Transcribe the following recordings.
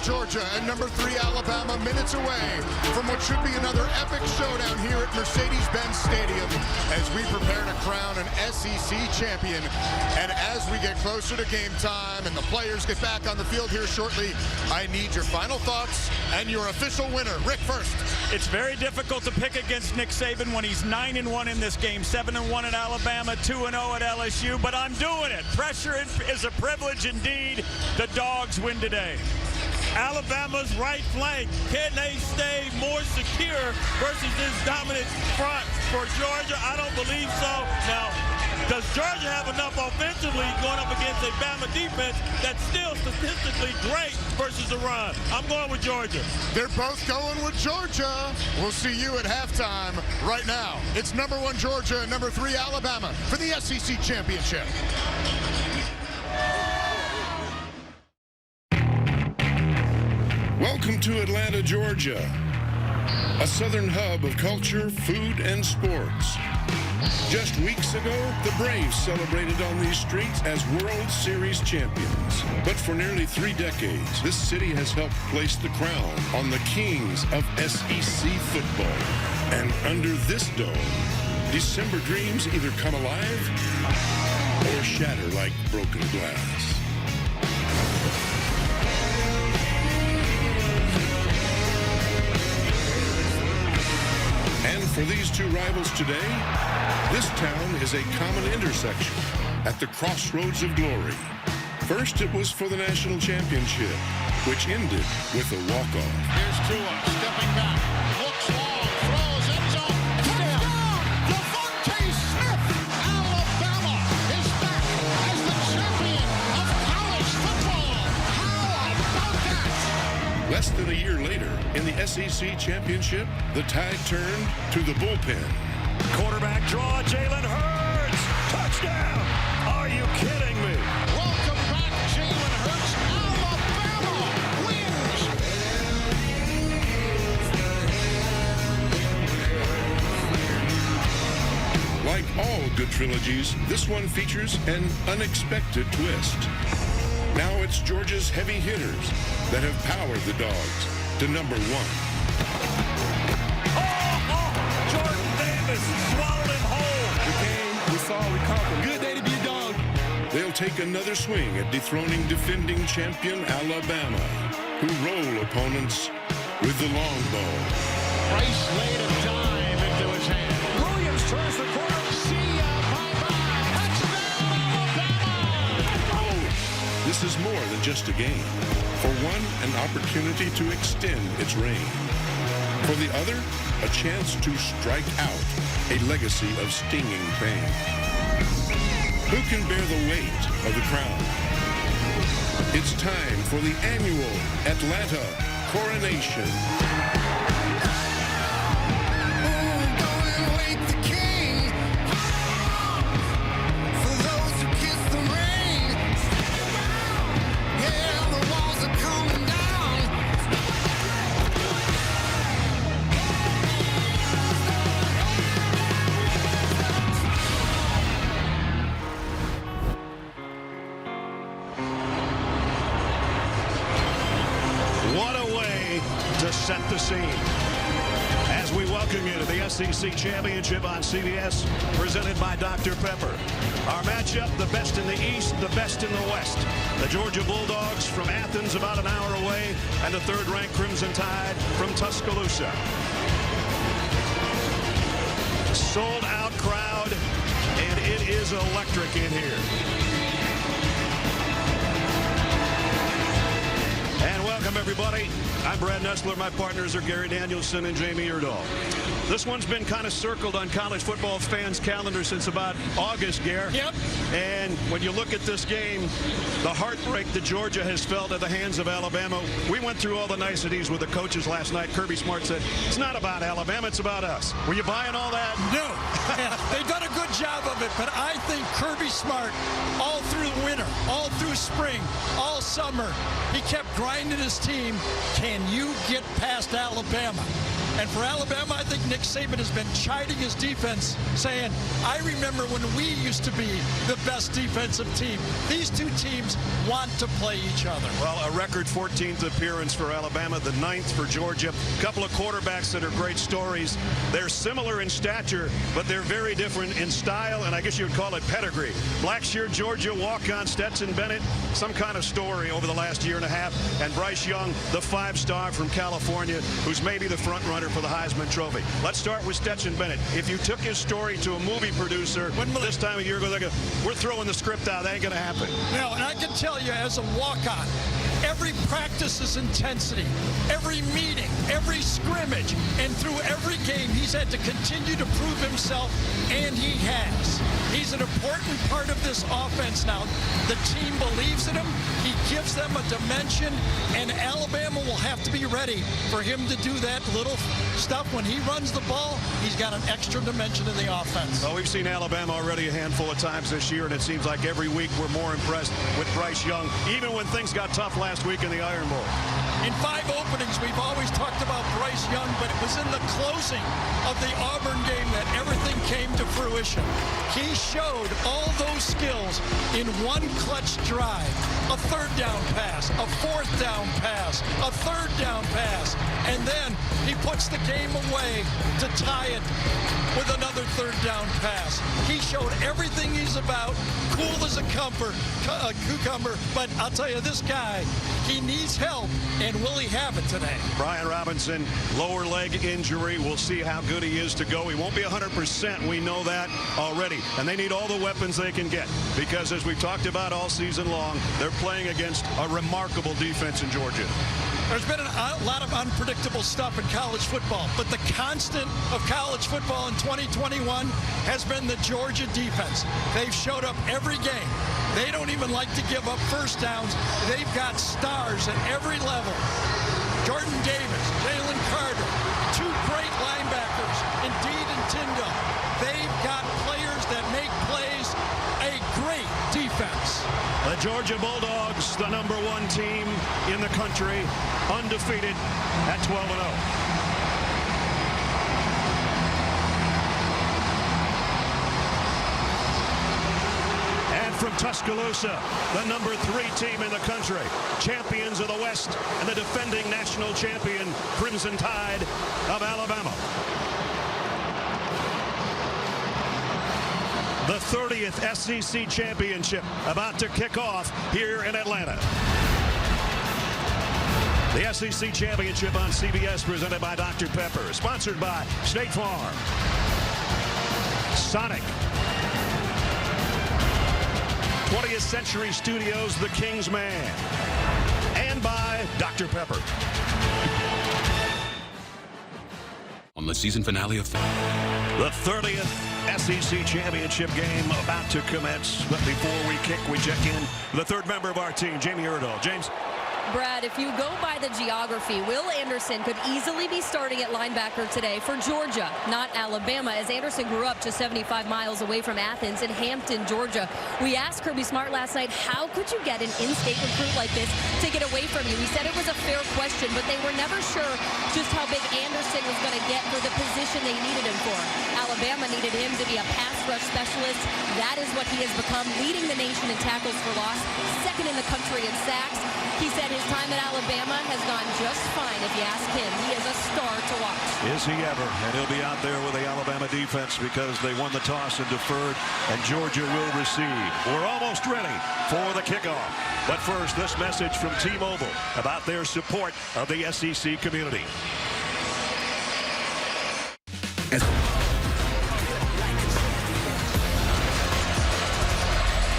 Georgia and number 3 Alabama, minutes away from what should be another epic showdown here at Mercedes-Benz Stadium as we prepare to crown an SEC champion. And as we get closer to game time and the players get back on the field here shortly, I need your final thoughts and your official winner. Rick, first. It's very difficult to pick against Nick Saban when he's 9-1 in this game, 7-1 at Alabama, 2-0 at LSU, but I'm doing it. Pressure is a privilege indeed. The Dogs win today. Alabama's right flank, can they stay more secure versus this dominant front for Georgia? I don't believe so. Now, does Georgia have enough offensively going up against a Bama defense that's still statistically great versus the run? I'm going with Georgia. They're both going with Georgia. We'll see you at halftime right now. It's number 1 Georgia and number 3 Alabama for the SEC championship. Welcome to Atlanta, Georgia, a southern hub of culture, food, and sports. Just weeks ago, the Braves celebrated on these streets as World Series champions. But for nearly 3 decades, this city has helped place the crown on the kings of SEC football. And under this dome, December dreams either come alive or shatter like broken glass. And for these two rivals today, this town is a common intersection at the crossroads of glory. First, it was for the national championship, which ended with a walk-off. Here's Tua stepping back, looks long, throws end zone, touchdown! Devontae Smith! Alabama is back as the champion of college football. How about that? Less than a year later, in the SEC championship, the tide turned to the bullpen. Quarterback draw, Jalen Hurts. Touchdown. Are you kidding me? Welcome back, Jalen Hurts. Alabama wins. Like all good trilogies, this one features an unexpected twist. Now it's Georgia's heavy hitters that have powered the Dogs to number 1. Jordan Davis swallowed him whole. We came, we saw, we conquered. Good day to be a Dog. They'll take another swing at dethroning defending champion Alabama, who roll opponents with the long ball. Price laid a dime into his hand. Williams turns the corner. See ya, bye-bye. Touchdown, Alabama! This is more than just a game. For one, an opportunity to extend its reign. For the other, a chance to strike out a legacy of stinging pain. Who can bear the weight of the crown? It's time for the annual Atlanta coronation. To set the scene as we welcome you to the SEC Championship on CBS, presented by Dr. Pepper. Our matchup, the best in the East, the best in the West. The Georgia Bulldogs from Athens, about an hour away, and the third-ranked Crimson Tide from Tuscaloosa. Sold-out crowd, and it is electric in here. And welcome, everybody. I'm Brad Nessler. My partners are Gary Danielson and Jamie Erdahl. This one's been kind of circled on college football fans' calendars since about August, Gare. Yep. And when you look at this game, the heartbreak that Georgia has felt at the hands of Alabama, we went through all the niceties with the coaches last night. Kirby Smart said, it's not about Alabama, it's about us. Were you buying all that? No. They've done a good job of it, but I think Kirby Smart, all through the winter, all through spring, all summer, he kept grinding his team. Can you get past Alabama? And for Alabama, I think Nick Saban has been chiding his defense, saying, I remember when we used to be the best defensive team. These two teams want to play each other. Well, a record 14th appearance for Alabama, the 9th for Georgia. A couple of quarterbacks that are great stories. They're similar in stature, but they're very different in style, and I guess you would call it pedigree. Blackshear, Georgia, walk-on Stetson Bennett, some kind of story over the last year and a half. And Bryce Young, the 5-star from California, who's maybe the front runner for the Heisman Trophy. Let's start with Stetson Bennett. If you took his story to a movie producer this time of year, we're throwing the script out. That ain't going to happen. No, and I can tell you as a walk-on, every practice is intensity. Every meeting, every scrimmage, and through every game, he's had to continue to prove himself, and he has. He's an important part of this offense now. The team believes in him. He gives them a dimension, and Alabama will have to be ready for him to do that little stuff. When he runs the ball, he's got an extra dimension in the offense. Well, we've seen Alabama already a handful of times this year, and it seems like every week we're more impressed with Bryce Young, even when things got tough last week in the Iron Bowl. In 5 openings, we've always talked about Bryce Young, but it was in the closing of the Auburn game that everything came to fruition. He showed all those skills in one clutch drive. A 3rd down pass, a 4th down pass, a 3rd down pass, and then he puts the game away to tie it with another 3rd down pass. He showed everything he's about, cool as a cucumber, but I'll tell you, this guy, he needs help, and will he have it today? Brian Robinson, lower leg injury. We'll see how good he is to go. He won't be 100%. We know that already. And they need all the weapons they can get because, as we've talked about all season long, they're playing against a remarkable defense in Georgia. There's been a lot of unpredictable stuff in college football, but the constant of college football in 2021 has been the Georgia defense. They've showed up every game. They don't even like to give up first downs. They've got stars at every level. Jordan Davis, Jalen Carter, 2 great linebackers, Indeed and Tyndall. They've got players that make plays, a great defense. The Georgia Bulldogs, the #1 team in the country, undefeated at 12-0. From Tuscaloosa, the #3 team in the country, champions of the West and the defending national champion Crimson Tide of Alabama. The 30th SEC championship about to kick off here in Atlanta. The SEC championship on CBS, presented by Dr. Pepper, sponsored by State Farm, Sonic, 20th Century Studios, The King's Man, and by Dr. Pepper. On the season finale of the 30th SEC championship game about to commence. But before we kick, we check in the 3rd member of our team, Jamie Erdahl. James. Brad, if you go by the geography, Will Anderson could easily be starting at linebacker today for Georgia, not Alabama, as Anderson grew up just 75 miles away from Athens in Hampton, Georgia. We asked Kirby Smart last night, how could you get an in-state recruit like this to get away from you? He said it was a fair question, but they were never sure just how big Anderson was going to get for the position they needed him for. Alabama needed him to be a pass rush specialist. That is what he has become, leading the nation in tackles for loss, 2nd in the country in sacks. He said his time at Alabama has gone just fine. If you ask him, he is a star to watch. Is he ever? And he'll be out there with the Alabama defense because they won the toss and deferred, and Georgia will receive. We're almost ready for the kickoff. But first, this message from T-Mobile about their support of the SEC community.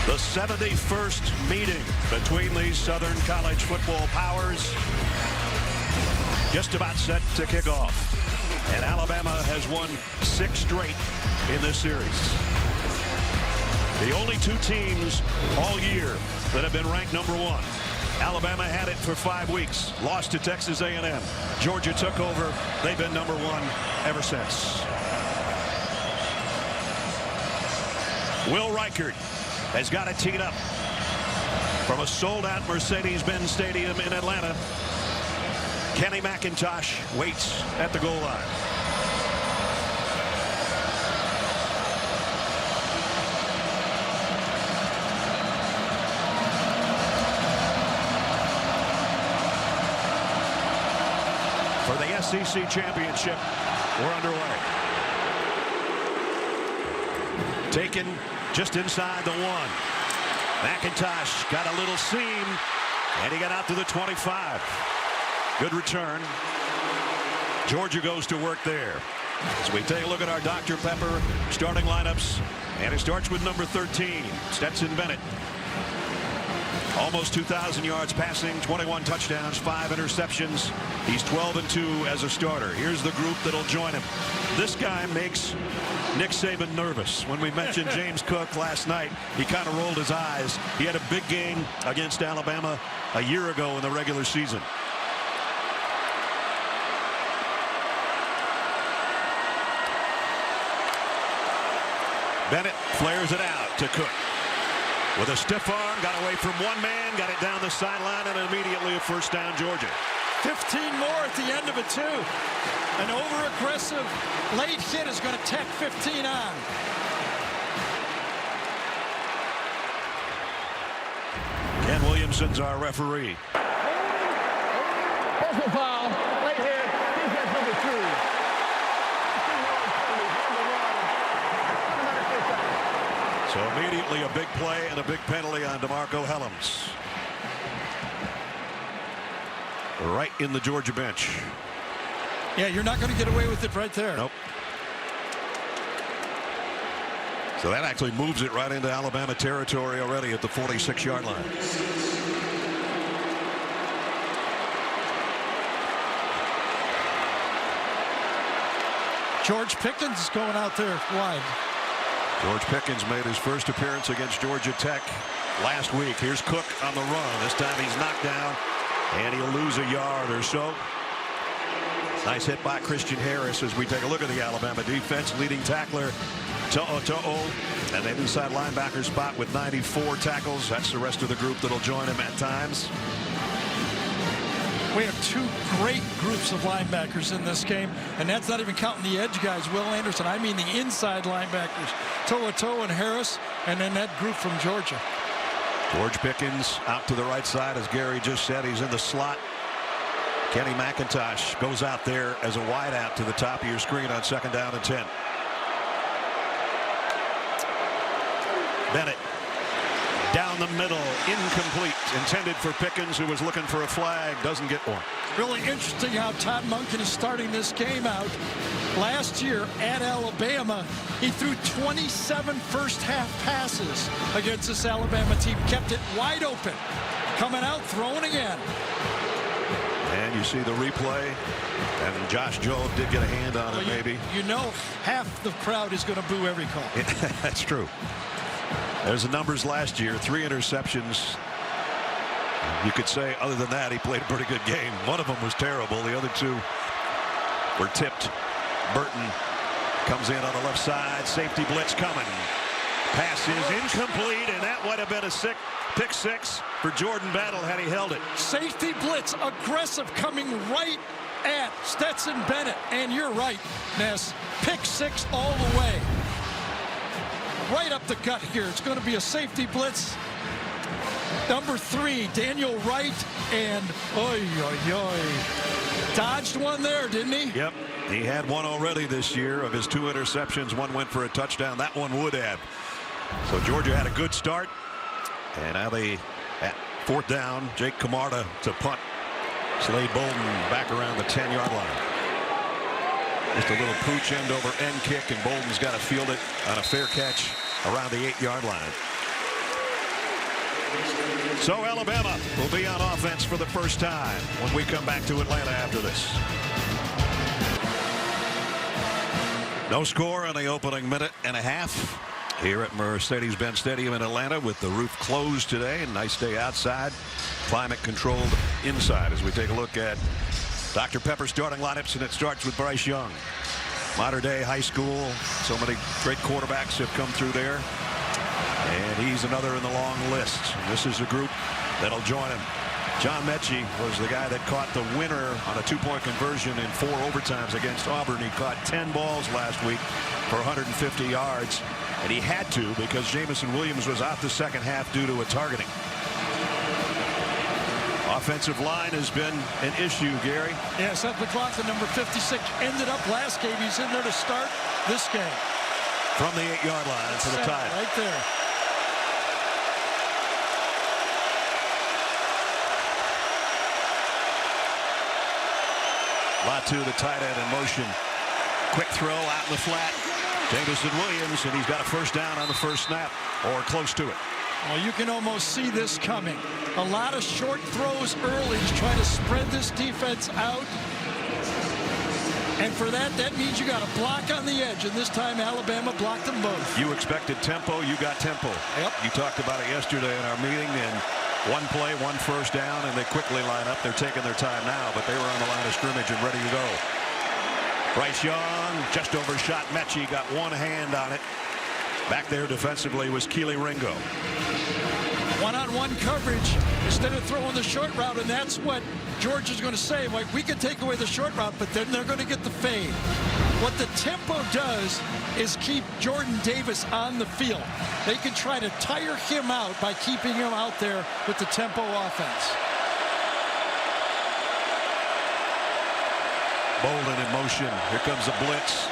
The 71st meeting between these Southern college football powers just about set to kick off. And Alabama has won 6 straight in this series. The only 2 teams all year that have been ranked #1. Alabama had it for 5 weeks, lost to Texas A&M. Georgia took over. They've been #1 ever since. Will Reichert has got it teed up from a sold-out Mercedes-Benz Stadium in Atlanta. Kenny McIntosh waits at the goal line. For the SEC championship, we're underway. Taken just inside the 1. McIntosh got a little seam, and he got out to the 25. Good return. Georgia goes to work there. As we take a look at our Dr. Pepper starting lineups, and it starts with number 13, Stetson Bennett. Almost 2,000 yards passing, 21 touchdowns, 5 interceptions. He's 12-2 as a starter. Here's the group that'll join him. This guy makes Nick Saban nervous. When we mentioned James Cook last night, he kind of rolled his eyes. He had a big game against Alabama a year ago in the regular season. Bennett flares it out to Cook. With a stiff arm, got away from one man, got it down the sideline, and immediately a first down, Georgia. 15 more at the end of it, too. An over-aggressive late hit is going to tack 15 on. Ken Williamson's our referee. Personal foul right here. Defense number 2. So immediately a big play and a big penalty on DeMarco Helms. Right in the Georgia bench. Yeah, you're not going to get away with it right there. Nope. So that actually moves it right into Alabama territory already at the 46-yard line. George Pickens is going out there wide. George Pickens made his first appearance against Georgia Tech last week. Here's Cook on the run. This time he's knocked down, and he'll lose a yard or so. Nice hit by Christian Harris as we take a look at the Alabama defense. Leading tackler To'o, and the inside linebacker spot with 94 tackles. That's the rest of the group that'll join him at times. We have 2 great groups of linebackers in this game, and that's not even counting the edge guys, Will Anderson. I mean the inside linebackers, To'o and Harris, and then that group from Georgia. George Pickens out to the right side, as Gary just said. He's in the slot. Kenny McIntosh goes out there as a wideout to the top of your screen on 2nd down and 10. Bennett down the middle, incomplete, intended for Pickens, who was looking for a flag, doesn't get one. Really interesting how Todd Monken is starting this game out. Last year at Alabama, he threw 27 first-half passes against this Alabama team, kept it wide open. Coming out, throwing again. And you see the replay, and Josh Jobe did get a hand on it, maybe. You know half the crowd is going to boo every call. That's true. There's the numbers last year, 3 interceptions. You could say, other than that, he played a pretty good game. One of them was terrible. The other 2 were tipped. Burton comes in on the left side. Safety blitz coming. Pass is incomplete, and that would have been a pick 6 for Jordan Battle had he held it. Safety blitz, aggressive, coming right at Stetson Bennett. And you're right, Ness. Pick 6 all the way. Right up the gut here. It's going to be a safety blitz. Number 3, Daniel Wright, and dodged one there, didn't he? Yep. He had one already this year. Of his 2 interceptions, one went for a touchdown. That one would have. So Georgia had a good start. And now they, at 4th down, Jake Camarda to punt. Slade Bolden back around the 10-yard line. Just a little pooch end over end kick, and Bolden's got to field it on a fair catch around the 8-yard line. So Alabama will be on offense for the first time when we come back to Atlanta after this. No score in the opening minute and a half here at Mercedes-Benz Stadium in Atlanta, with the roof closed today. Nice day outside, climate controlled inside, as we take a look at Dr. Pepper starting lineups, and it starts with Bryce Young. Modern day high school. So many great quarterbacks have come through there. And he's another in the long list. This is the group that'll join him. John Mechie was the guy that caught the winner on a 2-point conversion in 4 overtimes against Auburn. He caught 10 balls last week for 150 yards, and he had to because Jamison Williams was out the second half due to a targeting. Offensive line has been an issue, Gary. Yeah, Seth McLaughlin, number 56, ended up last game. He's in there to start this game. From the 8-yard line for the tie. Right there. Latu, the tight end, in motion. Quick throw out in the flat. Jamison Williams, and he's got a first down on the first snap, or close to it. Well, you can almost see this coming. A lot of short throws early to try to spread this defense out. And for that, that means you got a block on the edge. And this time, Alabama blocked them both. You expected tempo. You got tempo. Yep. You talked about it yesterday in our meeting. And one play, one first down, and they quickly line up. They're taking their time now, but they were on the line of scrimmage and ready to go. Bryce Young just overshot Mechie. Got one hand on it. Back there defensively was Keely Ringo. One-on-one coverage instead of throwing the short route, and that's what Georgia's going to say. Like, we can take away the short route, but then they're going to get the fade. What the tempo does is keep Jordan Davis on the field. They can try to tire him out by keeping him out there with the tempo offense. Bolden in motion. Here comes a blitz.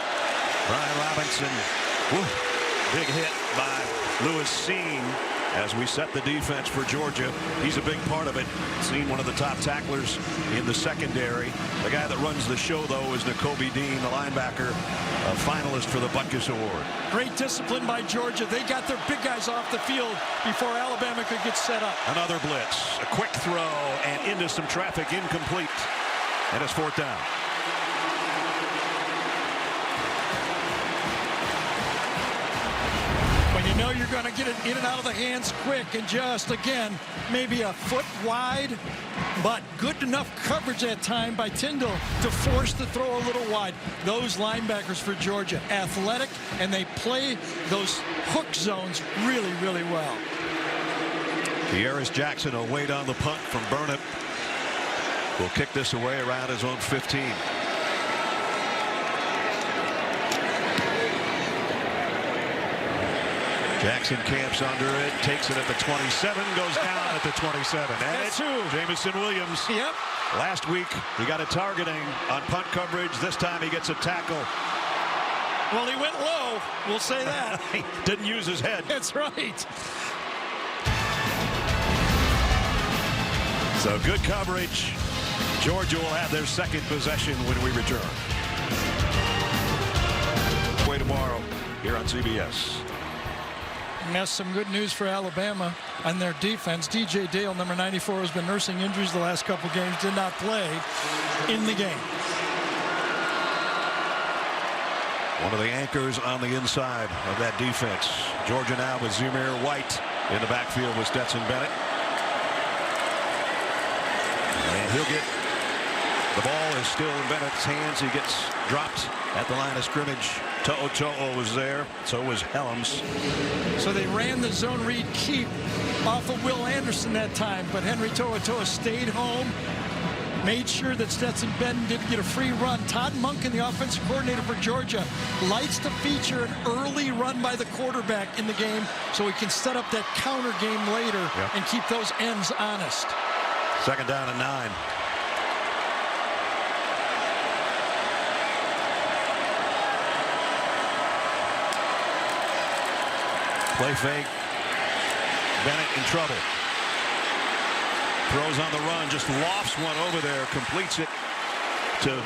Brian Robinson. Woo. Big hit by Lewis Seen as we set the defense for Georgia. He's a big part of it. Seen one of the top tacklers in the secondary. The guy that runs the show, though, is Nakobe Dean, the linebacker, a finalist for the Butkus Award. Great discipline by Georgia. They got their big guys off the field before Alabama could get set up. Another blitz. A quick throw and into some traffic, incomplete. And it's 4th down. You know you're going to get it in and out of the hands quick, and just, again, maybe a foot wide, but good enough coverage that time by Tyndall to force the throw a little wide. Those linebackers for Georgia, athletic, and they play those hook zones really, really well. Kearis Jackson will wait on the punt from Burnett. Will kick this away around his own 15. Jackson camps under it, takes it at the 27, goes down at the 27. And it's Jamison Williams. Yep. Last week, he got a targeting on punt coverage. This time he gets a tackle. Well, he went low. We'll say that. He didn't use his head. That's right. So good coverage. Georgia will have their second possession when we return. Way tomorrow here on CBS. And that's some good news for Alabama on their defense. DJ Dale, number 94, has been nursing injuries the last couple games, did not play in the game. One of the anchors on the inside of that defense. Georgia now with Zamir White in the backfield with Stetson Bennett. And he'll get, the ball is still in Bennett's hands. He gets dropped at the line of scrimmage. To'o was there, so was Helms. So they ran the zone read keep off of Will Anderson that time, but Henry To'o stayed home, made sure that Stetson Bennett didn't get a free run. Todd Monken, the offensive coordinator for Georgia, likes to feature an early run by the quarterback in the game so he can set up that counter game later and keep those ends honest. 2nd down and 9. Play fake. Bennett in trouble. Throws on the run, just lofts one over there, completes it to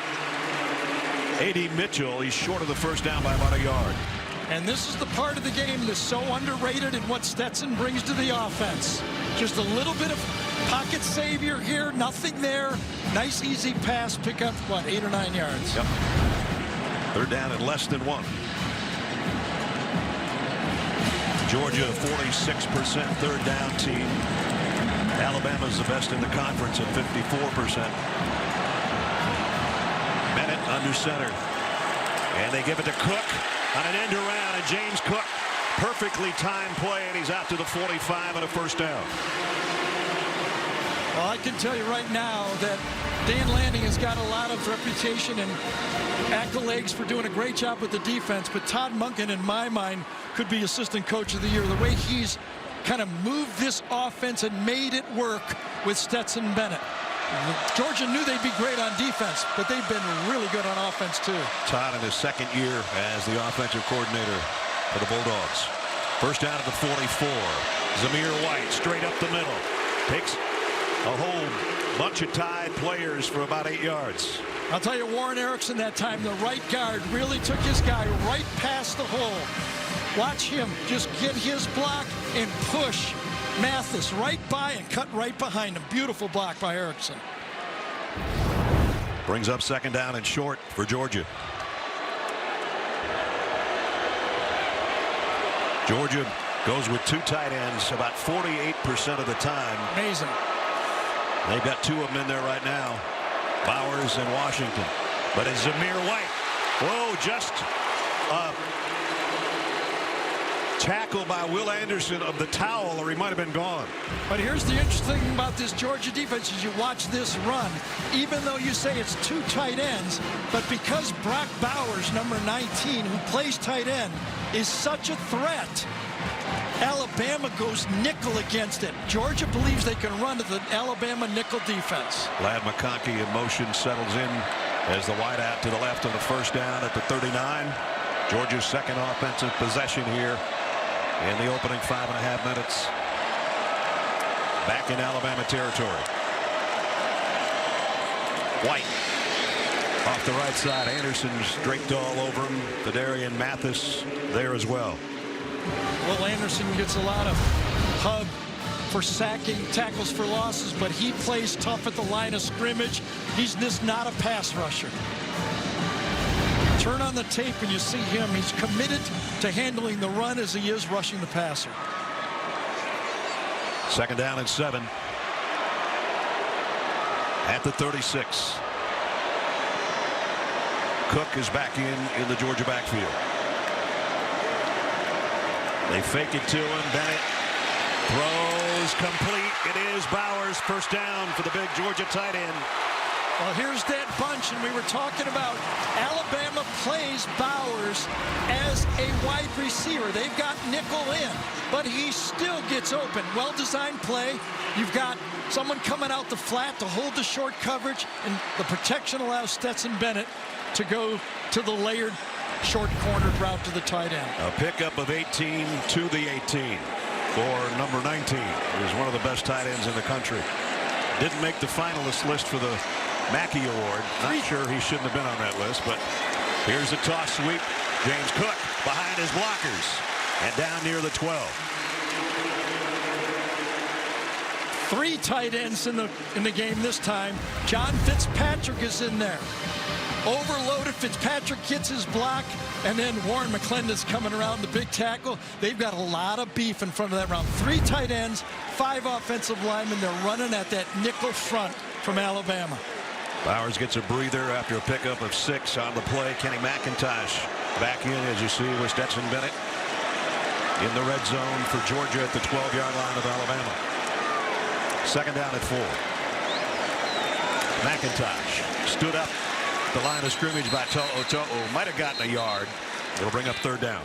A.D. Mitchell. He's short of the first down by about a yard. And this is the part of the game that's so underrated in what Stetson brings to the offense. Just a little bit of pocket savior here, nothing there. Nice, easy pass, pick up, what, 8 or 9 yards? Yep. 3rd down and less than 1. Georgia, 46% 3rd down team. Alabama's the best in the conference at 54%. Bennett under center. And they give it to Cook on an end around, and James Cook, perfectly timed play, and he's out to the 45 and a first down. Well, I can tell you right now that Dan Lanning has got a lot of reputation and accolades for doing a great job with the defense, but Todd Monken, in my mind, could be assistant coach of the year. The way he's kind of moved this offense and made it work with Stetson Bennett. Georgia knew they'd be great on defense, but they've been really good on offense too. Todd in his second year as the offensive coordinator for the Bulldogs. First down at the 44. Zamir White straight up the middle. Takes a whole bunch of Tide players for about 8 yards. I'll tell you, Warren Erickson that time, the right guard, really took his guy right past the hole. Watch him just get his block and push Mathis right by and cut right behind him. Beautiful block by Erickson. Brings up second down and short for Georgia. Georgia goes with 2 tight ends about 48% of the time. Amazing. They've got 2 of them in there right now, Bowers and Washington. But it's Zamir White. Whoa, just tackle by Will Anderson of the towel, or he might have been gone. But here's the interesting thing about this Georgia defense is you watch this run, even though you say it's 2 tight ends, but because Brock Bowers, number 19, who plays tight end, is such a threat, Alabama goes nickel against it. Georgia believes they can run to the Alabama nickel defense. Lad McConkey in motion settles in as the wideout to the left on the first down at the 39. Georgia's second offensive possession here in the opening 5.5 minutes. Back in Alabama territory. White off the right side. Anderson's draped all over him. Fedarian Mathis there as well. Will Anderson gets a lot of hug for sacking, tackles for losses, but he plays tough at the line of scrimmage. He's just not a pass rusher. Turn on the tape and you see him. He's committed to handling the run as he is rushing the passer. Second down and 7 at the 36. Cook is back in the Georgia backfield. They fake it to him. Bennett throws complete. It is Bowers. First down for the big Georgia tight end. Well, here's that bunch, and we were talking about Alabama plays Bowers as a wide receiver. They've got nickel in, but he still gets open. Well-designed play. You've got someone coming out the flat to hold the short coverage, and the protection allows Stetson Bennett to go to the layered short cornered route to the tight end. A pickup of 18 to the 18 for number 19. He was one of the best tight ends in the country. Didn't make the finalist list for the Mackey Award. Not sure he shouldn't have been on that list, but here's the toss sweep. James Cook behind his blockers and down near the 12. 3 tight ends in the game this time. John Fitzpatrick is in there. Overloaded. Fitzpatrick gets his block, and then Warren McClendon's coming around the big tackle. They've got a lot of beef in front of that round. 3 tight ends, 5 offensive linemen. They're running at that nickel front from Alabama. Bowers gets a breather after a pickup of 6 on the play. Kenny McIntosh back in, as you see, with Stetson Bennett in the red zone for Georgia at the 12-yard line of Alabama. Second down at 4. McIntosh stood up the line of scrimmage by To'o. Might have gotten a yard. It'll bring up third down.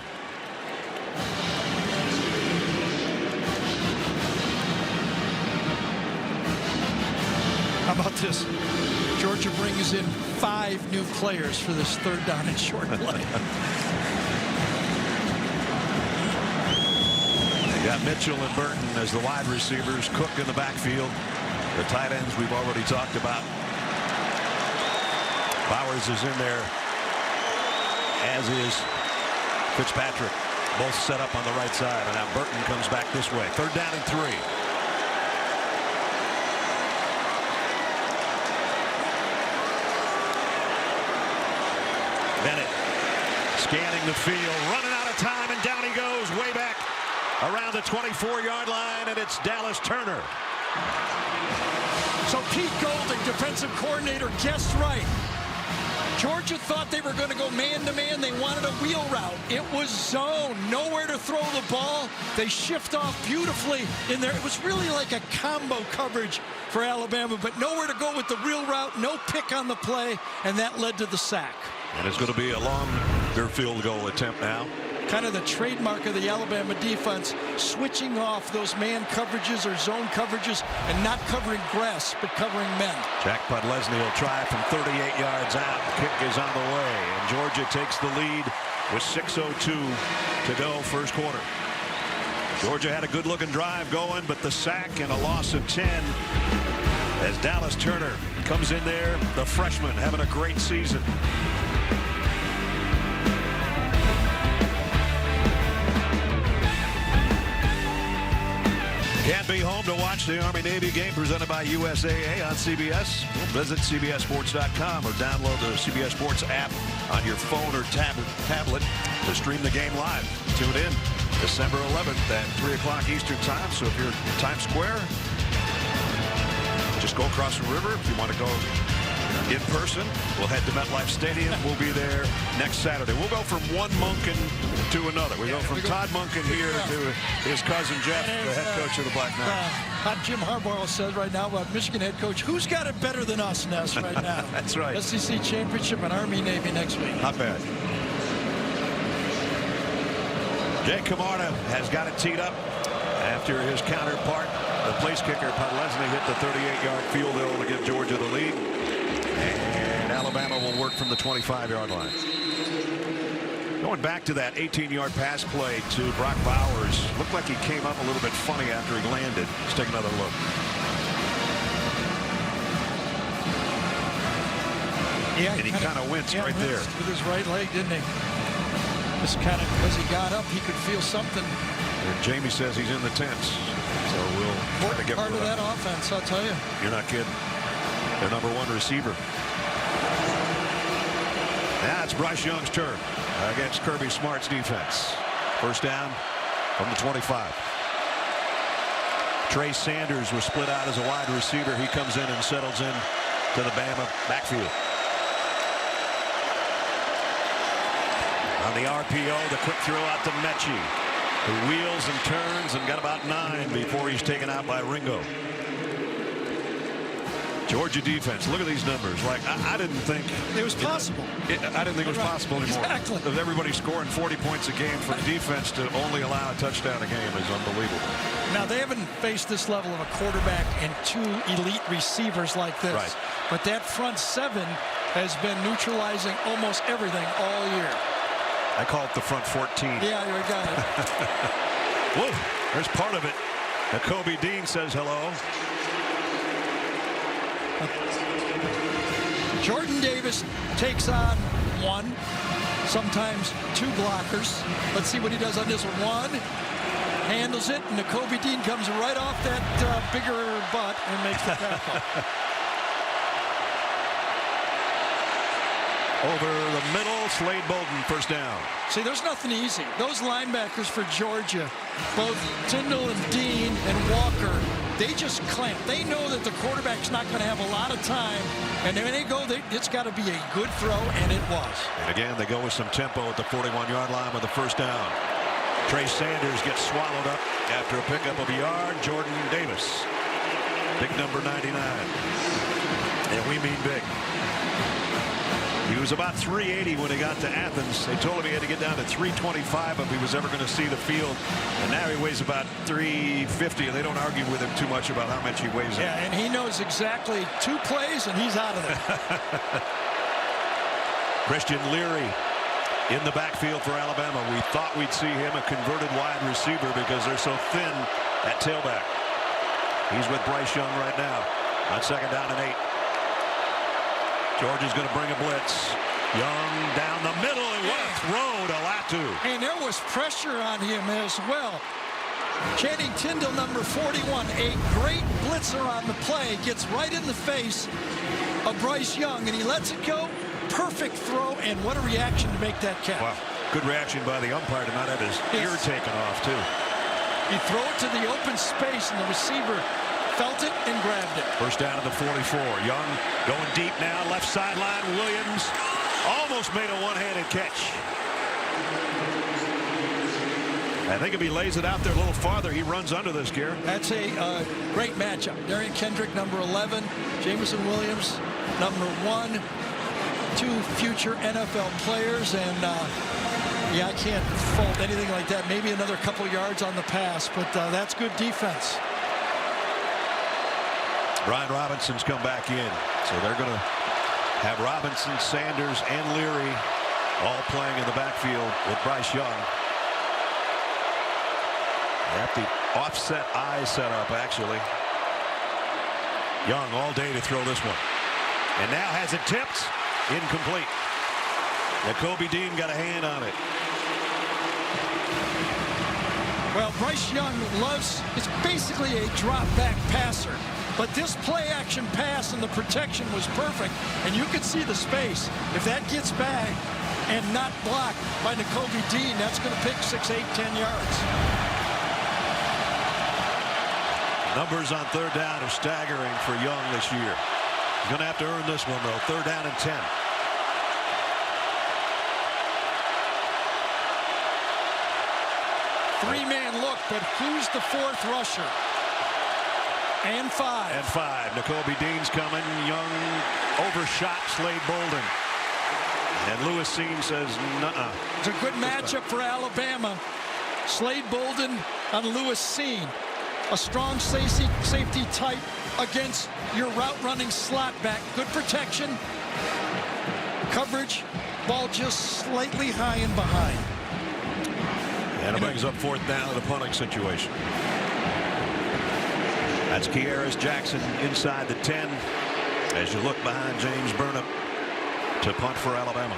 How about this? Georgia brings in 5 new players for this third down and short play. They got Mitchell and Burton as the wide receivers. Cook in the backfield. The tight ends we've already talked about. Bowers is in there, as is Fitzpatrick. Both set up on the right side, and now Burton comes back this way. Third down and 3. Bennett scanning the field, running out of time, and down he goes way back around the 24-yard line, and it's Dallas Turner. So Pete Golding, defensive coordinator, guessed right. Georgia thought they were going to go man-to-man. They wanted a wheel route. It was zone. Nowhere to throw the ball. They shift off beautifully in there. It was really like a combo coverage for Alabama, but nowhere to go with the real route, no pick on the play, and that led to the sack. And it's going to be a longer field goal attempt now. Kind of the trademark of the Alabama defense, switching off those man coverages or zone coverages and not covering grass, but covering men. Jack Podlesny will try from 38 yards out. The kick is on the way, and Georgia takes the lead with 6:02 to go first quarter. Georgia had a good-looking drive going, but the sack and a loss of 10 as Dallas Turner comes in there, the freshman, having a great season. Can't be home to watch the Army-Navy game presented by USAA on CBS? Visit CBSSports.com or download the CBS Sports app on your phone or tablet to stream the game live. Tune in December 11th at 3 o'clock Eastern Time. So if you're in Times Square, just go across the river. If you want to go in person, we'll head to MetLife Stadium. We'll be there next Saturday. We'll go from one Monken to another. We go from Todd Monken here to his cousin Jeff, the head coach of the Black Knights. Jim Harbaugh says right now about Michigan head coach, who's got it better than us, Ness, right now? That's right. SEC championship and Army-Navy next week. Not bad. Jay Camarda has got it teed up after his counterpart, the place kicker, Podlesny, hit the 38-yard field goal to give Georgia the lead. And Alabama will work from the 25-yard line. Going back to that 18-yard pass play to Brock Bowers. Looked like he came up a little bit funny after he landed. Let's take another look. Yeah, and he kind of winced right there. With his right leg, didn't he? Just kind of, as he got up, he could feel something. And Jamie says he's in the tents. So we'll try to get part of that offense, I'll tell you. You're not kidding. Their number one receiver. Now it's Bryce Young's turn against Kirby Smart's defense. First down from the 25. Trey Sanders was split out as a wide receiver. He comes in and settles in to the Bama backfield. On the RPO, the quick throw out to Mechie, who wheels and turns and got about 9 before he's taken out by Ringo. Georgia defense, look at these numbers. Like, I didn't think it was possible. I didn't think it was possible anymore. Exactly. With everybody scoring 40 points a game for defense to only allow a touchdown a game is unbelievable. Now, they haven't faced this level of a quarterback and 2 elite receivers like this. Right. But that front 7 has been neutralizing almost everything all year. I call it the front 14. Yeah, you got it. Whoa, there's part of it. Kobe Dean says hello. Jordan Davis takes on 1, sometimes 2 blockers. Let's see what he does on this one. Handles it, and Kobe Dean comes right off that bigger butt and makes the tackle. Over the middle, Slade Bolden, first down. See, there's nothing easy. Those linebackers for Georgia, both Tyndall and Dean and Walker, they just clamp. They know that the quarterback's not going to have a lot of time, and when they go, it's got to be a good throw, and it was. And again, they go with some tempo at the 41-yard line with the first down. Trey Sanders gets swallowed up after a pickup of a yard. Jordan Davis, big number 99. And we mean big. He was about 380 when he got to Athens. They told him he had to get down to 325 if he was ever going to see the field. And now he weighs about 350, and they don't argue with him too much about how much he weighs. Yeah, and he knows exactly 2 plays, and he's out of there. Christian Leary in the backfield for Alabama. We thought we'd see him a converted wide receiver because they're so thin at tailback. He's with Bryce Young right now on 2nd down and 8. Georgia's going to bring a blitz. Young down the middle, and what a throw to Latu. And there was pressure on him as well. Channing Tyndall, number 41, a great blitzer on the play, gets right in the face of Bryce Young, and he lets it go. Perfect throw, and what a reaction to make that catch. Wow, good reaction by the umpire to not have his ear taken off, too. He threw it to the open space, and the receiver felt it and grabbed it. First down to the 44. Young going deep now, left sideline. Williams almost made a one-handed catch. I think if he lays it out there a little farther, he runs under this, Gary. That's a great matchup. Darian Kendrick, number 11. Jamison Williams, number 1. 2 future NFL players. And, yeah, I can't fault anything like that. Maybe another couple yards on the pass, but that's good defense. Brian Robinson's come back in. So they're going to have Robinson, Sanders, and Leary all playing in the backfield with Bryce Young. At the offset eye setup, actually. Young all day to throw this one. And now has it tipped. Incomplete. Nakobe Dean got a hand on it. Well, Bryce Young it's basically a drop back passer. But this play action pass and the protection was perfect. And you could see the space. If that gets back and not blocked by Nakobe Dean, that's going to pick 6, 8, 10 yards. Numbers on third down are staggering for Young this year. He's going to have to earn this one, though. 3rd down and 10. 3-man look, but who's the 4th rusher? And 5. And 5. Nakobe Dean's coming. Young overshot Slade Bolden. And Lewis Seen says, nuh-uh. It's a good matchup for Alabama. Slade Bolden on Lewis Seen. A strong safety type against your route running slot back. Good protection. Coverage. Ball just slightly high and behind. And it brings up 4th down in a punting situation. That's Kearis Jackson inside the 10 as you look behind James Burnham to punt for Alabama.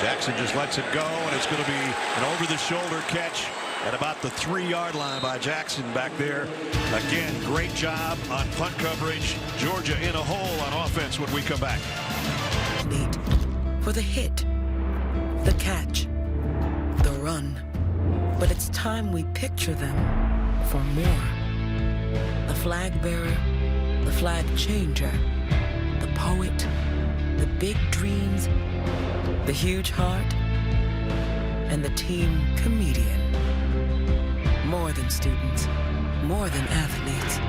Jackson just lets it go, and it's going to be an over-the-shoulder catch at about the 3-yard line by Jackson back there. Again, great job on punt coverage. Georgia in a hole on offense when we come back. For the hit, the catch, the run. But it's time we picture them for more. The flag bearer, the flag changer, the poet, the big dreams, the huge heart, and the team comedian. More than students, more than athletes.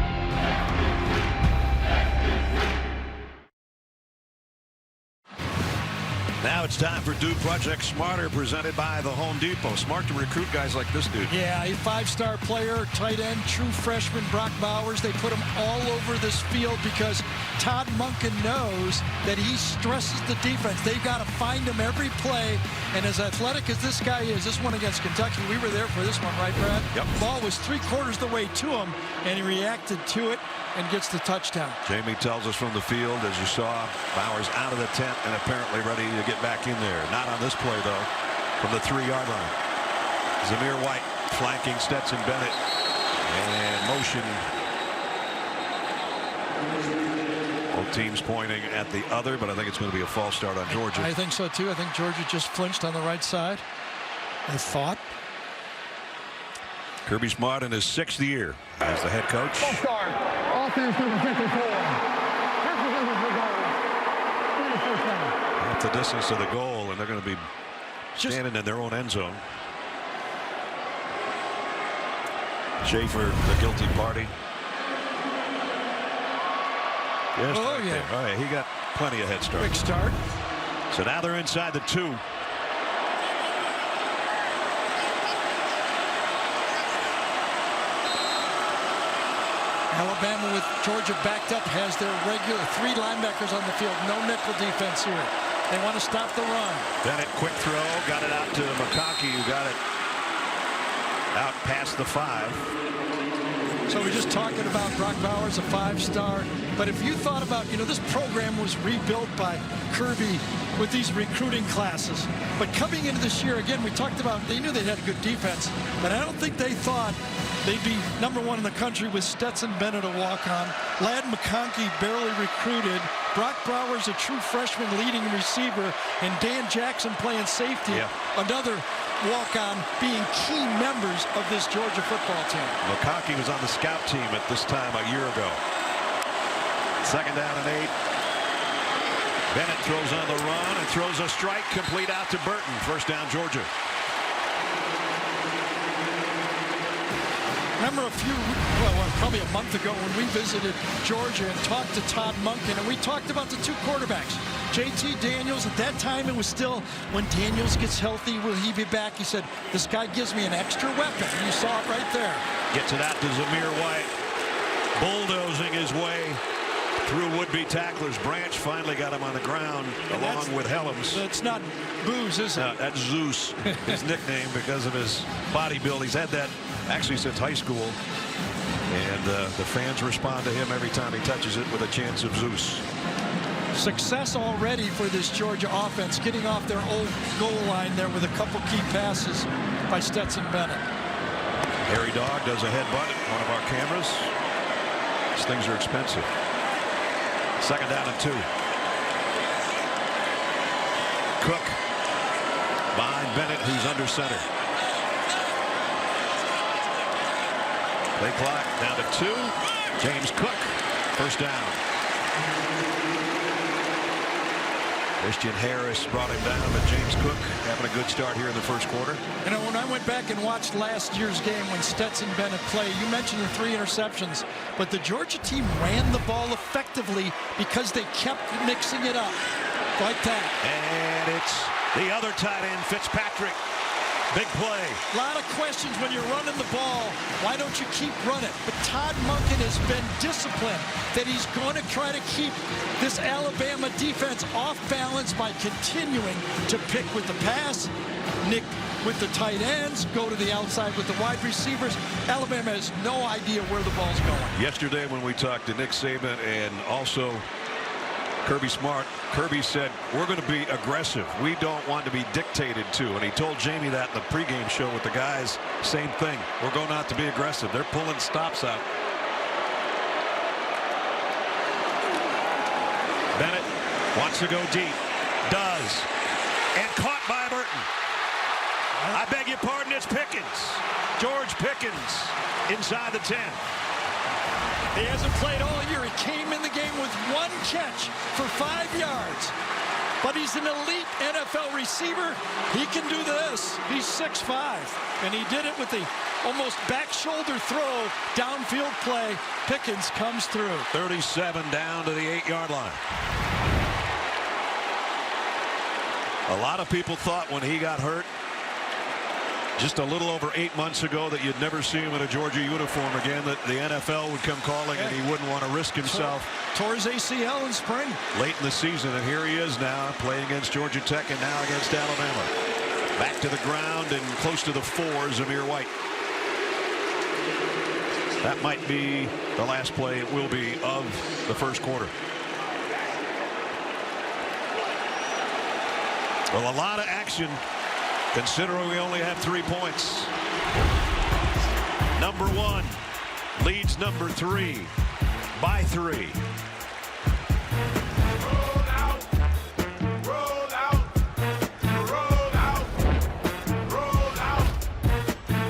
Now it's time for Do Project Smarter, presented by the Home Depot. Smart to recruit guys like this dude. Yeah, a 5-star player, tight end, true freshman Brock Bowers. They put him all over this field because Todd Monken knows that he stresses the defense. They've got to find him every play. And as athletic as this guy is, this one against Kentucky, we were there for this one, right, Brad? Yep. Ball was 3/4 the way to him, and he reacted to it and gets the touchdown. Jamie tells us from the field, as you saw, Bowers out of the tent and apparently ready to get back in there. Not on this play, though, from the 3-yard line. Zamir White flanking Stetson Bennett. And motion. Both teams pointing at the other, but I think it's going to be a false start on Georgia. I think so, too. I think Georgia just flinched on the right side. I thought. Kirby Smart in his 6th year as the head coach. False start. Offense number 54. At the distance to the goal, and they're going to be standing in their own end zone. Schaefer, the guilty party. Just Oh, right yeah. there. All right, he got plenty of head start. Quick start. So now they're inside the 2. Alabama with Georgia backed up has their regular 3 linebackers on the field. No nickel defense here. They want to stop the run. Bennett, quick throw, got it out to McConkey, who got it out past the 5. So we're just talking about Brock Bowers, a 5-star. But if you thought about, this program was rebuilt by Kirby with these recruiting classes. But coming into this year, again, we talked about they knew they had a good defense, but I don't think they thought they'd be #1 in the country with Stetson Bennett a walk-on. Ladd McConkey barely recruited. Brock Bowers, a true freshman leading receiver, and Dan Jackson playing safety. Yeah. Another walk-on, being key members of this Georgia football team. McConkey was on the scout team at this time a year ago. 2nd down and 8. Bennett throws on the run and throws a strike complete out to Burton. First down, Georgia. Remember probably a month ago when we visited Georgia and talked to Todd Monken, and we talked about the two quarterbacks. JT Daniels, at that time it was still, when Daniels gets healthy, will he be back? He said, this guy gives me an extra weapon. And you saw it right there. Gets it out to Zamir White. Bulldozing his way through would-be tacklers. Branch finally got him on the ground along with Helms. That's not Booze, is it? No, that's Zeus, his nickname because of his body build. He's had that actually since high school. And the fans respond to him every time he touches it with a chance of Zeus. Success already for this Georgia offense, getting off their old goal line there with a couple key passes by Stetson Bennett. Harry Dog does a headbutt at one of our cameras. These things are expensive. Second down and 2. Cook behind Bennett, who's under center. Play clock down to 2. James Cook, first down. Christian Harris brought him down, but James Cook having a good start here in the first quarter. You know, when I went back and watched last year's game when Stetson Bennett played, you mentioned the 3 interceptions, but the Georgia team ran the ball effectively because they kept mixing it up like that. And it's the other tight end, Fitzpatrick. Big play. A lot of questions when you're running the ball. Why don't you keep running? But Todd Monken has been disciplined that he's going to try to keep this Alabama defense off balance by continuing to pick with the pass, nick with the tight ends, go to the outside with the wide receivers. Alabama has no idea where the ball's going. Yesterday when we talked to Nick Saban and also Kirby Smart, Kirby said, we're going to be aggressive. We don't want to be dictated to. And he told Jamie that in the pregame show with the guys. Same thing. We're going out to be aggressive. They're pulling stops out. Bennett wants to go deep. Does. And caught by Burton. I beg your pardon, it's Pickens. George Pickens inside the 10. He hasn't played all year. He came in the game with 1 catch for 5 yards. But he's an elite NFL receiver. He can do this. He's 6'5". And he did it with the almost back shoulder throw, downfield play. Pickens comes through. 37 down to the 8-yard line. A lot of people thought when he got hurt just a little over 8 months ago that you'd never see him in a Georgia uniform again, that the NFL would come calling and he wouldn't want to risk himself. Tore his ACL in spring. Late in the season, and here he is now playing against Georgia Tech and now against Alabama. Back to the ground and close to the 4, Zamir White. That might be the last play, it will be, of the first quarter. Well, a lot of action considering we only have 3 points. Number 1 leads number 3 by 3. Roll out, roll out, roll out, roll out,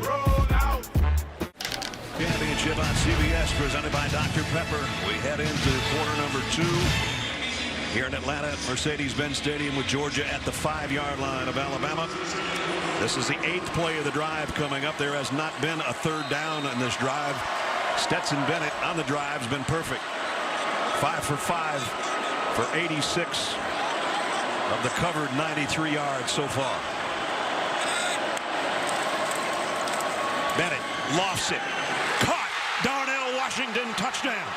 roll out. Championship on CBS presented by Dr. Pepper. We head into quarter number 2. Here in Atlanta at Mercedes-Benz Stadium with Georgia at the 5-yard line of Alabama. This is the 8th play of the drive coming up. There has not been a 3rd down in this drive. Stetson Bennett on the drive has been perfect. 5 for 5 for 86 of the covered 93 yards so far. Bennett lofts it. Caught. Darnell Washington, touchdown.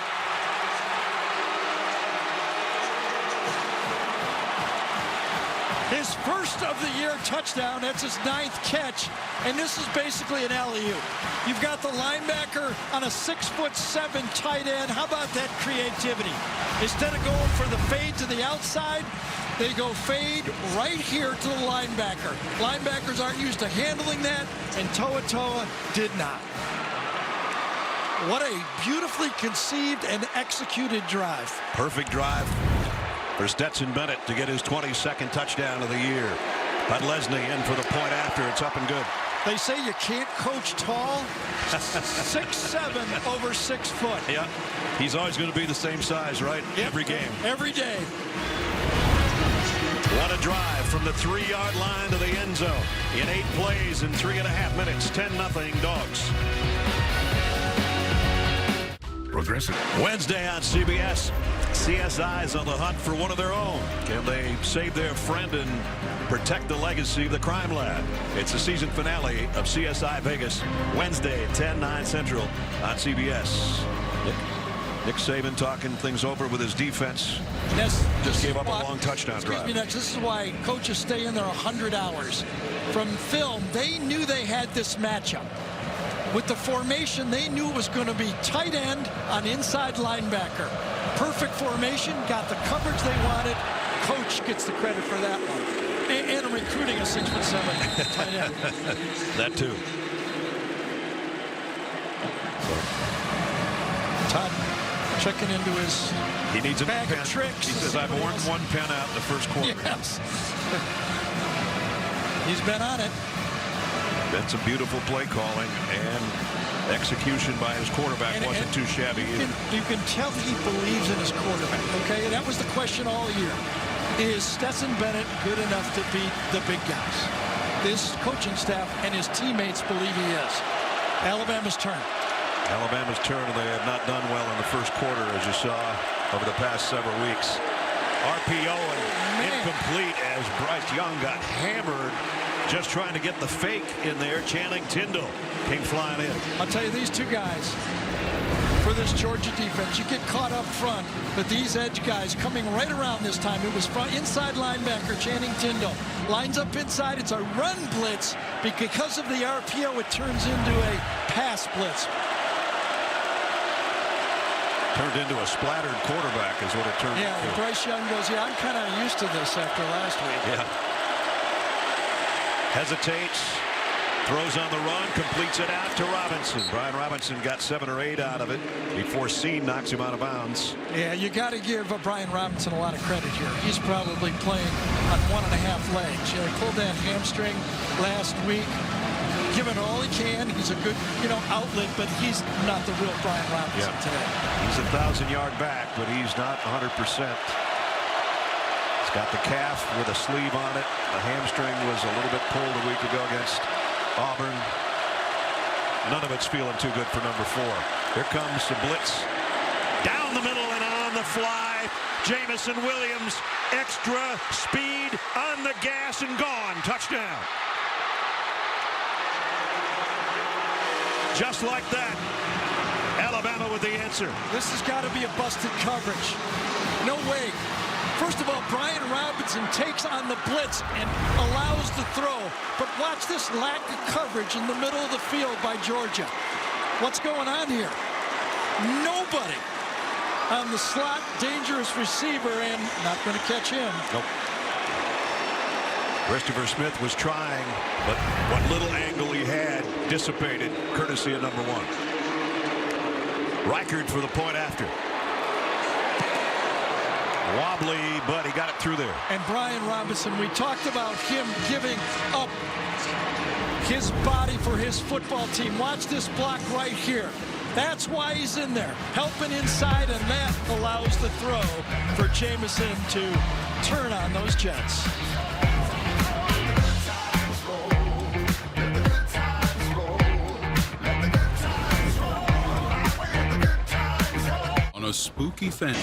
His first of the year touchdown. That's his 9th catch. And this is basically an alley-oop. You've got the linebacker on a 6'7" tight end. How about that creativity? Instead of going for the fade to the outside, they go fade right here to the linebacker. Linebackers aren't used to handling that, and Toa did not. What a beautifully conceived and executed drive. Perfect drive for Stetson Bennett to get his 22nd touchdown of the year. But Lesney in for the point after. It's up and good. They say you can't coach tall. 6'7" over 6 foot. Yeah, he's always going to be the same size, right? Yep. Every game. Every day. What a drive from the 3-yard line to the end zone in 8 plays in 3.5 minutes. 10-0 Dogs. Progressive. Wednesday on CBS. CSI's on the hunt for one of their own. Can they save their friend and protect the legacy of the crime lab? It's the season finale of CSI Vegas. Wednesday, 10/9 Central on CBS. Nick Saban talking things over with his defense. Just gave up a long touchdown drive. This is why coaches stay in there 100 hours. From film, they knew they had this matchup. With the formation, they knew it was going to be tight end on inside linebacker. Perfect formation, got the coverage they wanted. Coach gets the credit for that one. And recruiting a 6'7" tight end. That too. Todd checking into his He needs a bag pen. of tricks. He says, I've worn one pen out in the first quarter. Yes. He's been on it. Been some beautiful play calling and execution by his quarterback wasn't too shabby either. You can tell he believes in his quarterback, okay? That was the question all year. Is Stetson Bennett good enough to beat the big guys? This coaching staff and his teammates believe he is. Alabama's turn. Alabama's turn, and they have not done well in the first quarter, as you saw over the past several weeks. RPO and incomplete as Bryce Young got hammered just trying to get the fake in there. Channing Tindall came flying in. I'll tell you, these two guys, for this Georgia defense, you get caught up front, but these edge guys coming right around this time. It was front inside linebacker Channing Tindall. Lines up inside. It's a run blitz. Because of the RPO, it turns into a pass blitz. Turned into a splattered quarterback is what it turned into. Yeah, Bryce Young goes, I'm kind of used to this after last week. Yeah. Hesitates, throws on the run, completes it out to Robinson. Brian Robinson got 7 or 8 out of it before Sean knocks him out of bounds. Yeah, you got to give Brian Robinson a lot of credit here. He's probably playing on 1.5 legs. You know, he pulled that hamstring last week. Giving all he can. He's a good, outlet, but he's not the real Brian Robinson today. He's a 1,000-yard back, but he's not 100%. He's got the calf with a sleeve on it. The hamstring was a little bit pulled a week ago against Auburn. None of it's feeling too good for number 4. Here comes the blitz. Down the middle and on the fly. Jamison Williams, extra speed on the gas and gone. Touchdown. Just like that, Alabama with the answer. This has got to be a busted coverage. No way. First of all, Brian Robinson takes on the blitz and allows the throw. But watch this lack of coverage in the middle of the field by Georgia. What's going on here? Nobody on the slot, dangerous receiver, and not going to catch him. Nope. Christopher Smith was trying, but what little angle he had dissipated, courtesy of number 1. Reichard for the point after. Wobbly, but he got it through there. And Brian Robinson, we talked about him giving up his body for his football team. Watch this block right here. That's why he's in there, helping inside, and that allows the throw for Jamison to turn on those Jets. A spooky fan.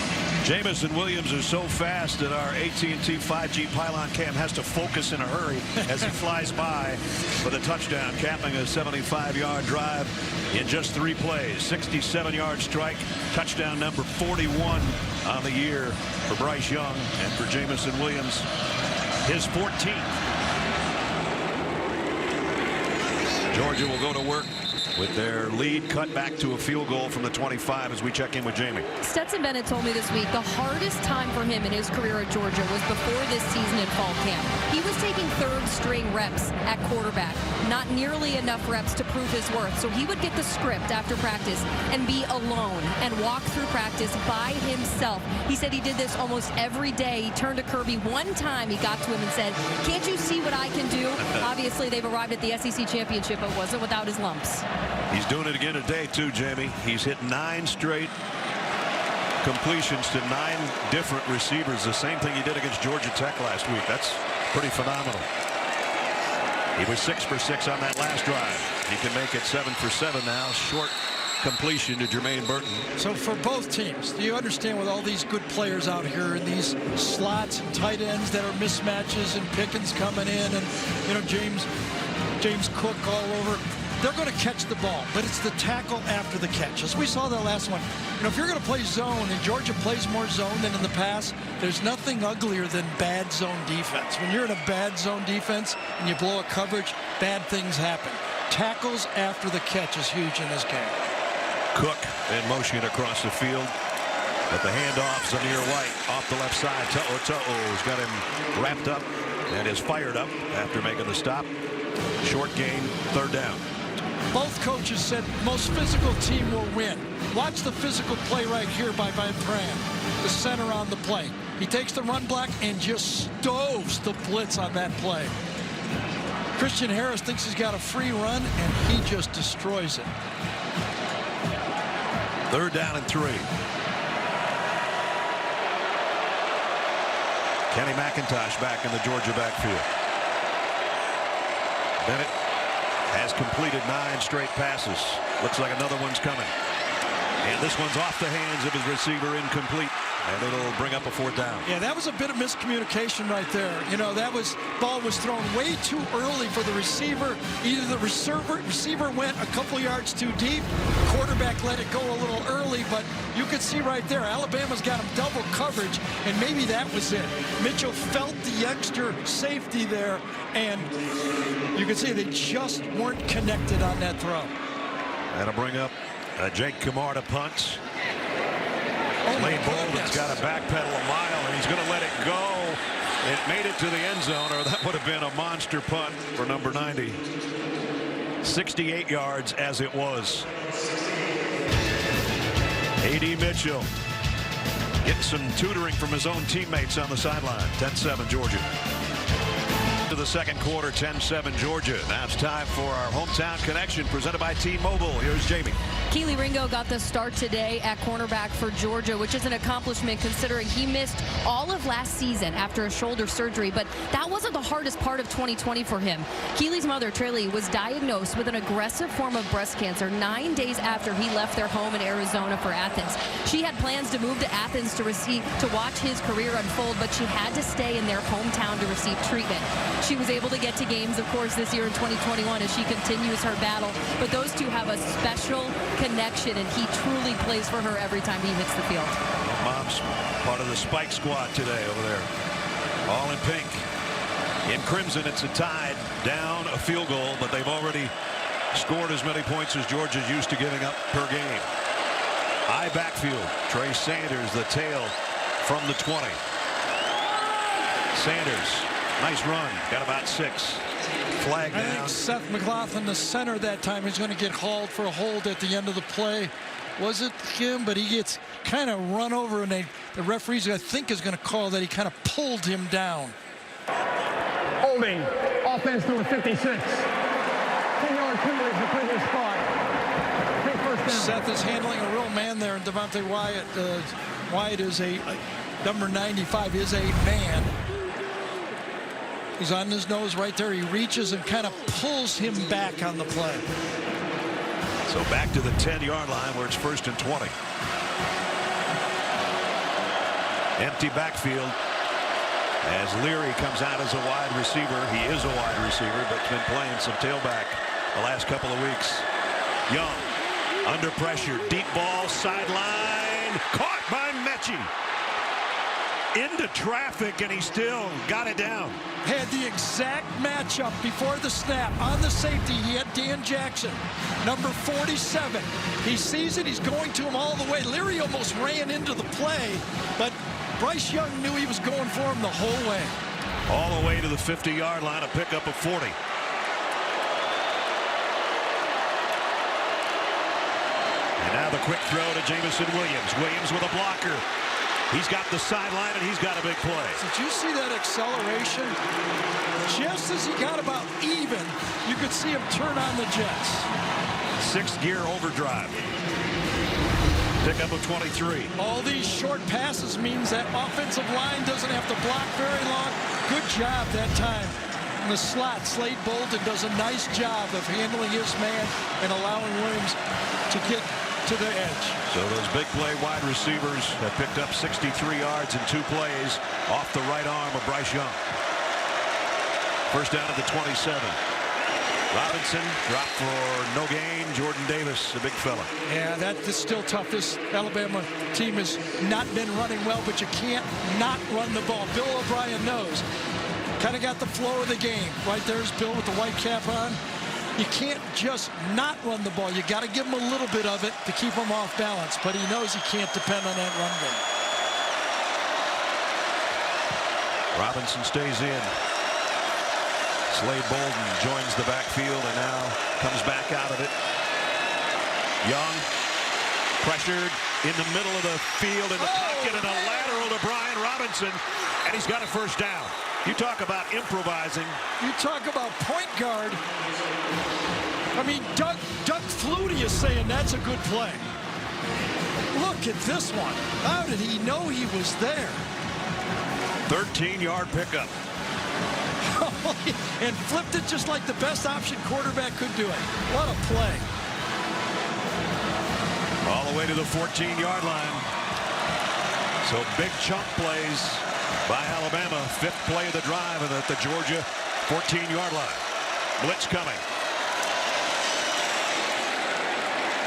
Jamison Williams is so fast that our AT&T 5G pylon cam has to focus in a hurry as he flies by for the touchdown, capping a 75-yard drive in just 3 plays. 67-yard strike, touchdown number 41 on the year for Bryce Young, and for Jamison Williams, his 14th. Georgia will go to work with their lead cut back to a field goal from the 25 as we check in with Jamie. Stetson Bennett told me this week the hardest time for him in his career at Georgia was before this season in fall camp. He was taking 3rd string reps at quarterback, not nearly enough reps to prove his worth. So he would get the script after practice and be alone and walk through practice by himself. He said he did this almost every day. He turned to Kirby one time. He got to him and said, "Can't you see what I can do?" Obviously, they've arrived at the SEC championship, but wasn't without his lumps. He's doing it again today, too, Jamie. He's hit 9 straight completions to 9 different receivers. The same thing he did against Georgia Tech last week. That's pretty phenomenal. He was 6 for 6 on that last drive. He can make it 7 for 7 now. Short completion to Jermaine Burton. So for both teams, do you understand with all these good players out here in these slots and tight ends that are mismatches and Pickens coming in and, you know, James Cook all over, they're going to catch the ball, but it's the tackle after the catch. As we saw that last one, you know, if you're going to play zone, and Georgia plays more zone than in the past, there's nothing uglier than bad zone defense. When you're in a bad zone defense and you blow a coverage, bad things happen. Tackles after the catch is huge in this game. Cook in motion across the field, but the handoff, Zamir White off the left side. To'o's got him wrapped up and is fired up after making the stop. Short gain, 3rd down. Both coaches said most physical team will win. Watch the physical play right here by Van Tran, the center on the play. He takes the run block and just stoves the blitz on that play. Christian Harris thinks he's got a free run, and he just destroys it. 3rd down and 3. Kenny McIntosh back in the Georgia backfield. Bennett has completed 9 straight passes. Looks like another one's coming. And this one's off the hands of his receiver, incomplete. And it'll bring up a 4th down. Yeah, that was a bit of miscommunication right there. You know, ball was thrown way too early for the receiver. Either the receiver went a couple yards too deep, quarterback let it go a little early, but you could see right there, Alabama's got him double coverage, and maybe that was it. Mitchell felt the extra safety there, and you can see they just weren't connected on that throw. That'll bring up Jake Kamar to punt. Lane Bolden's got to backpedal a mile, and he's going to let it go. It made it to the end zone, or that would have been a monster punt for number 90. 68 yards as it was. A.D. Mitchell getting some tutoring from his own teammates on the sideline. 10-7 Georgia. To the second quarter, 10-7 Georgia. Now it's time for our hometown connection presented by T-Mobile. Here's Jamie. Keely Ringo got the start today at cornerback for Georgia, which is an accomplishment considering he missed all of last season after a shoulder surgery, but that wasn't the hardest part of 2020 for him. Keely's mother, Traley, was diagnosed with an aggressive form of breast cancer 9 days after he left their home in Arizona for Athens. She had plans to move to Athens to watch his career unfold, but she had to stay in their hometown to receive treatment. She was able to get to games, of course, this year in 2021 as she continues her battle, but those two have a special connection, and he truly plays for her every time he hits the field. Mom's part of the Spike squad today over there. All in pink. In crimson, it's a tide down a field goal, but they've already scored as many points as Georgia's used to giving up per game. High backfield. Trey Sanders, the tail from the 20. Sanders, nice run. Got about 6. Flag down. I think Seth McLaughlin, the center that time, is going to get hauled for a hold at the end of the play. Was it him? But he gets kind of run over, and the referees, I think, is going to call that he kind of pulled him down. Holding, offense number 56. 10-yard penalty is the previous spot. Take 1st down. Seth is handling a real man there, and Devontae Wyatt. Wyatt is number 95 is a man. He's on his nose right there. He reaches and kind of pulls him back on the play. So back to the 10-yard line where it's 1st and 20. Empty backfield as Leary comes out as a wide receiver. He is a wide receiver, but been playing some tailback the last couple of weeks. Young under pressure. Deep ball, sideline. Caught by Mechie. Into traffic, and he still got it down. Had the exact matchup before the snap. On the safety, he had Dan Jackson, number 47. He sees it. He's going to him all the way. Leary almost ran into the play, but Bryce Young knew he was going for him the whole way. All the way to the 50-yard line, a pickup of 40. And now the quick throw to Jamison Williams. Williams with a blocker. He's got the sideline, and he's got a big play. Did you see that acceleration? Just as he got about even, you could see him turn on the jets. 6th gear overdrive. Pickup of 23. All these short passes means that offensive line doesn't have to block very long. Good job that time. In the slot, Slade Bolden does a nice job of handling his man and allowing Williams to get to the edge. So those big play wide receivers have picked up 63 yards in 2 plays off the right arm of Bryce Young. First down at the 27. Robinson dropped for no gain. Jordan Davis, a big fella. Yeah, that is still tough. This Alabama team has not been running well, but you can't not run the ball. Bill O'Brien knows. Kind of got the flow of the game. Right there's Bill with the white cap on. You can't just not run the ball. You got to give him a little bit of it to keep him off balance, but he knows he can't depend on that run game. Robinson stays in. Slade Bolden joins the backfield and now comes back out of it. Young pressured in the middle of the field in the pocket and a lateral to Brian Robinson, and he's got a first down. You talk about improvising. You talk about point guard. I mean, Doug Flutie is saying that's a good play. Look at this one. How did he know he was there? 13-yard pickup. And flipped it just like the best option quarterback could do it. What a play. All the way to the 14-yard line. So big chunk plays by Alabama. 5th play of the drive and at the Georgia 14-yard line. Blitz coming.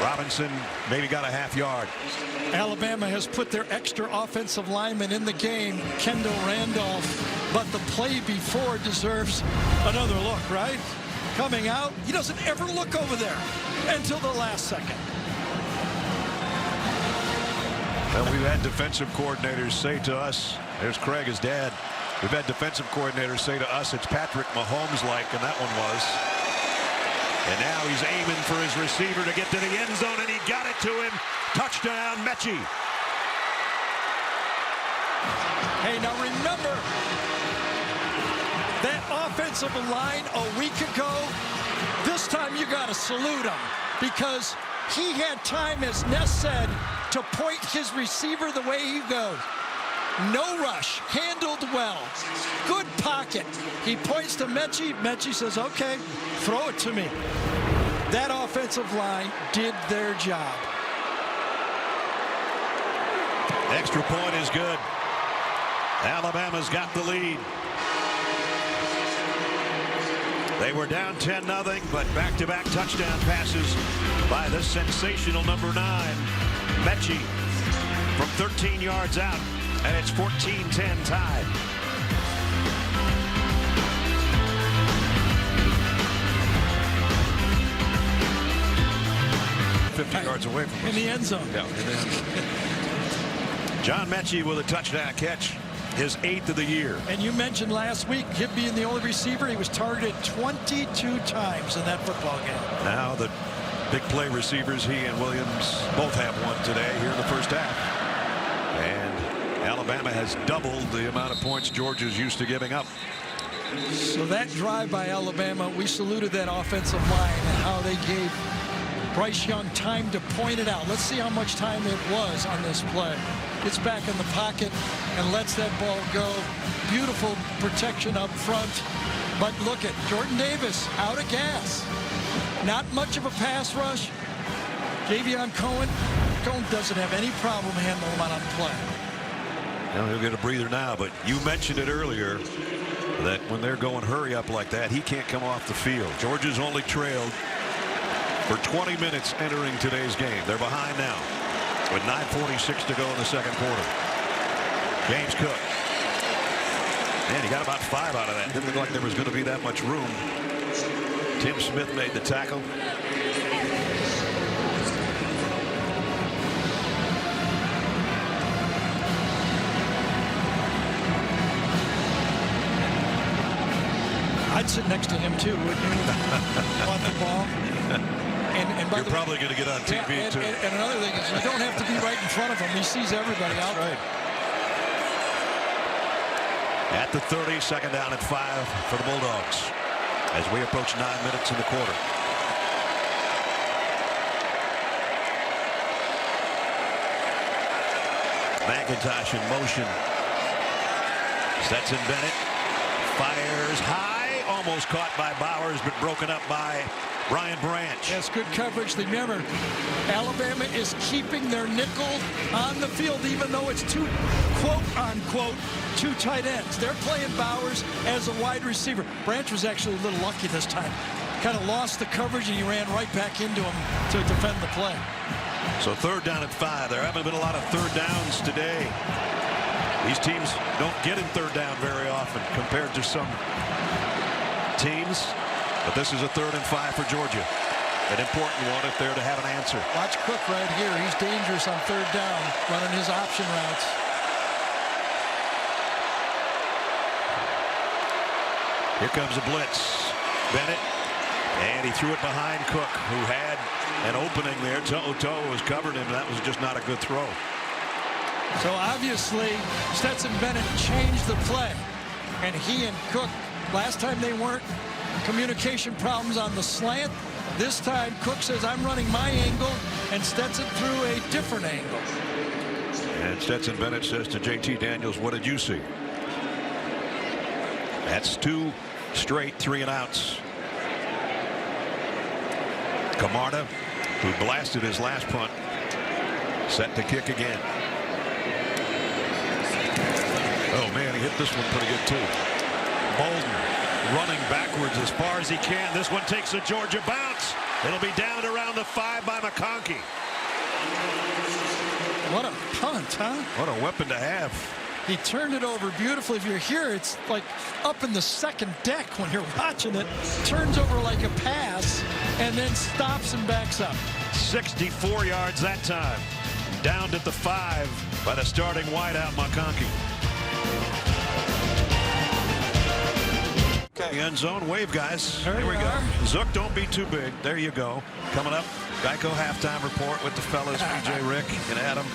Robinson maybe got a half yard. Alabama has put their extra offensive lineman in the game, Kendall Randolph, but the play before deserves another look, right? Coming out, he doesn't ever look over there until the last second. Well, we've had defensive coordinators say to us, there's Craig, his dad, we've had defensive coordinators say to us it's Patrick Mahomes-like, and that one was. And now he's aiming for his receiver to get to the end zone, and he got it to him. Touchdown, Mechie. Hey, now remember, that offensive line a week ago, this time you got to salute him because he had time, as Ness said, to point his receiver the way he goes. No rush, handled well, good pocket. He points to Mechie. Mechie says, okay, throw it to me. That offensive line did their job. Extra point is good. Alabama's got the lead. They were down 10-0, but back-to-back touchdown passes by the sensational number 9, Mechie, from 13 yards out. And it's 14-10 tied. Yards away from us. In the end zone. Yeah, in the end zone. John Mechie with a touchdown catch, his 8th of the year. And you mentioned last week him being the only receiver. He was targeted 22 times in that football game. Now the big play receivers, he and Williams, both have one today here in the first half. And Alabama has doubled the amount of points Georgia's used to giving up. So that drive by Alabama, we saluted that offensive line and how they gave Bryce Young time to point it out. Let's see how much time it was on this play. Gets back in the pocket and lets that ball go. Beautiful protection up front. But look at Jordan Davis out of gas. Not much of a pass rush. Javion Cohen doesn't have any problem handling him on play. Now he'll get a breather now, but you mentioned it earlier that when they're going hurry up like that, he can't come off the field. Georgia's only trailed for 20 minutes entering today's game. They're behind now with 9:46 to go in the second quarter. James Cook. Man, he got about 5 out of that. Didn't look like there was going to be that much room. Tim Smith made the tackle. I'd sit next to him too, wouldn't you? On the ball. And You're probably going to get on TV too. And another thing is you don't have to be right in front of him. He sees everybody out there. At the 30, second down at 5 for the Bulldogs as we approach 9 minutes in the quarter. McIntosh in motion. Stetson Bennett fires high, almost caught by Bowers, but broken up by Brian Branch. Yes, good coverage. Remember, Alabama is keeping their nickel on the field, even though it's two, quote unquote, two tight ends. They're playing Bowers as a wide receiver. Branch was actually a little lucky this time. Kind of lost the coverage, and he ran right back into him to defend the play. So 3rd down at 5. There haven't been a lot of 3rd downs today. These teams don't get in 3rd down very often compared to some teams. But this is a 3rd and 5 for Georgia. An important one if they're to have an answer. Watch Cook right here. He's dangerous on 3rd down, running his option routes. Here comes a blitz. Bennett. And he threw it behind Cook, who had an opening there. Toe was covered him. That was just not a good throw. So obviously, Stetson Bennett changed the play. And he and Cook, last time they weren't, communication problems on the slant. This time, Cook says, I'm running my angle, and Stetson threw a different angle. And Stetson Bennett says to J.T. Daniels, what did you see? That's 2 straight 3-and-outs. Camarda, who blasted his last punt, set to kick again. Oh, man, he hit this one pretty good, too. Bolden running backwards as far as he can. This one takes a Georgia bounce. It'll be down around the 5 by McConkey. What a punt, huh? What a weapon to have. He turned it over beautifully. If you're here, it's like up in the second deck when you're watching it. Turns over like a pass and then stops and backs up. 64 yards that time. Downed at the 5 by the starting wideout McConkey. Okay, end zone wave, guys. Here we go. Zook, don't be too big. There you go. Coming up, Geico halftime report with the fellas, PJ, Rick, and Adam.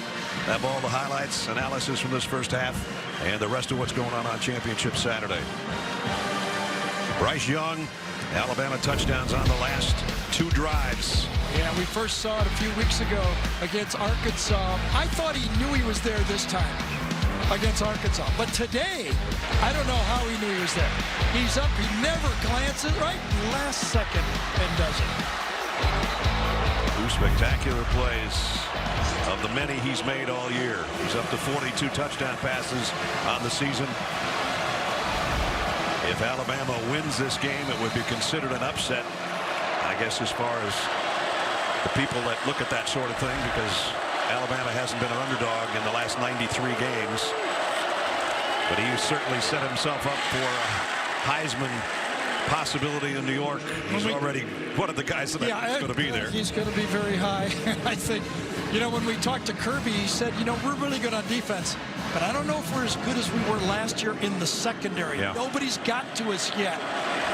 Have all the highlights, analysis from this first half, and the rest of what's going on Championship Saturday. Bryce Young, Alabama touchdowns on the last 2 drives. Yeah, we first saw it a few weeks ago against Arkansas. I thought he knew he was there this time against Arkansas. But today, I don't know how he knew he was there. He's up, he never glances, right? Last second, and does it. 2 spectacular plays of the many he's made all year. He's up to 42 touchdown passes on the season. If Alabama wins this game, it would be considered an upset, I guess, as far as the people that look at that sort of thing, because Alabama hasn't been an underdog in the last 93 games. But he certainly set himself up for a Heisman possibility in New York. He's already one of the guys that is going to be there. He's going to be very high. I think, you know, when we talked to Kirby, he said, you know, we're really good on defense, but I don't know if we're as good as we were last year in the secondary. Yeah. Nobody's got to us yet.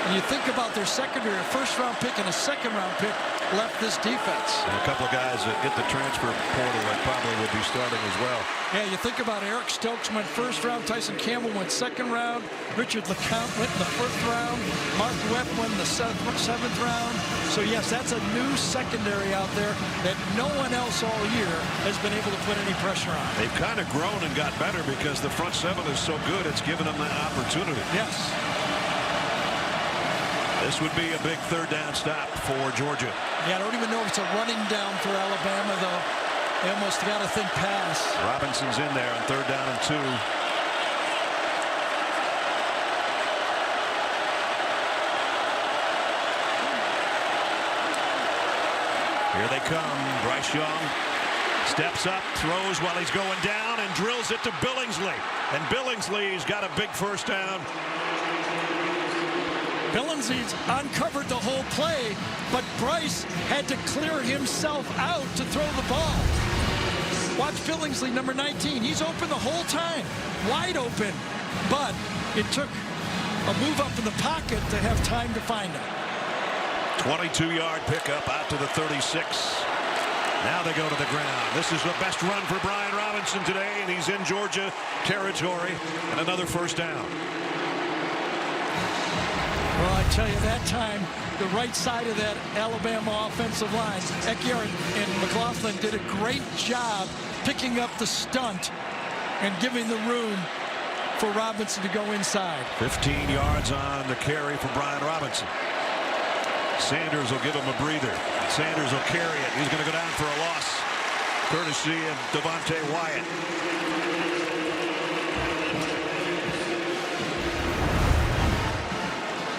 And you think about their secondary, a first-round pick and a second-round pick left this defense. And a couple of guys that hit the transfer portal that probably would be starting as well. Yeah, you think about Eric Stokes went 1st round, Tyson Campbell went 2nd round, Richard LeCount went in the 1st round, Mark Webb went in the 7th round. So yes, that's a new secondary out there that no one else all year has been able to put any pressure on. They've kind of grown and got better because the front 7 is so good, it's given them that opportunity. Yes. This would be a big 3rd down stop for Georgia. Yeah, I don't even know if it's a running down for Alabama, though. They almost got to think pass. Robinson's in there on 3rd down and 2. Here they come. Bryce Young steps up, throws while he's going down, and drills it to Billingsley. And Billingsley's got a big 1st down. Billingsley's uncovered the whole play, but Bryce had to clear himself out to throw the ball. Watch Billingsley, number 19. He's open the whole time, wide open, but it took a move up in the pocket to have time to find him. 22-yard pickup out to the 36. Now they go to the ground. This is the best run for Brian Robinson today, and he's in Georgia territory, and another 1st down. Well, I tell you, that time, the right side of that Alabama offensive line, Ekiar and McLaughlin did a great job picking up the stunt and giving the room for Robinson to go inside. 15 yards on the carry for Brian Robinson. Sanders will give him a breather. Sanders will carry it. He's going to go down for a loss, courtesy of Devontae Wyatt.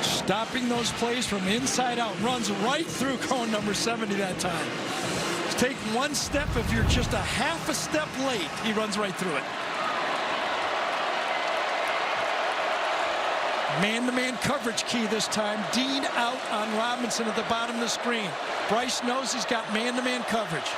Stopping those plays from inside out. Runs right through cone number 70 that time. Take one step. If you're just a half a step late, he runs right through it. Man-to-man coverage key this time. Dean out on Robinson at the bottom of the screen. Bryce knows he's got man-to-man coverage.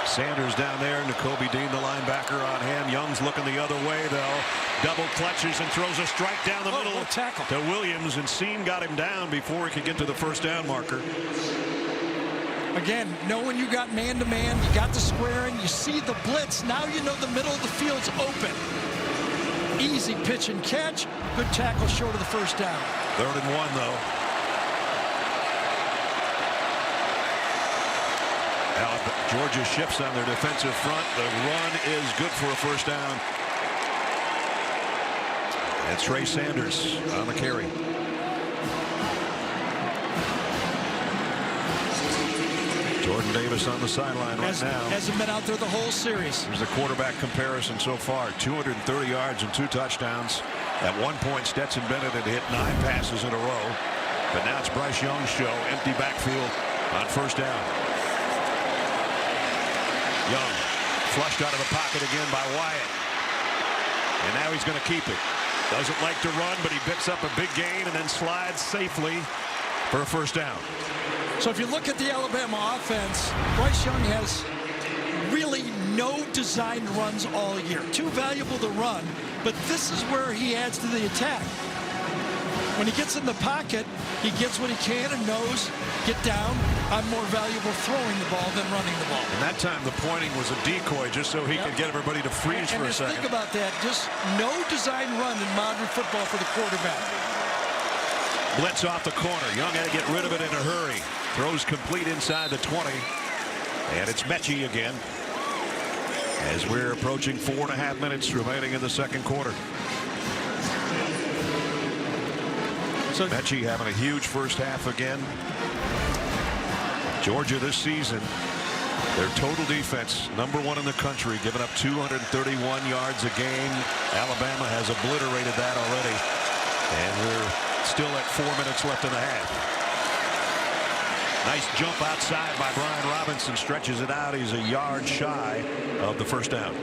Sanders down there, Nakobe Dean, the linebacker, on him. Young's looking the other way, though. Double clutches and throws a strike down the middle tackle to Williams, and Seam got him down before he could get to the first down marker. Again, knowing you got man-to-man, you got the squaring, you see the blitz, now you know the middle of the field's open. Easy pitch and catch. Good tackle short of the first down. 3rd and 1, though. Now, Georgia shifts on their defensive front. The run is good for a first down. And Trey Sanders on the carry. Jordan Davis on the sideline right now. Hasn't been out there the whole series. Here's the quarterback comparison so far. 230 yards and 2 touchdowns. At one point, Stetson Bennett had hit 9 passes in a row. But now it's Bryce Young's show. Empty backfield on first down. Young flushed out of the pocket again by Wyatt. And now he's going to keep it. Doesn't like to run, but he picks up a big gain and then slides safely for a first down. So if you look at the Alabama offense, Bryce Young has really no designed runs all year. Too valuable to run, but this is where he adds to the attack. When he gets in the pocket, he gets what he can and knows, get down. I'm more valuable throwing the ball than running the ball. And that time the pointing was a decoy just so he could get everybody to freeze for a second. Think about that. Just no design run in modern football for the quarterback. Blitz off the corner. Young had to get rid of it in a hurry. Throws complete inside the 20. And it's Mechie again. As we're approaching 4.5 minutes remaining in the second quarter. So Mechie having a huge first half again. Georgia this season, their total defense, #1 in the country, giving up 231 yards a game. Alabama has obliterated that already. And we're still at 4 minutes left in the half. Nice jump outside by Brian Robinson. Stretches it out. He's a yard shy of the first down.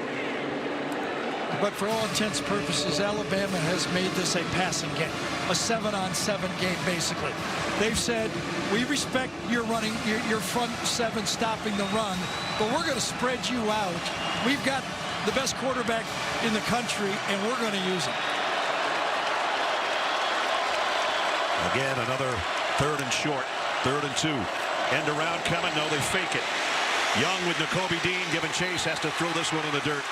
But for all intents and purposes, Alabama has made this a passing game, a 7-on-7 game, basically. They've said, we respect your running, your front 7 stopping the run, but we're going to spread you out. We've got the best quarterback in the country, and we're going to use him. Again, another 3rd and short, 3rd and 2. End around coming. No, they fake it. Young with Nakobe Dean giving chase, has to throw this one in the dirt.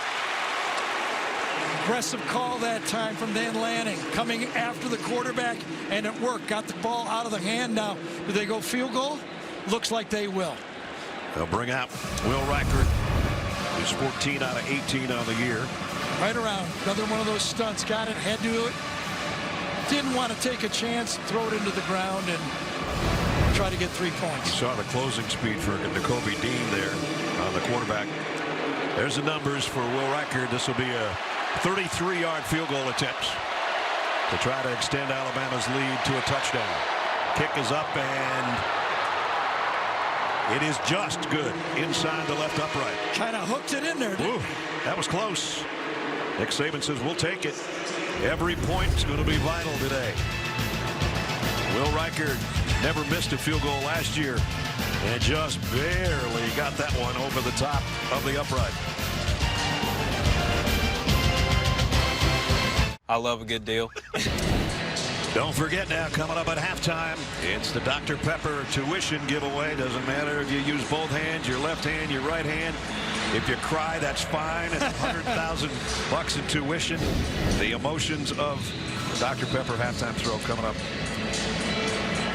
Aggressive call that time from Dan Lanning, coming after the quarterback, and it worked. Got the ball out of the hand. Now, do they go field goal? Looks like they will. They'll bring out Will Reichert, who's 14 out of 18 on the year. Right around. Another one of those stunts. Got it, had to do it. Didn't want to take a chance, throw it into the ground, and try to get 3 points. You saw the closing speed for Nakobe Dean there on the quarterback. There's the numbers for Will Reichert. This will be a 33-yard field goal attempt to try to extend Alabama's lead to a touchdown. Kick is up, and it is just good inside the left upright. Kind of hooked it in there. Ooh, that was close. Nick Saban says, we'll take it. Every point is going to be vital today. Will Reichert never missed a field goal last year and just barely got that one over the top of the upright. I love a good deal. Don't forget now, coming up at halftime, it's the Dr. Pepper tuition giveaway. Doesn't matter if you use both hands, your left hand, your right hand. If you cry, that's fine. It's $100,000 in tuition. The emotions of Dr. Pepper halftime throw coming up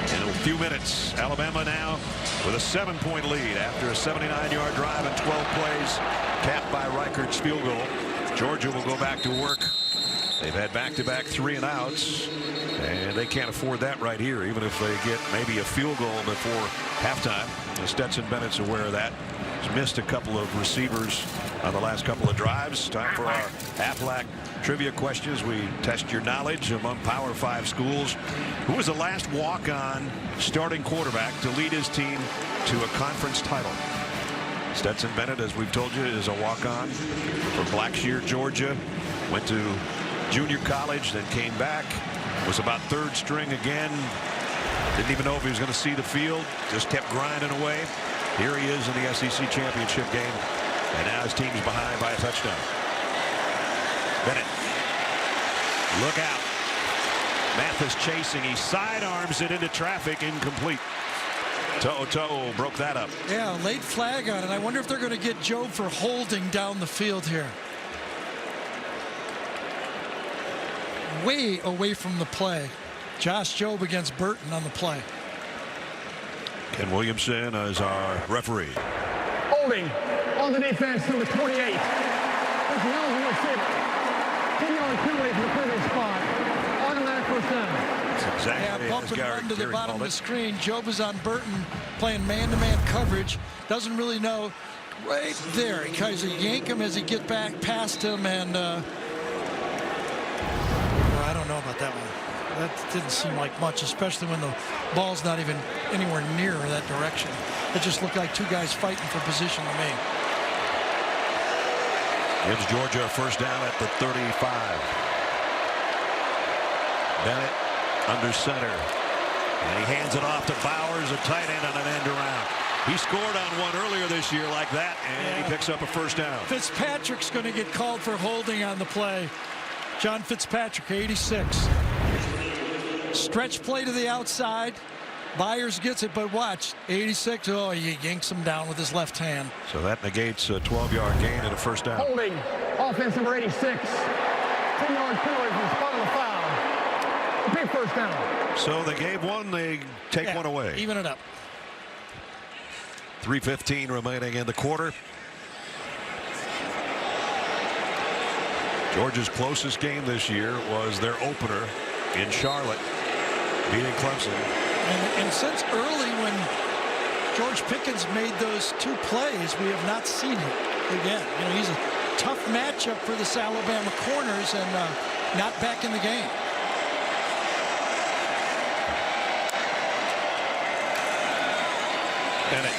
in a few minutes. Alabama now with a 7-point lead after a 79-yard drive and 12 plays, capped by Reichert's field goal. Georgia will go back to work. They've had back-to-back 3-and-outs, and they can't afford that right here, even if they get maybe a field goal before halftime. And Stetson Bennett's aware of that. He's missed a couple of receivers on the last couple of drives. Time for our Aflac trivia questions. We test your knowledge among Power 5 schools. Who was the last walk-on starting quarterback to lead his team to a conference title? Stetson Bennett, as we've told you, is a walk-on from Blackshear, Georgia. Went to junior college, then came back. Was about third string again. Didn't even know if he was going to see the field. Just kept grinding away. Here he is in the SEC championship game. And now his team's behind by a touchdown. Bennett. Look out. Mathis chasing. He sidearms it into traffic. Incomplete. To'o broke that up. Yeah, late flag on it. I wonder if they're going to get Joe for holding down the field here. Way away from the play. Josh Jobe against Burton on the play. Ken Williamson is our referee. Holding on the defense, number 28. That's an eligible receiver. 10-yard penalty for the previous spot. Automatic first down. Exactly. Yeah, bump and run to the bottom of the screen. Jobe is on Burton playing man-to-man coverage. Doesn't really know. Right there. He tries to yank him as he gets back past him, and I don't know about that one. That didn't seem like much, especially when the ball's not even anywhere near that direction. It just looked like two guys fighting for position to me. Gives Georgia a first down at the 35. Bennett under center. And he hands it off to Bowers, a tight end on an end around. He scored on one earlier this year like that, and he picks up a first down. Fitzpatrick's going to get called for holding on the play. John Fitzpatrick, 86. Stretch play to the outside. Byers gets it, but watch. 86. Oh, he yanks him down with his left hand. So that negates a 12-yard gain and a first down. Holding. Offense number 86. 10-yard penalty from the spot of the foul. A big first down. So they gave one, they take one away. Even it up. 3:15 remaining in the quarter. Georgia's closest game this year was their opener in Charlotte, beating Clemson. And since early when George Pickens made those two plays, we have not seen him again. You know, he's a tough matchup for this Alabama corners, and not back in the game. Bennett,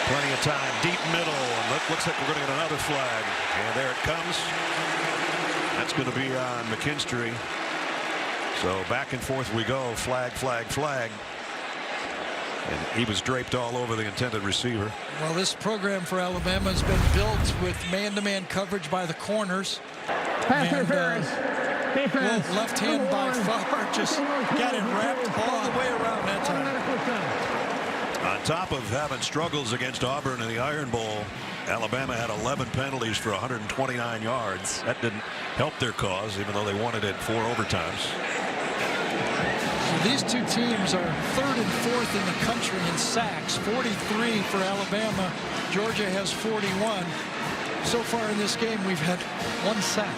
plenty of time, deep middle, and looks like we're going to get another flag. And there it comes. That's going to be on McKinstry. So back and forth we go. Flag, flag, flag. And he was draped all over the intended receiver. Well, this program for Alabama has been built with man-to-man coverage by the corners. Pass interference. Defense. Well, left hand by far just got it wrapped all the way around that time. On top of having struggles against Auburn in the Iron Bowl, Alabama had 11 penalties for 129 yards. That didn't help their cause, even though they won it in 4 overtimes. So these two teams are 3rd and 4th in the country in sacks. 43 for Alabama. Georgia has 41. So far in this game, we've had 1 sack.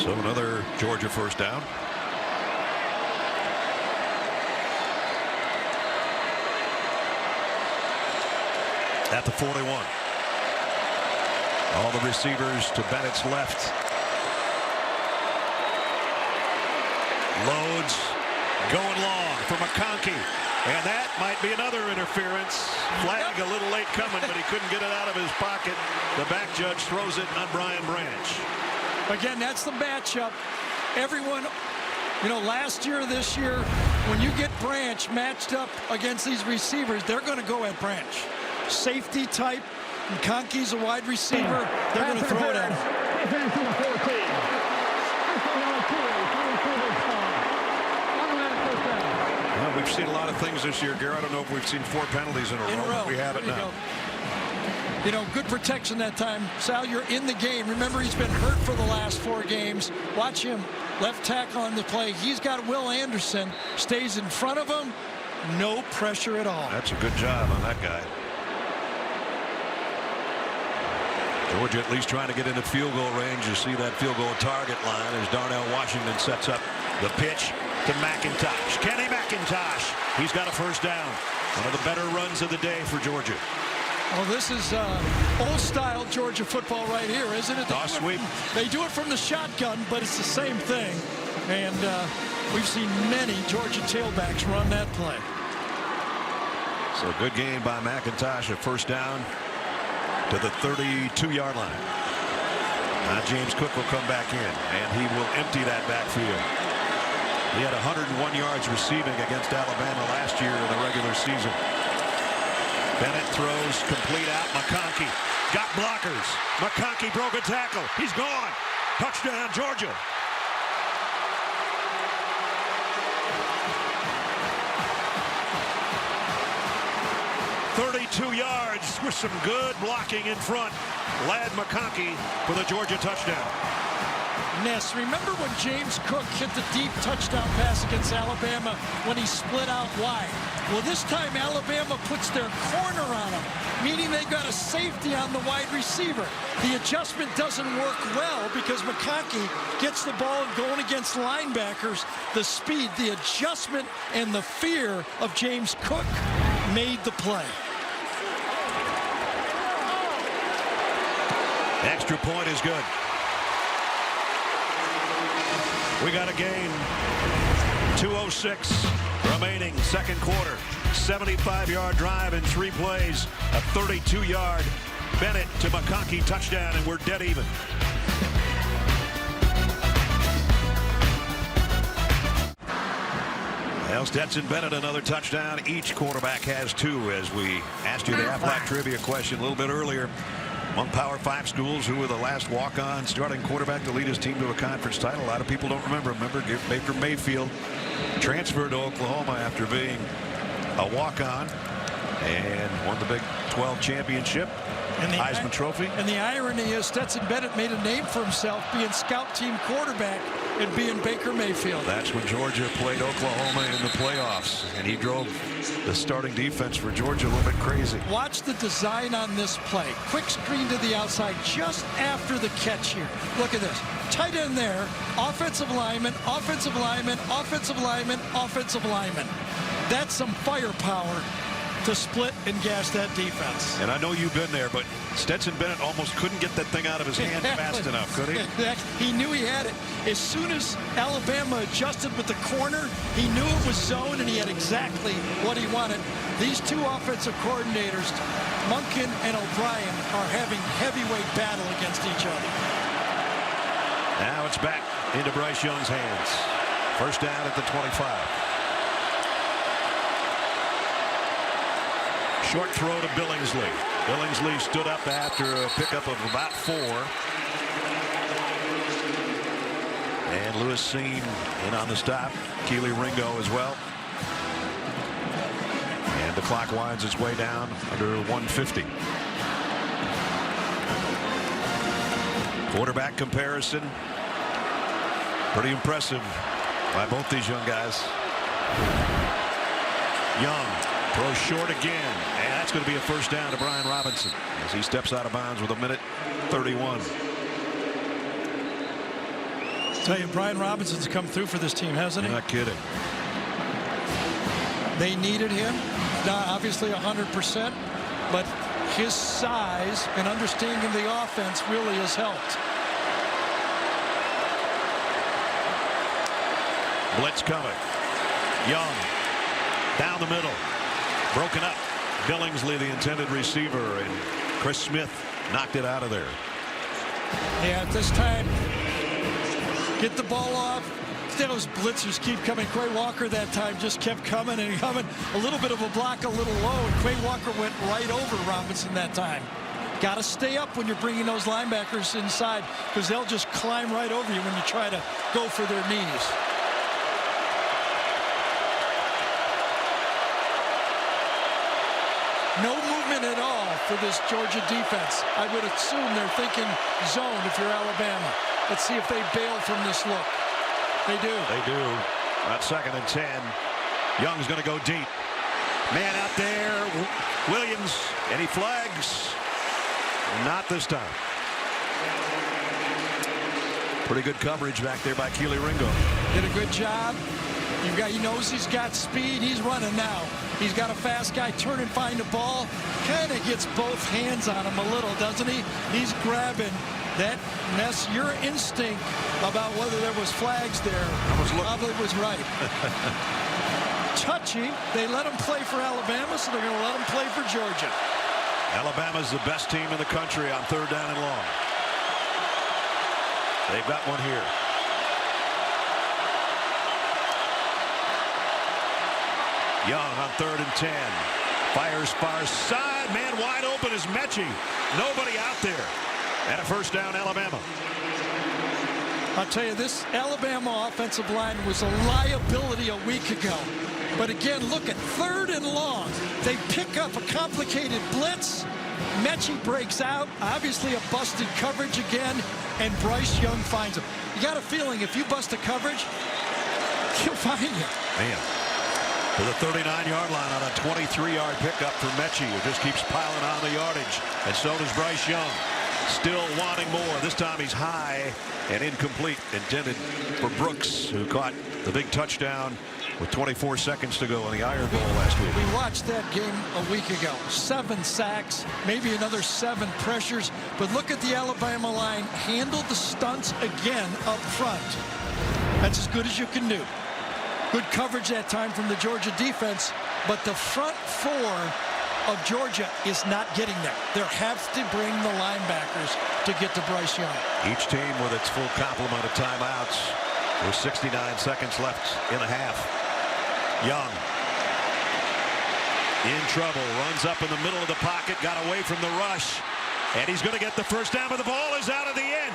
So another Georgia first down. At the 41. All the receivers to Bennett's left. Loads going long for McConkey. And that might be another interference. Flag a little late coming, but he couldn't get it out of his pocket. The back judge throws it on Brian Branch. Again, that's the matchup. Everyone, you know, last year, this year, when you get Branch matched up against these receivers, they're going to go at Branch. Safety type, McConkey's a wide receiver. They're going to throw it at him. Defense number 14. Well, we've seen a lot of things this year, Gary. I don't know if we've seen 4 penalties in a row. But we have it now. You know, good protection that time. Sal, you're in the game. Remember, he's been hurt for the last 4 games. Watch him. Left tackle on the play. He's got Will Anderson. Stays in front of him. No pressure at all. That's a good job on that guy. Georgia at least trying to get into field goal range. You see that field goal target line as Darnell Washington sets up the pitch to McIntosh. Kenny McIntosh. He's got a first down. One of the better runs of the day for Georgia. Well, this is old-style Georgia football right here, isn't it? Toss sweep. They do it from the shotgun, but it's the same thing. And we've seen many Georgia tailbacks run that play. So good game by McIntosh. A first down to the 32-yard line. Now James Cook will come back in, and he will empty that backfield. He had 101 yards receiving against Alabama last year in the regular season. Bennett throws complete out. McConkey got blockers. McConkey broke a tackle. He's gone. Touchdown, Georgia. "32 yards with some good blocking in front. Ladd McConkey for the Georgia touchdown. Ness, remember when James Cook hit the deep touchdown pass against Alabama when he split out wide? Well, this time Alabama puts their corner on him, meaning they got a safety on the wide receiver. The adjustment doesn't work well because McConkey gets the ball and going against linebackers. The speed, the adjustment, and the fear of James Cook made the play. Extra point is good. We got a game. 2:06 remaining, second quarter. 75-yard drive in 3 plays. A 32-yard Bennett to McConkey touchdown, and we're dead even. Well, Stetson Bennett another touchdown. Each quarterback has 2, as we asked you the Aflac trivia question a little bit earlier. Among Power 5 schools, who were the last walk-on starting quarterback to lead his team to a conference title? A lot of people don't remember. Remember, Baker Mayfield transferred to Oklahoma after being a walk-on and won the Big 12 championship, and the Heisman Trophy. And the irony is Stetson Bennett made a name for himself being scout team quarterback and being Baker Mayfield. That's when Georgia played Oklahoma in the playoffs, and he drove the starting defense for Georgia a little bit crazy. Watch the design on this play. Quick screen to the outside just after the catch here. Look at this. Tight end there. Offensive lineman, offensive lineman, offensive lineman, offensive lineman. That's some firepower to split and gash that defense. And I know you've been there, but Stetson Bennett almost couldn't get that thing out of his hand fast enough, could he? He knew he had it. As soon as Alabama adjusted with the corner, he knew it was zone, and he had exactly what he wanted. These 2 offensive coordinators, Monken and O'Brien, are having heavyweight battle against each other. Now it's back into Bryce Young's hands. First down at the 25. Short throw to Billingsley. Billingsley stood up after a pickup of about 4. And Lewis Seen in on the stop. Keely Ringo as well. And the clock winds its way down under 150. Quarterback comparison. Pretty impressive by both these young guys. Young throws short again, and that's going to be a first down to Brian Robinson as he steps out of bounds with 1:31. I'll tell you, Brian Robinson's come through for this team, hasn't he? You're not kidding. They needed him, not obviously 100%, but his size and understanding the offense really has helped. Blitz coming. Young down the middle. Broken up. Billingsley, the intended receiver, and Chris Smith knocked it out of there. Yeah, at this time, get the ball off. Those blitzers keep coming. Quay Walker that time just kept coming and coming. A little bit of a block, a little low, and Quay Walker went right over Robinson that time. Got to stay up when you're bringing those linebackers inside, because they'll just climb right over you when you try to go for their knees. No movement at all for this Georgia defense. I would assume they're thinking zone if you're Alabama. Let's see if they bail from this look. They do. They do. About 2nd and 10. Young's going to go deep. Man out there. Williams. And he flags. Not this time. Pretty good coverage back there by Keely Ringo. Did a good job. He knows he's got speed. He's running now. He's got a fast guy turn and find the ball. Kind of gets both hands on him a little, doesn't he? He's grabbing that mess. Your instinct about whether there was flags there probably was right. Touchy. They let him play for Alabama, so they're going to let him play for Georgia. Alabama's the best team in the country on 3rd down and long. They've got one here. Young on 3rd and 10. Fires far side. Man wide open is Mechie. Nobody out there. And a 1st down, Alabama. I'll tell you, this Alabama offensive line was a liability a week ago. But again, look at 3rd and long. They pick up a complicated blitz. Mechie breaks out. Obviously a busted coverage again. And Bryce Young finds him. You got a feeling if you bust a coverage, he'll find you. Man. To the 39-yard line on a 23-yard pickup for Mechie, who just keeps piling on the yardage. And so does Bryce Young. Still wanting more. This time he's high and incomplete. Intended for Brooks, who caught the big touchdown with 24 seconds to go in the Iron Bowl last week. We watched that game a week ago. 7 sacks, maybe another 7 pressures. But look at the Alabama line. Handled the stunts again up front. That's as good as you can do. Good coverage that time from the Georgia defense, but the front 4 of Georgia is not getting there. They'll have to bring the linebackers to get to Bryce Young. Each team with its full complement of timeouts. There's 69 seconds left in a half. Young in trouble, runs up in the middle of the pocket, got away from the rush, and he's going to get the 1st down, but the ball is out of the end.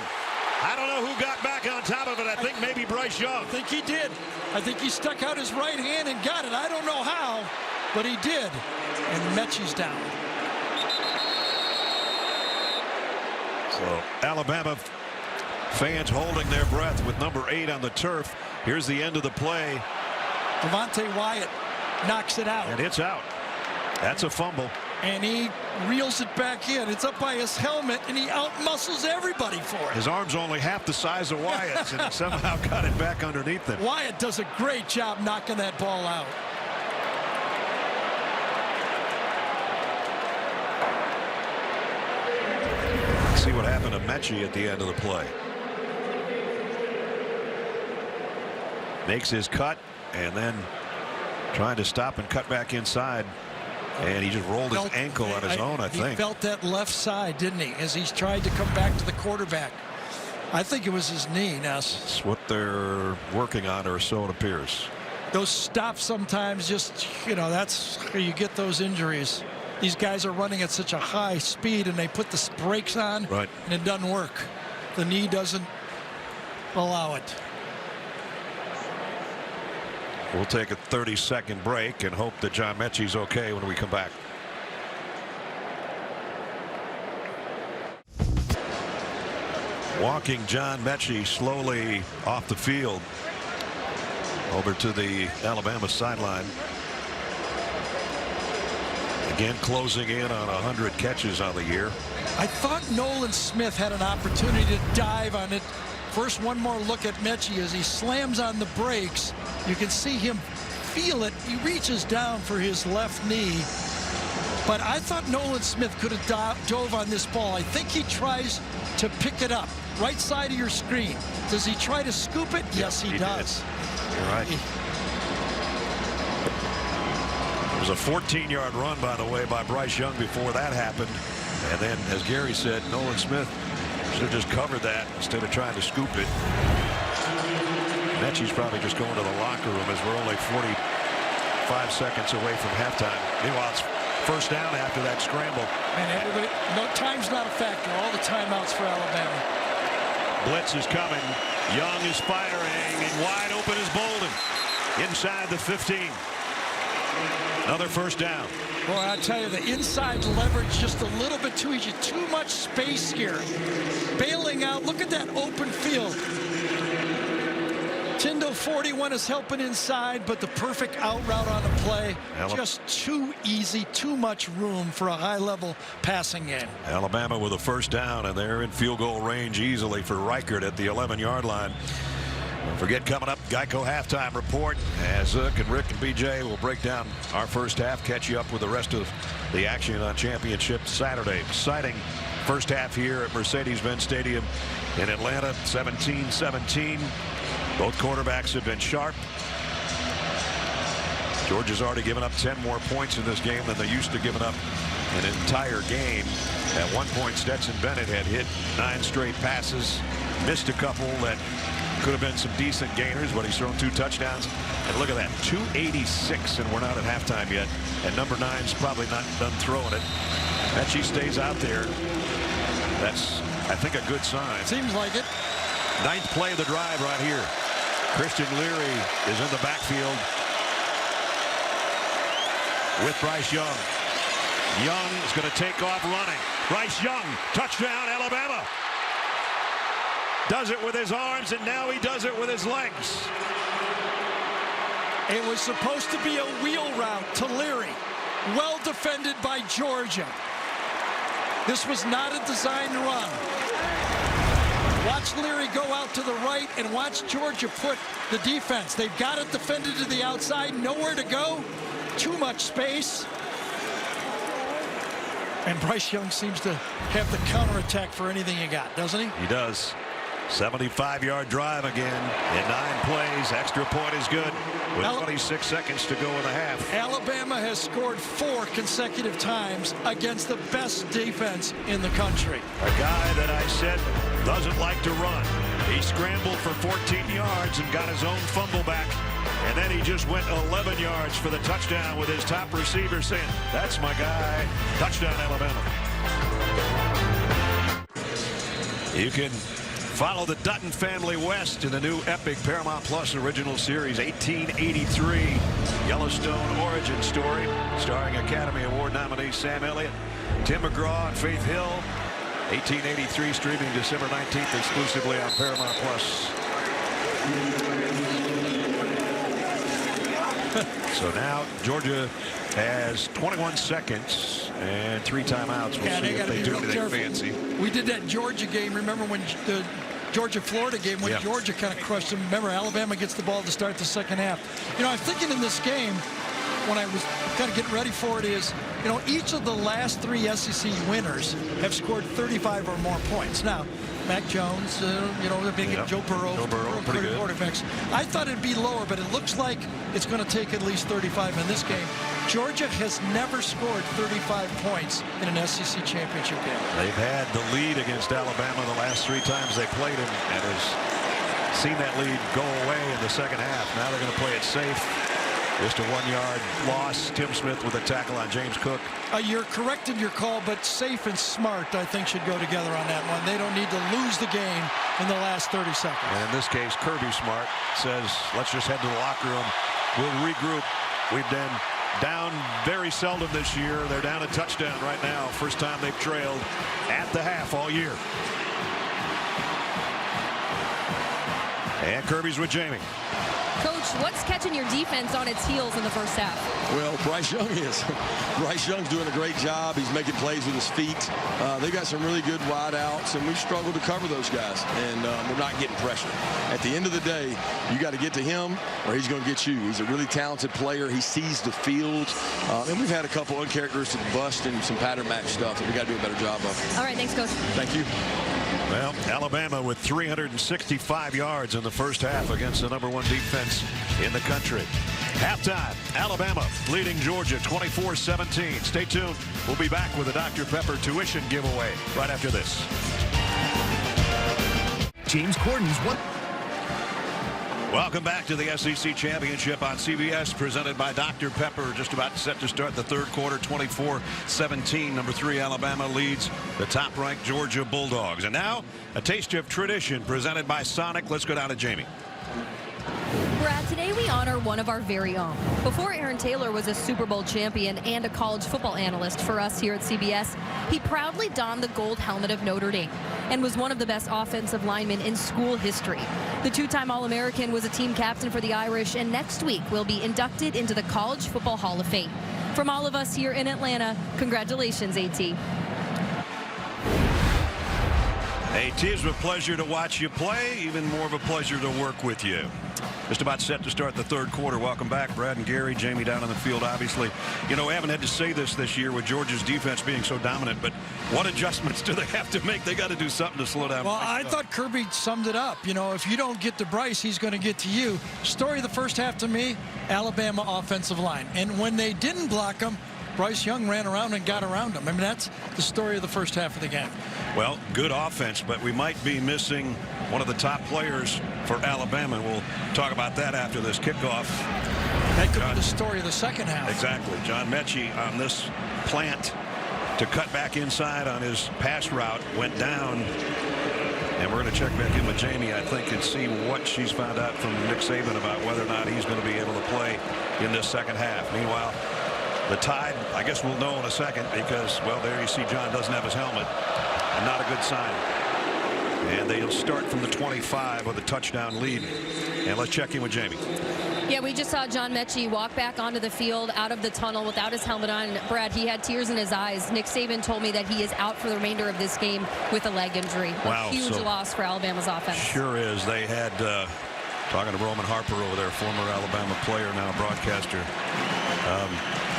I don't know who got back on top of it. I think maybe Bryce Young. I think he did. I think he stuck out his right hand and got it. I don't know how, but he did. And Mechie's down. So Alabama fans holding their breath with number 8 on the turf. Here's the end of the play. Devontae Wyatt knocks it out. And it's out. That's a fumble. And he reels it back in. It's up by his helmet, and he outmuscles everybody for it. His arm's only half the size of Wyatt's, and he somehow got it back underneath him. Wyatt does a great job knocking that ball out. Let's see what happened to Mechie at the end of the play. Makes his cut, and then trying to stop and cut back inside. And he just rolled his ankle on his own, I think. He felt that left side, didn't he, as he's tried to come back to the quarterback. I think it was his knee. Now, it's what they're working on, or so it appears. Those stops sometimes just, that's how you get those injuries. These guys are running at such a high speed, and they put the brakes on, right, and it doesn't work. The knee doesn't allow it. We'll take a 30-second break and hope that John Mechie's okay when we come back. Walking John Mechie slowly off the field over to the Alabama sideline. Again, closing in on 100 catches on the year. I thought Nolan Smith had an opportunity to dive on it. First, one more look at Mechie as he slams on the brakes. You can see him feel it. He reaches down for his left knee. But I thought Nolan Smith could have dove on this ball. I think he tries to pick it up. Right side of your screen. Does he try to scoop it? Yes, he does. You're right. It was a 14-yard run, by the way, by Bryce Young before that happened. And then, as Gary said, Nolan Smith should have just covered that instead of trying to scoop it. Mechie's probably just going to the locker room as we're only 45 seconds away from halftime. Meanwhile, it's 1st down after that scramble. And everybody, no, time's not a factor. All the timeouts for Alabama. Blitz is coming. Young is firing, and wide open is Bolden inside the 15. Another 1st down. Boy, I tell you, the inside leverage just a little bit too easy. Too much space here. Bailing out. Look at that open field. Tindo 41 is helping inside, but the perfect out route on the play. Just too easy, too much room for a high-level passing game. Alabama with a first down, and they're in field goal range easily for Reichert at the 11-yard line. Don't forget, coming up, Geico halftime report, as Zook and Rick and BJ will break down our first half, catch you up with the rest of the action on Championship Saturday. Exciting first half here at Mercedes-Benz Stadium in Atlanta, 17-17. Both quarterbacks have been sharp. Georgia's already given up 10 more points in this game than they used to giving up an entire game. At one point, Stetson Bennett had hit 9 straight passes, missed a couple that could have been some decent gainers, but he's thrown 2 touchdowns. And look at that, 286, and we're not at halftime yet. And number 9's probably not done throwing it. That she stays out there. That's, I think, a good sign. Seems like it. 9th play of the drive right here. Christian Leary is in the backfield with Bryce Young. Young is going to take off running. Bryce Young, touchdown, Alabama. Does it with his arms, and now he does it with his legs. It was supposed to be a wheel route to Leary. Well defended by Georgia. This was not a designed run. Watch Leary go out to the right and watch Georgia put the defense. They've got it defended to the outside. Nowhere to go. Too much space. And Bryce Young seems to have the counterattack for anything he got, doesn't he? He does. 75-yard drive again in 9 plays. Extra point is good with 26 seconds to go in the half. Alabama has scored 4 consecutive times against the best defense in the country. A guy that I said doesn't like to run. He scrambled for 14 yards and got his own fumble back. And then he just went 11 yards for the touchdown with his top receiver saying, "That's my guy." Touchdown, Alabama. You can follow the Dutton family west in the new epic Paramount Plus original series, 1883 Yellowstone origin story, starring Academy Award nominee Sam Elliott, Tim McGraw, and Faith Hill. 1883 streaming December 19th exclusively on Paramount Plus. So now Georgia has 21 seconds and 3 timeouts. We'll see if they do anything fancy. We did that Georgia game. Remember when the Georgia-Florida game when Georgia kind of crushed them? Remember, Alabama gets the ball to start the second half. You know, I'm thinking in this game, when I was kind of getting ready for it, is, you know, each of the last 3 SEC winners have scored 35 or more points. Now, Mac Jones, you know, they're being Joe Burrow, pretty good quarterbacks. I thought it'd be lower, but it looks like it's going to take at least 35 in this game. Georgia has never scored 35 points in an SEC championship game. They've had the lead against Alabama the last 3 times they played him, and has seen that lead go away in the second half. Now they're going to play it safe. Just a 1-yard loss. Tim Smith with a tackle on James Cook. You're correct in your call, but safe and smart, I think, should go together on that one. They don't need to lose the game in the last 30 seconds. And in this case, Kirby Smart says, let's just head to the locker room. We'll regroup. We've been down very seldom this year. They're down a touchdown right now. First time they've trailed at the half all year. And Kirby's with Jamie. Coach, what's catching your defense on its heels in the first half? Well, Bryce Young is. Bryce Young's doing a great job. He's making plays with his feet. They've got some really good wide outs, and we've struggled to cover those guys, and we're not getting pressure. At the end of the day, you got to get to him, or he's going to get you. He's a really talented player. He sees the field, and we've had a couple uncharacteristic busts and some pattern match stuff that we got to do a better job of. All right, thanks, Coach. Thank you. Well, Alabama with 365 yards in the first half against the #1 defense in the country. Halftime, Alabama leading Georgia 24-17. Stay tuned. We'll be back with a Dr. Pepper tuition giveaway right after this. James Corden's one. Welcome back to the SEC Championship on CBS, presented by Dr. Pepper. Just about set to start the third quarter, 24-17. Number 3 Alabama leads the top-ranked Georgia Bulldogs. And now, a taste of tradition presented by Sonic. Let's go down to Jamie. Brad, today we honor one of our very own. Before Aaron Taylor was a Super Bowl champion and a college football analyst for us here at CBS, he proudly donned the gold helmet of Notre Dame and was one of the best offensive linemen in school history. The two-time All-American was a team captain for the Irish, and next week will be inducted into the College Football Hall of Fame. From all of us here in Atlanta, congratulations, AT. AT, it's a pleasure to watch you play, even more of a pleasure to work with you. Just about set to start the third quarter. Welcome back, Brad and Gary. Jamie down on the field, obviously. You know, we haven't had to say this year with Georgia's defense being so dominant, but what adjustments do they have to make? They got to do something to slow down. Well, I thought Kirby summed it up. You know, if you don't get to Bryce, he's going to get to you. Story of the first half to me, Alabama offensive line. And when they didn't block him, Bryce Young ran around and got around him. I mean, that's the story of the first half of the game. Well, good offense, but we might be missing one of the top players for Alabama. We'll talk about that after this kickoff. That could be the story of the second half. Exactly. John Mechie on this plant to cut back inside on his pass route went down. And we're going to check back in with Jamie, I think, and see what she's found out from Nick Saban about whether or not he's going to be able to play in this second half. Meanwhile, the Tide, I guess we'll know in a second, because, well, there you see John doesn't have his helmet. Not a good sign. And they'll start from the 25 with a touchdown lead. And let's check in with Jamie. Yeah, we just saw John Mechie walk back onto the field out of the tunnel without his helmet on. Brad, he had tears in his eyes. Nick Saban told me that he is out for the remainder of this game with a leg injury. Wow, a huge loss for Alabama's offense. Sure is. They had, talking to Roman Harper over there, former Alabama player, now broadcaster.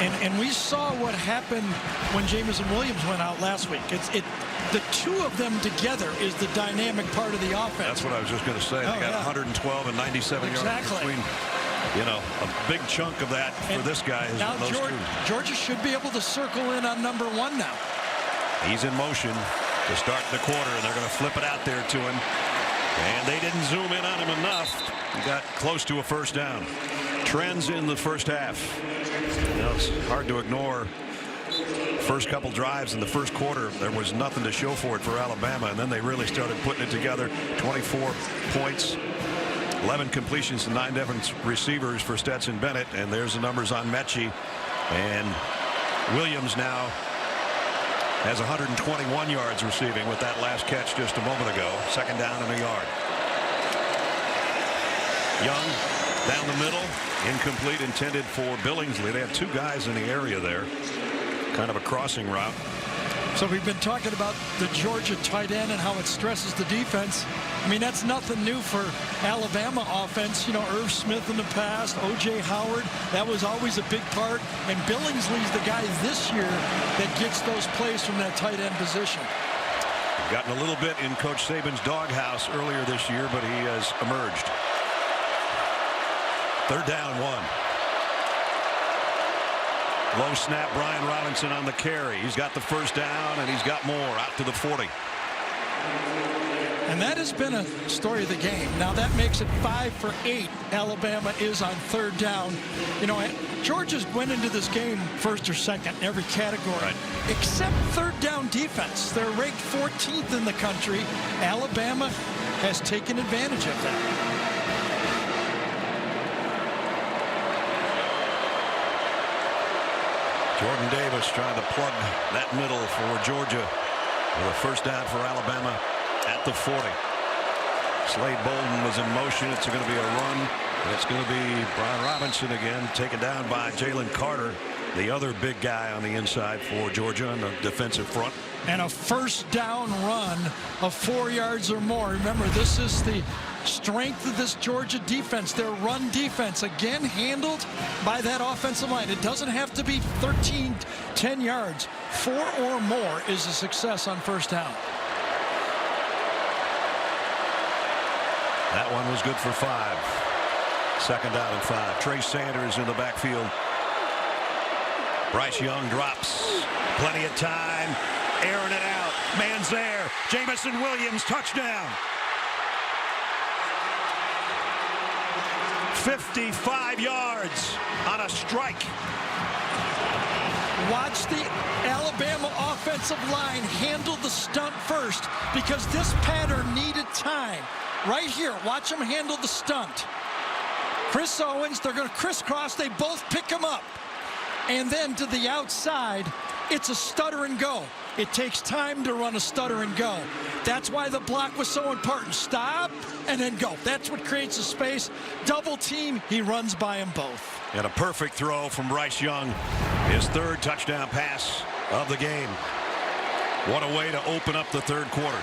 And we saw what happened when Jamison Williams went out last week. The two of them together is the dynamic part of the offense. That's what I was just going to say. They got 112 and 97 yards between. You know, a big chunk of that for this guy is now those two. Georgia should be able to circle in on number one now. He's in motion to start the quarter, and they're going to flip it out there to him. And they didn't zoom in on him enough. He got close to a first down. Trends in the first half. You know, it's hard to ignore. First couple drives in the first quarter, there was nothing to show for it for Alabama, and then they really started putting it together. 24 points, 11 completions to 9 different receivers for Stetson Bennett, and there's the numbers on Mechie. And Williams now has 121 yards receiving with that last catch just a moment ago. Second down and a yard. Young down the middle, incomplete, intended for Billingsley. They had two guys in the area there, kind of a crossing route. So we've been talking about the Georgia tight end and how it stresses the defense. I mean, that's nothing new for Alabama offense. You know, Irv Smith in the past, O.J. Howard, that was always a big part. And Billingsley's the guy this year that gets those plays from that tight end position. Gotten a little bit in Coach Saban's doghouse earlier this year, but he has emerged. Third down, 1. Low snap, Brian Robinson on the carry. He's got the first down, and he's got more out to the 40. And that has been a story of the game. Now that makes it 5 for 8. Alabama is on third down. You know, Georgia went into this game first or second in every category, except third down defense. They're ranked 14th in the country. Alabama has taken advantage of that. Jordan Davis trying to plug that middle for Georgia with a first down for Alabama at the 40. Slade Bolden was in motion. It's going to be a run. It's going to be Brian Robinson again, taken down by Jalen Carter, the other big guy on the inside for Georgia on the defensive front. And a first down run of 4 yards or more. Remember, this is the strength of this Georgia defense. Their run defense, again, handled by that offensive line. It doesn't have to be 13, 10 yards. 4 or more is a success on first down. That one was good for 5. Second down and 5. Trey Sanders in the backfield. Bryce Young drops. Plenty of time. Airing it out. Man's there. Jamison Williams, touchdown. 55 yards on a strike. Watch the Alabama offensive line handle the stunt first, because this pattern needed time. Right here, watch them handle the stunt. Chris Owens, they're going to crisscross. They both pick him up. And then to the outside, it's a stutter and go. It takes time to run a stutter and go. That's why the block was so important. Stop and then go. That's what creates a space. Double team, he runs by them both. And a perfect throw from Bryce Young. His third touchdown pass of the game. What a way to open up the third quarter.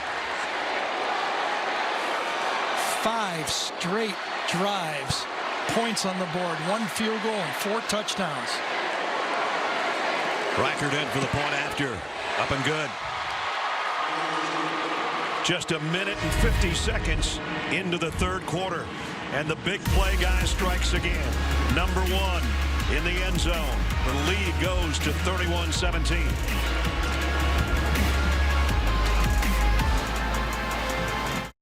5 straight drives. Points on the board. 1 field goal and 4 touchdowns. Reichert in for the point after. Up and good. Just a minute and 50 seconds into the third quarter. And the big play guy strikes again. Number 1 in the end zone. The lead goes to 31-17.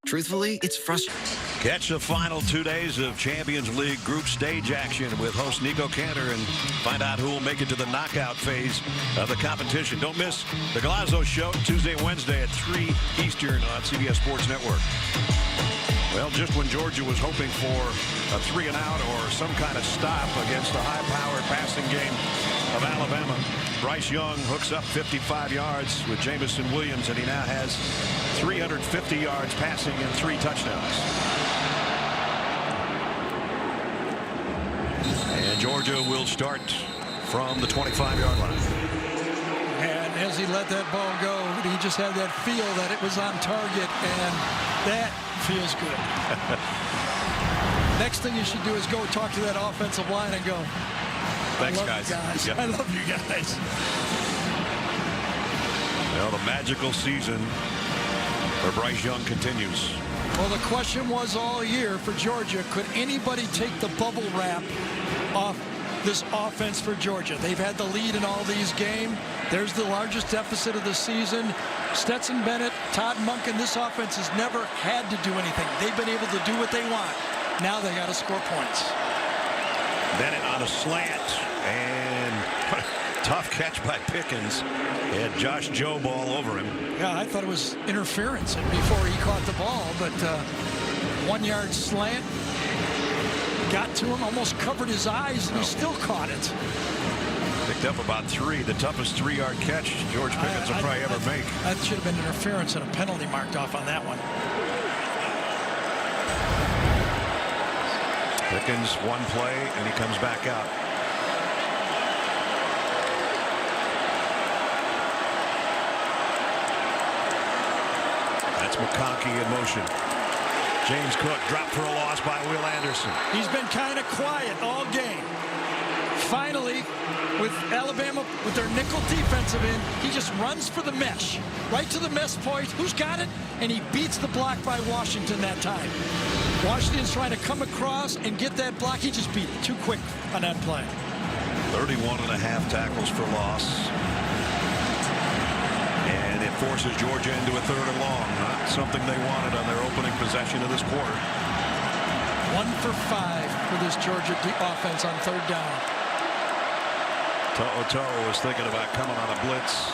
Truthfully, it's frustrating. Catch the final 2 days of Champions League group stage action with host Nico Cantor and find out who will make it to the knockout phase of the competition. Don't miss the Galazzo Show Tuesday and Wednesday at 3 Eastern on CBS Sports Network. Well, just when Georgia was hoping for a 3-and-out or some kind of stop against the high-powered passing game of Alabama, Bryce Young hooks up 55 yards with Jamison Williams, and he now has 350 yards passing and 3 touchdowns. And Georgia will start from the 25-yard line. And as he let that ball go, he just had that feel that it was on target, and that feels good. Next thing you should do is go talk to that offensive line and go, Thanks, I love guys. You guys. Yep. I love you guys. Well, the magical season for Bryce Young continues. Well, the question was all year for Georgia, could anybody take the bubble wrap off this offense for Georgia? They've had the lead in all these games. There's the largest deficit of the season. Stetson Bennett, Todd Monken, this offense has never had to do anything. They've been able to do what they want. Now they got to score points. Bennett on a slant, and tough catch by Pickens. Had Josh Jobe all over him. Yeah, I thought it was interference before he caught the ball, but 1-yard slant got to him, almost covered his eyes, and he still caught it. Picked up about 3, the toughest 3-yard catch George Pickens will probably ever make. That should have been interference and a penalty marked off on that one. Pickens, 1 play, and he comes back out. That's McConkey in motion. James Cook dropped for a loss by Will Anderson. He's been kind of quiet all game. Finally, with Alabama, with their nickel defensive end, he just runs for the mesh. Right to the mesh point. Who's got it? And he beats the block by Washington that time. Washington's trying to come across and get that block. He just beat it too quick on that play. 31.5 tackles for loss. And it forces Georgia into a 3rd and long. Not something they wanted on their opening possession of this quarter. 1 for 5 for this Georgia offense on 3rd down. To'o is thinking about coming on a blitz.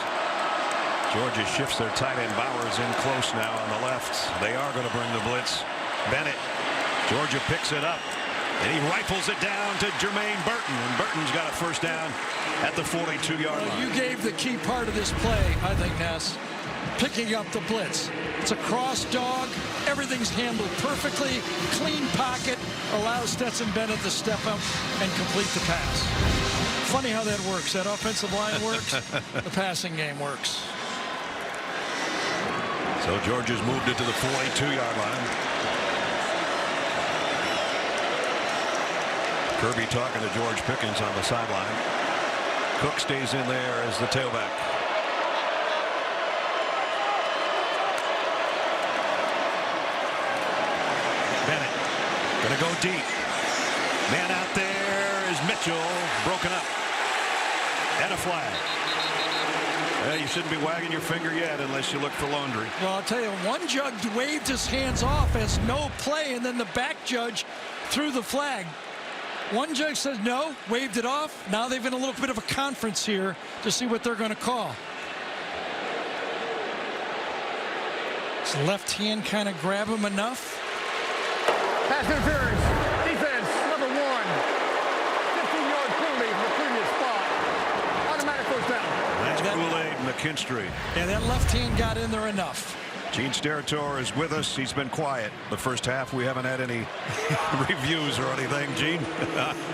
Georgia shifts their tight end Bowers in close now on the left. They are going to bring the blitz. Bennett. Georgia picks it up. And he rifles it down to Jermaine Burton. And Burton's got a 1st down at the 42-yard line. You gave the key part of this play, I think, Ness. Picking up the blitz. It's a cross dog. Everything's handled perfectly. Clean pocket. Allows Stetson Bennett to step up and complete the pass. Funny how that works. That offensive line works. The passing game works. So Georgia's moved it to the 42-yard line. Kirby talking to George Pickens on the sideline. Cook stays in there as the tailback. Bennett gonna go deep. Man out there is Mitchell, broken up. And a flag. Well, you shouldn't be wagging your finger yet unless you look for laundry. Well, I'll tell you, one judge waved his hands off as no play, and then the back judge threw the flag. One judge says no, waved it off. Now they've been a little bit of a conference here to see what they're going to call. Does the left hand kind of grab him enough? Pass interference. Defense, number 1. Kool-Aid, McKinstry. And that left hand got in there enough. Gene Steratore is with us. He's been quiet the first half. We haven't had any reviews or anything. Gene,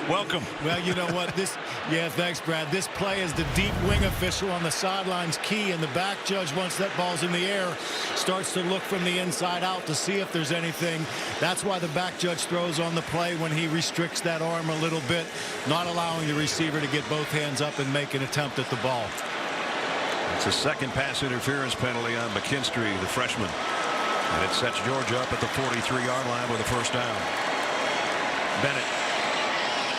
welcome. Well, you know what? Thanks, Brad. This play is the deep wing official on the sidelines key, and the back judge, once that ball's in the air, starts to look from the inside out to see if there's anything. That's why the back judge throws on the play when he restricts that arm a little bit, not allowing the receiver to get both hands up and make an attempt at the ball. It's a second pass interference penalty on McKinstry, the freshman. And it sets Georgia up at the 43-yard line with a first down. Bennett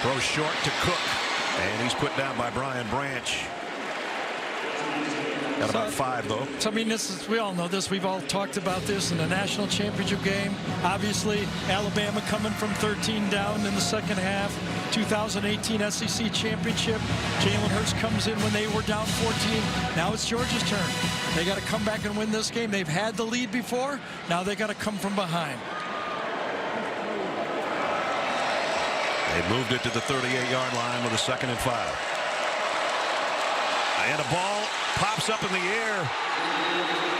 throws short to Cook. And he's put down by Brian Branch. Got about 5, though. So, I mean, we all know this. We've all talked about this in the national championship game. Obviously, Alabama coming from 13 down in the second half. 2018 SEC championship. Jalen Hurts comes in when they were down 14. Now it's Georgia's turn. They got to come back and win this game. They've had the lead before. Now they got to come from behind. They moved it to the 38-yard line with a 2nd and 5. And a ball pops up in the air.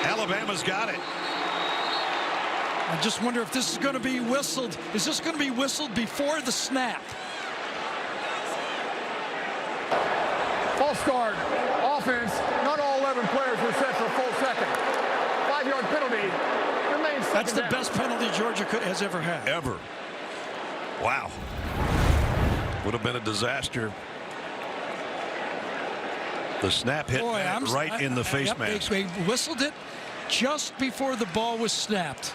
Alabama's got it. I just wonder if this is going to be whistled. Is this going to be whistled before the snap? False start. Offense. Not all 11 players were set for a full second. 5-yard penalty. Remains second That's the down. best penalty Georgia has ever had. Ever. Wow. Would have been a disaster. The snap hit right in the face mask. They whistled it just before the ball was snapped.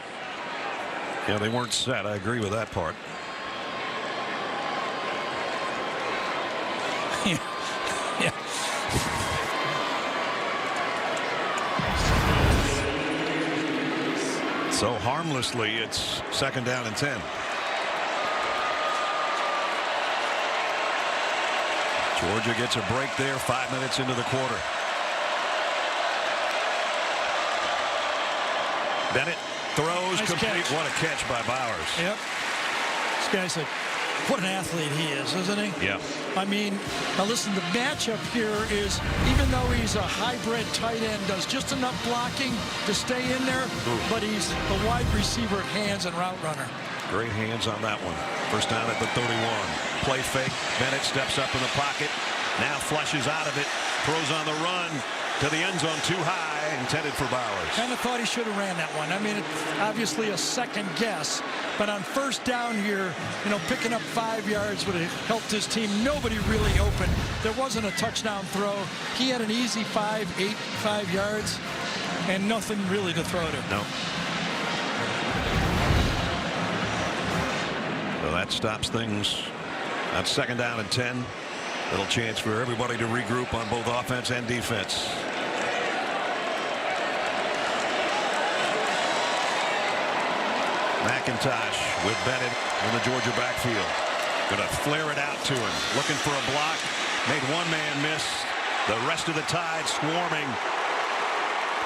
Yeah, they weren't set. I agree with that part. Yeah. So harmlessly, it's 2nd down and 10. Georgia gets a break there 5 minutes into the quarter. Bennett throws nice complete. Catch. What a catch by Bowers. Yep. This guy's what an athlete he is, isn't he? Yeah. I mean, now listen, the matchup here is, even though he's a hybrid tight end, does just enough blocking to stay in there, but he's a wide receiver at hands and route runner. Great hands on that one. First down at the 31. Play fake. Bennett steps up in the pocket. Now flushes out of it. Throws on the run to the end zone too high. Intended for Bowers. Kind of thought he should have ran that one. I mean, it's obviously a second guess. But on first down here, picking up 5 yards would have helped his team. Nobody really open. There wasn't a touchdown throw. He had an easy 5 yards and nothing really to throw to. No. So that stops things. That's 2nd down and 10. Little chance for everybody to regroup on both offense and defense. McIntosh with Bennett in the Georgia backfield. Gonna flare it out to him. Looking for a block. Made one man miss. The rest of the Tide swarming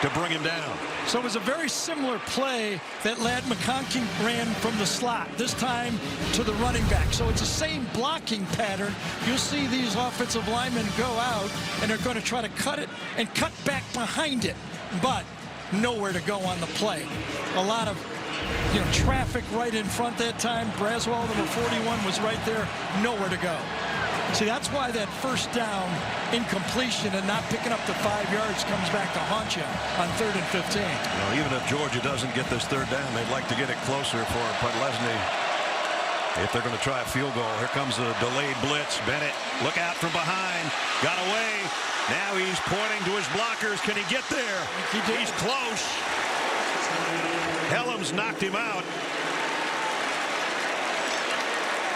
to bring him down. So it was a very similar play that Ladd McConkey ran from the slot, this time to the running back. So it's the same blocking pattern. You'll see these offensive linemen go out, and they're going to try to cut it and cut back behind it, but nowhere to go on the play. A lot of traffic right in front that time. Braswell, number 41, was right there, nowhere to go. See, that's why that first down incompletion and not picking up the 5 yards comes back to haunt you on 3rd and 15. Even if Georgia doesn't get this 3rd down, they'd like to get it closer for Podlesny. If they're going to try a field goal, here comes a delayed blitz. Bennett, look out from behind. Got away. Now he's pointing to his blockers. Can he get there? He's close. Helms knocked him out.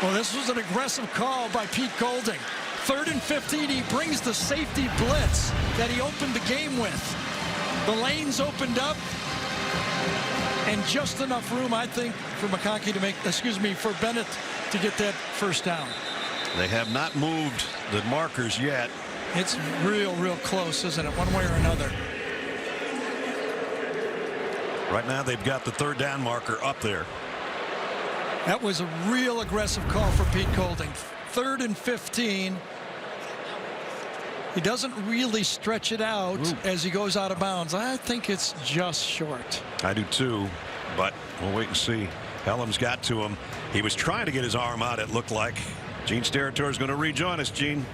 Well, this was an aggressive call by Pete Golding. 3rd and 15, he brings the safety blitz that he opened the game with. The lanes opened up, and just enough room, I think, for McConkey to for Bennett to get that first down. They have not moved the markers yet. It's real close, isn't it, one way or another? Right now, they've got the 3rd down marker up there. That was a real aggressive call for Pete Golding. 3rd and 15. He doesn't really stretch it out as he goes out of bounds. I think it's just short. I do too, but we'll wait and see. Helms got to him. He was trying to get his arm out, it looked like. Gene Steratore is going to rejoin us, Gene.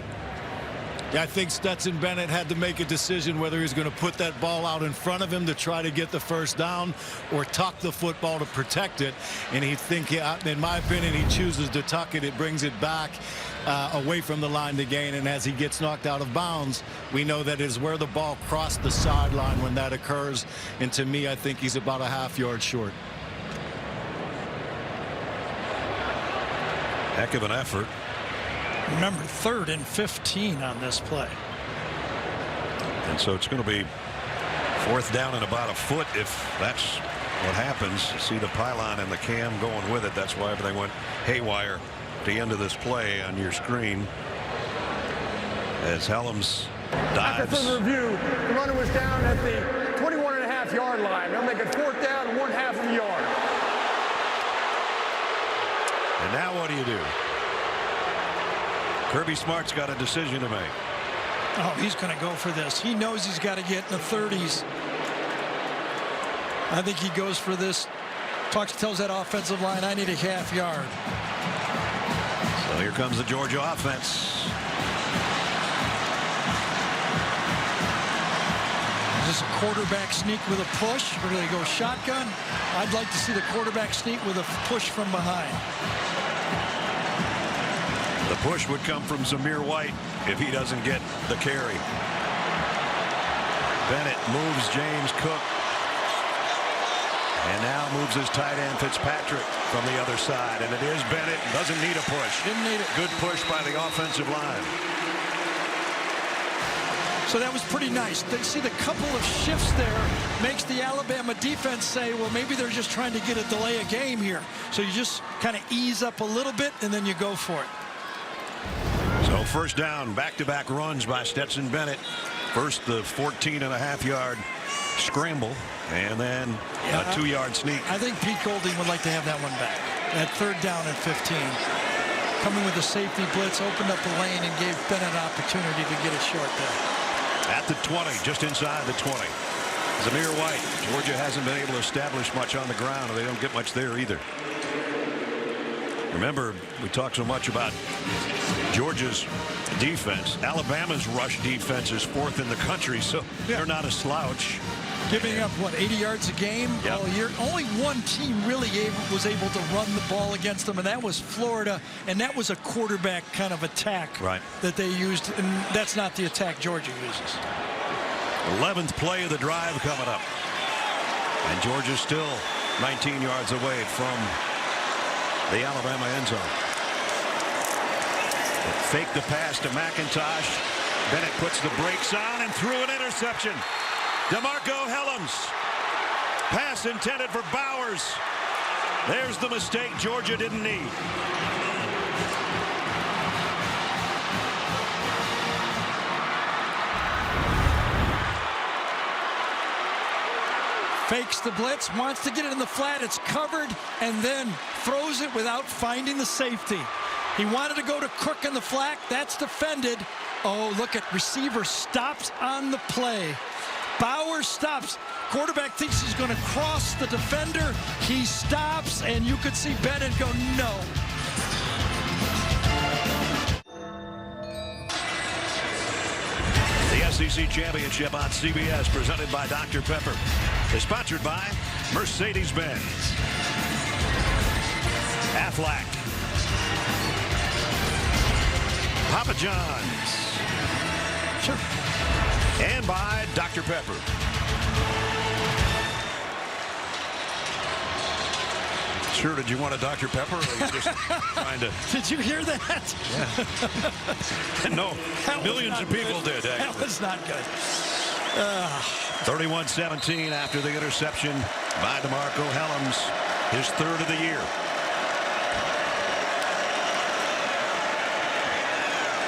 Yeah, I think Stetson Bennett had to make a decision whether he's going to put that ball out in front of him to try to get the first down or tuck the football to protect it. And in my opinion, he chooses to tuck it. It brings it back away from the line to gain. And as he gets knocked out of bounds, we know that is where the ball crossed the sideline when that occurs. And to me, I think he's about a half-yard short. Heck of an effort. Remember, 3rd and 15 on this play. And so it's going to be 4th down and about a foot if that's what happens. See the pylon and the cam going with it. That's why everything went haywire at the end of this play on your screen. As Helms dives. After further review, the runner was down at the 21.5-yard line. They'll make it 4th down and 1/2 of a yard. And now what do you do? Kirby Smart's got a decision to make. Oh, he's going to go for this. He knows he's got to get in the 30s. I think he goes for this. Tells that offensive line, I need a half yard. So here comes the Georgia offense. Is this a quarterback sneak with a push, or do they go shotgun? I'd like to see the quarterback sneak with a push from behind. The push would come from Zamir White if he doesn't get the carry. Bennett moves James Cook. And now moves his tight end Fitzpatrick from the other side. And it is Bennett. Doesn't need a push. Didn't need it. Good push by the offensive line. So that was pretty nice. See the couple of shifts there makes the Alabama defense say, well, maybe they're just trying to get a delay a game here. So you just kind of ease up a little bit and then you go for it. So 1st down, back-to-back runs by Stetson Bennett. First, the 14.5-yard scramble, and then a 2-yard sneak. I think Pete Golding would like to have that one back. That 3rd down and 15. Coming with a safety blitz, opened up the lane and gave Bennett an opportunity to get it short there. At the 20, just inside the 20. Zamir White. Georgia hasn't been able to establish much on the ground, and they don't get much there either. Remember, we talk so much about Georgia's defense. Alabama's rush defense is 4th in the country, so they're not a slouch. Giving up, what, 80 yards a game all year? Only one team really was able to run the ball against them, and that was Florida, and that was a quarterback kind of attack that they used, and that's not the attack Georgia uses. 11th play of the drive coming up. And Georgia's still 19 yards away from the Alabama end zone. Fake the pass to McIntosh. Bennett puts the brakes on and threw an interception. DeMarco Helms. Pass intended for Bowers. There's the mistake Georgia didn't need. Fakes the blitz, wants to get it in the flat. It's covered, and then throws it without finding the safety. He wanted to go to Cook in the flat. That's defended. Oh, look at receiver stops on the play. Bauer stops. Quarterback thinks he's going to cross the defender. He stops, and you could see Bennett go, no. The SEC Championship on CBS, presented by Dr. Pepper, is sponsored by Mercedes-Benz, Aflac, Papa John's, and by Dr. Pepper. Sure, did you want a Dr. Pepper, or are you just trying to... Did you hear that? Yeah. No, millions of people did. That was not good. 31-17 after the interception by DeMarco Helms, his 3rd of the year.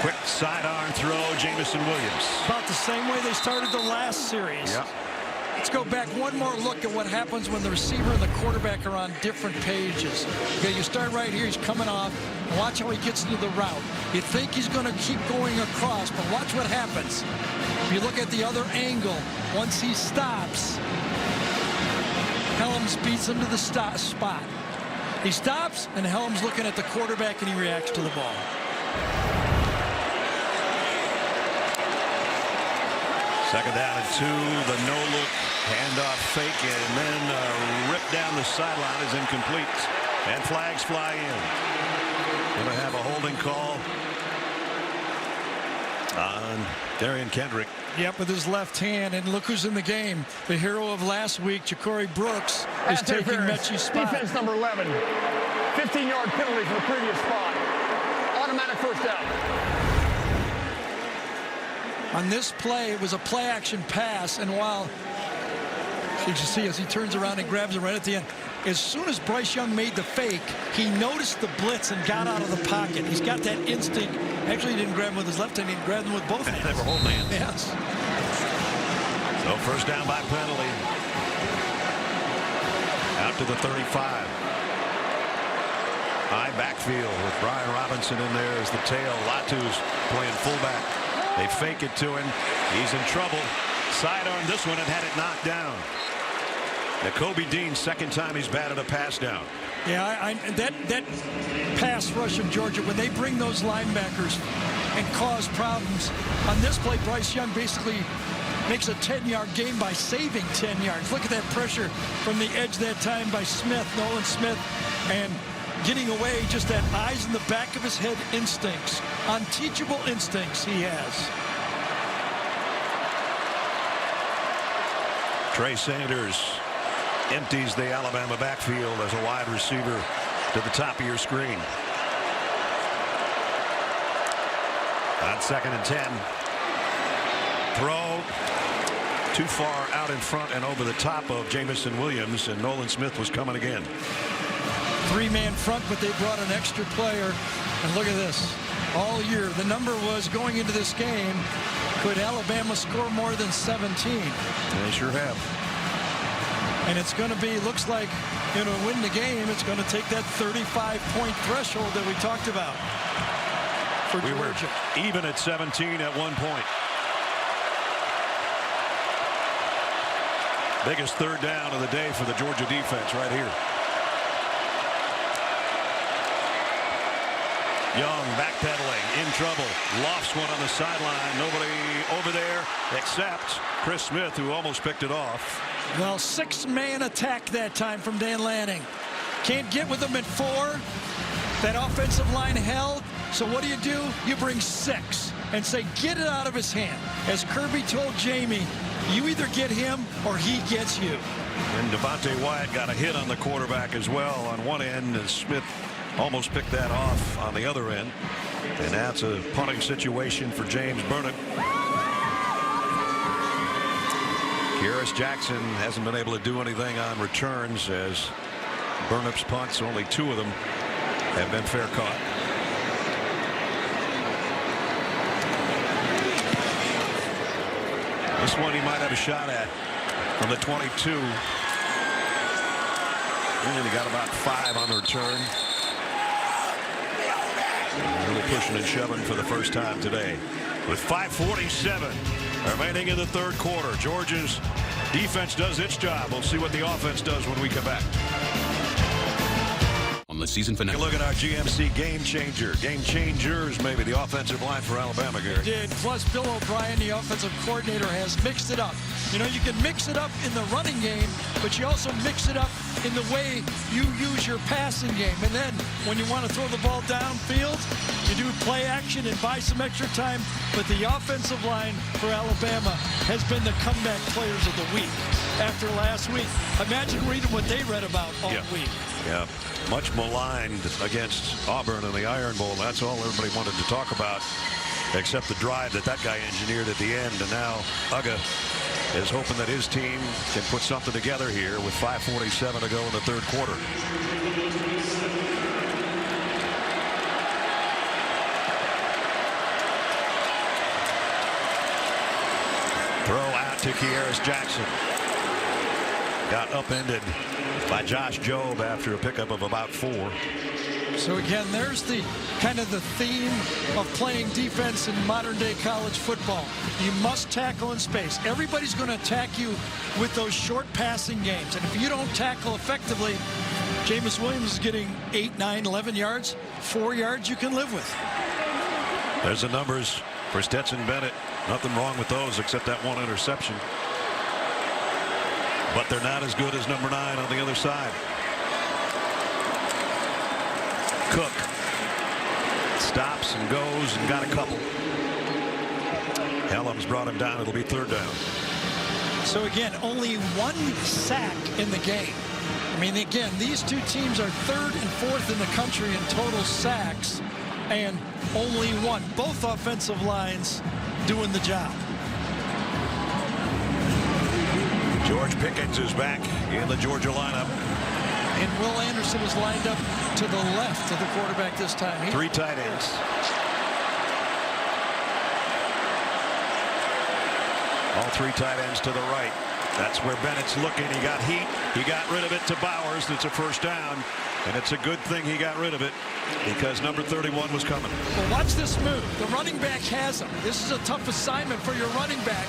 Quick sidearm throw, Jamison Williams. About the same way they started the last series. Yep. Let's go back one more look at what happens when the receiver and the quarterback are on different pages. Okay, you start right here. He's coming off. Watch how he gets into the route. You think he's going to keep going across, but watch what happens. If you look at the other angle, once he stops, Helms beats him to the spot. He stops, and Helms looking at the quarterback, and he reacts to the ball. Second down and 2, the no-look handoff fake, and then rip down the sideline is incomplete. And flags fly in. Going to have a holding call on Darian Kendrick. Yep, with his left hand, and look who's in the game. The hero of last week, Ja'Cory Brooks, is taking Mechie's spot. Defense number 11. 15-yard penalty from the previous spot. Automatic first down. On this play, it was a play-action pass, and while you can see as he turns around and grabs him right at the end, as soon as Bryce Young made the fake, he noticed the blitz and got out of the pocket. He's got that instinct. Actually, he didn't grab him with his left hand. He grabbed him with both hands. They were holding hands. Yes. So first down by penalty. Out to the 35. High backfield with Brian Robinson in there as the tail. Latu's playing fullback. They fake it to him. He's in trouble. Sidearm this one and had it knocked down. Nakobe Dean, second time he's batted a pass down. Yeah, that pass rush of Georgia, when they bring those linebackers and cause problems. On this play, Bryce Young basically makes a 10-yard gain by saving 10 yards. Look at that pressure from the edge that time by Smith, Nolan Smith, and getting away, just that eyes in the back of his head instincts, unteachable instincts he has. Trey Sanders empties the Alabama backfield as a wide receiver to the top of your screen. On second and 10. Throw too far out in front and over the top of Jamison Williams, and Nolan Smith was coming again. Three-man front, but they brought an extra player. And look at this. All year, the number was going into this game, could Alabama score more than 17? They sure have. And it's going to be, looks like, you know, win the game, it's going to take that 35-point threshold that we talked about for Georgia. We were even at 17 at one point. Biggest third down of the day for the Georgia defense right here. Young backpedaling, in trouble, lofts one on the sideline. Nobody over there except Chris Smith, who almost picked it off. Well, six-man attack that time from Dan Lanning. Can't get with them at 4. That offensive line held. So what do? You bring 6 and say, get it out of his hand. As Kirby told Jamie, you either get him or he gets you. And Devontae Wyatt got a hit on the quarterback as well on one end, and Smith almost picked that off on the other end. And that's a punting situation for James Burnett. Kearis Jackson hasn't been able to do anything on returns, as Burnett's punts, only 2 of them have been fair caught. This one he might have a shot at from the 22. And he got about 5 on the return. Really pushing and shoving for the first time today. With 5:47 remaining in the third quarter, Georgia's defense does its job. We'll see what the offense does when we come back. On the season finale. Look at our GMC game changer. Game changers, maybe, the offensive line for Alabama, Gary. Did. Plus, Bill O'Brien, the offensive coordinator, has mixed it up. You know, you can mix it up in the running game, but you also mix it up in the way you use your passing game. And then when you want to throw the ball downfield, you do play action and buy some extra time. But the offensive line for Alabama has been the comeback players of the week after last week. Imagine reading what they read about all week. Yeah, much maligned against Auburn in the Iron Bowl. That's all everybody wanted to talk about, except the drive that guy engineered at the end. And now Uga is hoping that his team can put something together here with 5:47 to go in the third quarter. Throw out to Kearis Jackson. got upended by Josh Jobe after a pickup of about 4. So again, there's the kind of the theme of playing defense in modern day college football. You must tackle in space. Everybody's going to attack you with those short passing games. And if you don't tackle effectively, Jameis Williams is getting 8, 9, 11 yards, 4 yards you can live with. There's the numbers for Stetson Bennett. Nothing wrong with those except that 1 interception. But they're not as good as number 9 on the other side. Cook stops and goes and got a couple. Helms brought him down. It'll be 3rd down. So again, only 1 sack in the game. I mean, again, these two teams are 3rd and 4th in the country in total sacks, and only 1. Both offensive lines doing the job. George Pickens is back in the Georgia lineup. And Will Anderson is lined up to the left of the quarterback this time. 3 tight ends. All 3 tight ends to the right. That's where Bennett's looking. He got heat. He got rid of it to Bowers. It's a 1st down. And it's a good thing he got rid of it because number 31 was coming. Well, watch this move. The running back has him. This is a tough assignment for your running back.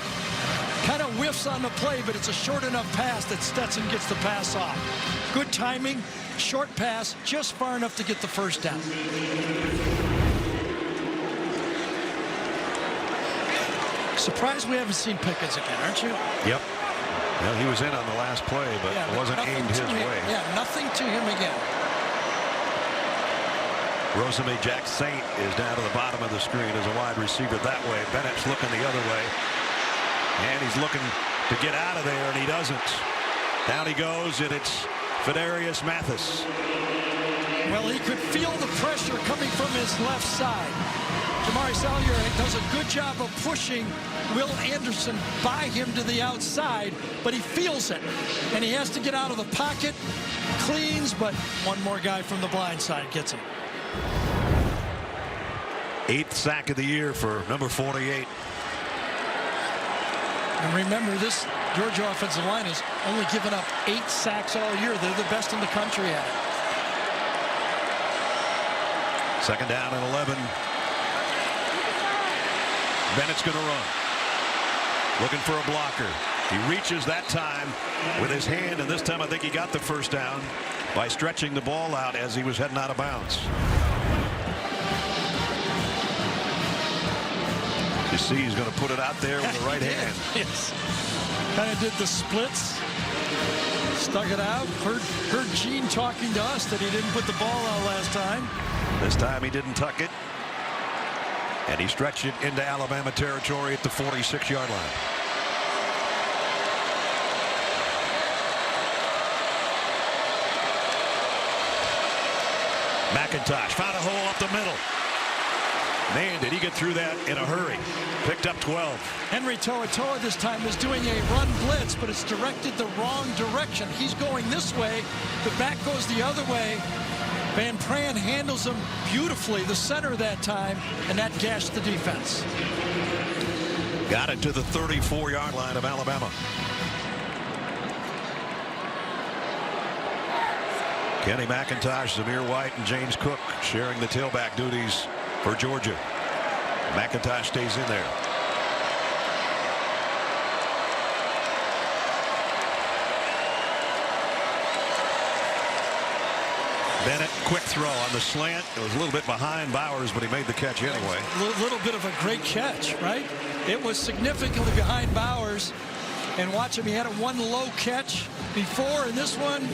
Kind of whiffs on the play, but it's a short enough pass that Stetson gets the pass off. Good timing, short pass, just far enough to get the 1st down. Surprised we haven't seen Pickens again, aren't you? Yep. Well, he was in on the last play, but it wasn't aimed his way. Yeah, nothing to him again. Rosemy Jack Saint is down to the bottom of the screen as a wide receiver that way. Bennett's looking the other way. And he's looking to get out of there, and he doesn't. Down he goes, and it's Fidarius Mathis. Well, he could feel the pressure coming from his left side. Jamari Salyer does a good job of pushing Will Anderson by him to the outside, but he feels it. And he has to get out of the pocket, cleans, but one more guy from the blind side gets him. 8th sack of the year for number 48. And remember, this Georgia offensive line has only given up 8 sacks all year. They're the best in the country at it. 2nd down and 11. Bennett's going to run. Looking for a blocker. He reaches that time with his hand, and this time I think he got the 1st down by stretching the ball out as he was heading out of bounds. You see he's going to put it out there with the right hand. Yes. Kind of did the splits. Stuck it out. Heard Gene talking to us that he didn't put the ball out last time. This time he didn't tuck it. And he stretched it into Alabama territory at the 46-yard line. McIntosh found a hole up the middle. Man, did he get through that in a hurry. Picked up 12. Henry To'oTo'o this time is doing a run blitz, but it's directed the wrong direction. He's going this way. The back goes the other way. Van Pran handles him beautifully, the center that time, and that gashed the defense. Got it to the 34-yard line of Alabama. Kenny McIntosh, Zamir White, and James Cook sharing the tailback duties for Georgia. McIntosh stays in there. Bennett, quick throw on the slant. It was a little bit behind Bowers, but he made the catch anyway. A little bit of a great catch, right? It was significantly behind Bowers. And watch him, he had a one low catch before, and this one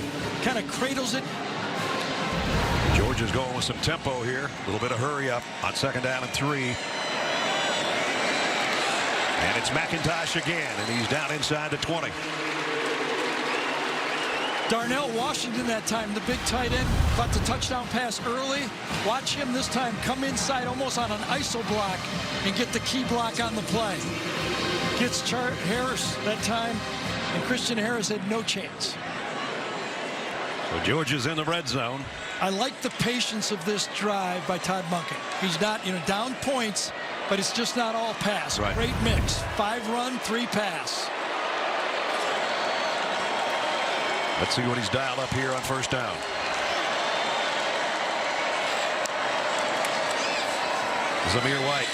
kind of cradles it. Georgia's going with some tempo here. A little bit of hurry up on 2nd down and 3. And it's McIntosh again, and he's down inside the 20. Darnell Washington that time, the big tight end, caught the touchdown pass early. Watch him this time come inside almost on an ISO block and get the key block on the play. Gets Harris that time, and Christian Harris had no chance. So Georgia's in the red zone. I like the patience of this drive by Todd Monken. He's not, down points, but it's just not all pass. Right. Great mix. 5 run, 3 pass. Let's see what he's dialed up here on first down. Zamir White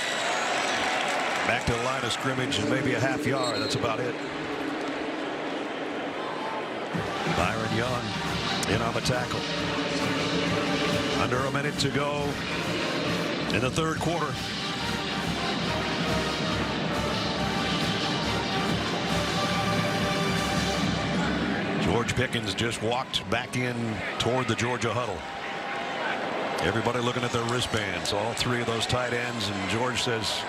back to the line of scrimmage and maybe a half yard. That's about it. Byron Young in on the tackle. Under a minute to go in the third quarter. George Pickens just walked back in toward the Georgia huddle. Everybody looking at their wristbands, all three of those tight ends, and George says,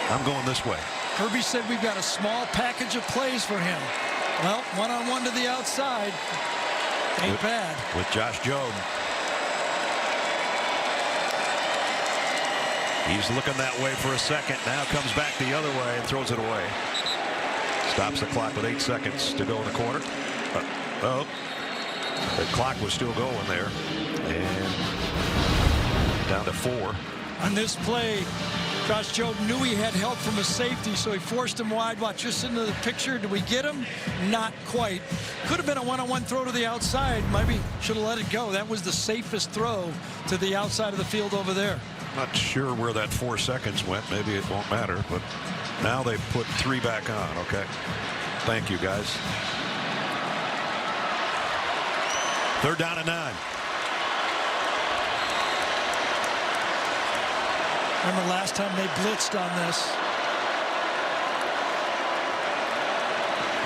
I'm going this way. Kirby said we've got a small package of plays for him. Well, one-on-one to the outside. Ain't bad. With Josh Jobe. He's looking that way for a second. Now comes back the other way and throws it away. Stops the clock with 8 seconds to go in the quarter. Oh, the clock was still going there. And down to 4. On this play, Josh Jobe knew he had help from a safety, so he forced him wide. Watch this into the picture. Did we get him? Not quite. Could have been a one-on-one throw to the outside. Maybe should have let it go. That was the safest throw to the outside of the field over there. Not sure where that 4 seconds went. Maybe it won't matter, but now they put 3 back on. Okay. Thank you, guys. 3rd down and 9. Remember last time they blitzed on this.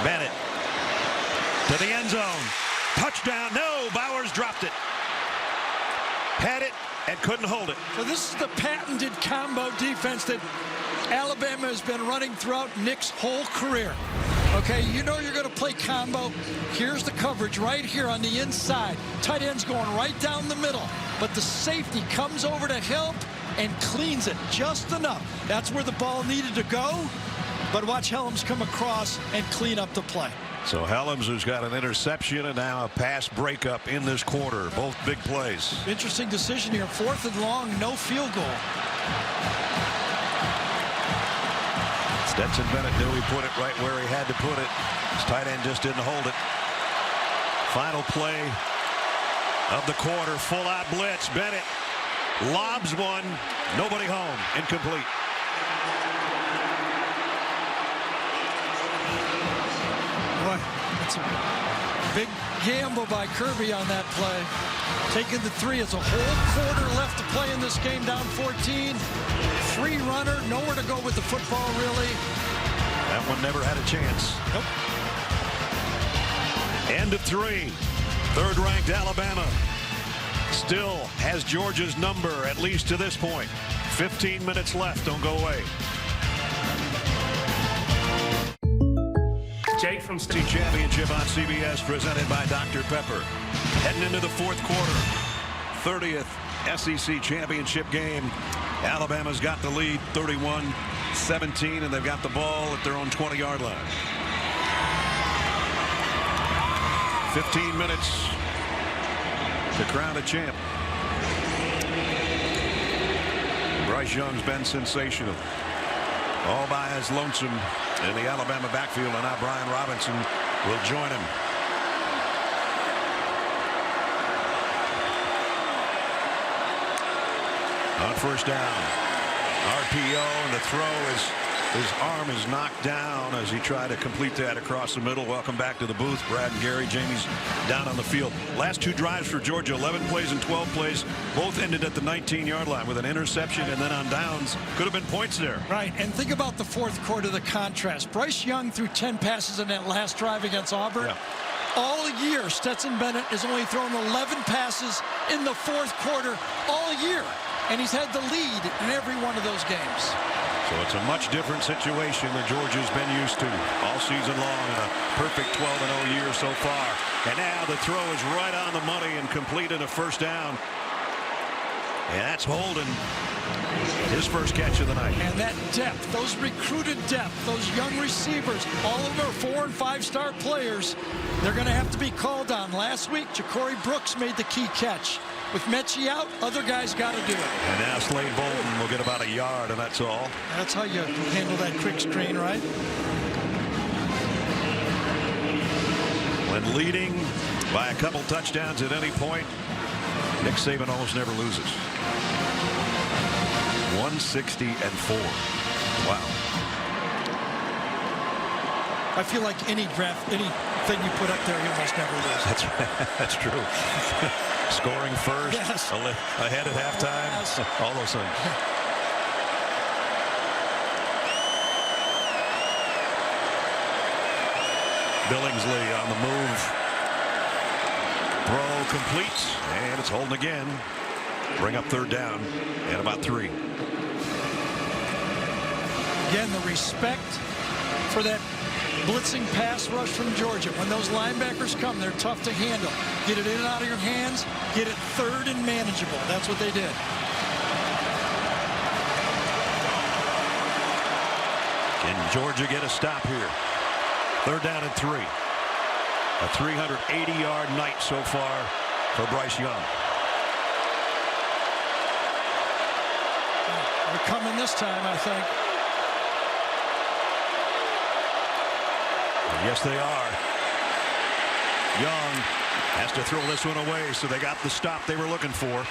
Bennett to the end zone. Touchdown. No, Bowers dropped it. Had it and couldn't hold it. So this is the patented combo defense that Alabama has been running throughout Nick's whole career. Okay, you know you're going to play combo. Here's the coverage right here on the inside. Tight end's going right down the middle. But the safety comes over to help and cleans it just enough. That's where the ball needed to go. But watch Helms come across and clean up the play. So Helms, who's got an interception and now a pass breakup in this quarter. Both big plays. Interesting decision here. 4th and long, no field goal. Stetson Bennett knew he put it right where he had to put it. His tight end just didn't hold it. Final play of the quarter. Full out blitz. Bennett lobs one. Nobody home. Incomplete. Boy, that's a big gamble by Kirby on that play. Taking the 3. It's a whole quarter left to play in this game, down 14. Free runner, nowhere to go with the football, really. That one never had a chance. Nope. End of 3. 3rd-ranked Alabama still has Georgia's number, at least to this point. 15 minutes left. Don't go away. Jake from SEC Championship on CBS, presented by Dr. Pepper. Heading into the 4th quarter. 30th SEC Championship game. Alabama's got the lead 31-17, and they've got the ball at their own 20-yard line. 15 minutes to crown a champ. Bryce Young's been sensational. All by his lonesome in the Alabama backfield, and now Brian Robinson will join him. On first down, RPO, and the throw is his arm is knocked down as he tried to complete that across the middle. Welcome back to the booth, Brad and Gary. Jamie's down on the field. Last 2 drives for Georgia, 11 plays and 12 plays, both ended at the 19-yard line with an interception, and then on downs could have been points there. Right, and think about the 4th quarter, the contrast. Bryce Young threw 10 passes in that last drive against Auburn. Yeah. All year, Stetson Bennett has only thrown 11 passes in the 4th quarter all year. And he's had the lead in every one of those games. So it's a much different situation than Georgia's been used to all season long in a perfect 12-0 year so far. And now the throw is right on the money and completed a first down. And that's Holden, his first catch of the night. And that depth, those recruited depth, those young receivers, all of them are 4- and 5-star players. They're going to have to be called on. Last week, Ja'Cory Brooks made the key catch. With Mechie out, other guys got to do it. And now Slade Bolden will get about a yard, and that's all. That's how you handle that quick screen, right? When leading by a couple touchdowns at any point. Nick Saban almost never loses. 160-4. Wow. I feel like any draft, anything you put up there, you almost never lose. That's true. Scoring first, yes. Ahead at halftime, yes. All those things. Billingsley on the move. Throw complete, and it's holding again. Bring up third down and about 3. Again, the respect for that blitzing pass rush from Georgia. When those linebackers come, they're tough to handle. Get it in and out of your hands. Get it third and manageable. That's what they did. Can Georgia get a stop here? Third down and 3. A 380-yard night so far for Bryce Young. They're coming this time, I think. Yes, they are. Young has to throw this one away, so they got the stop they were looking for.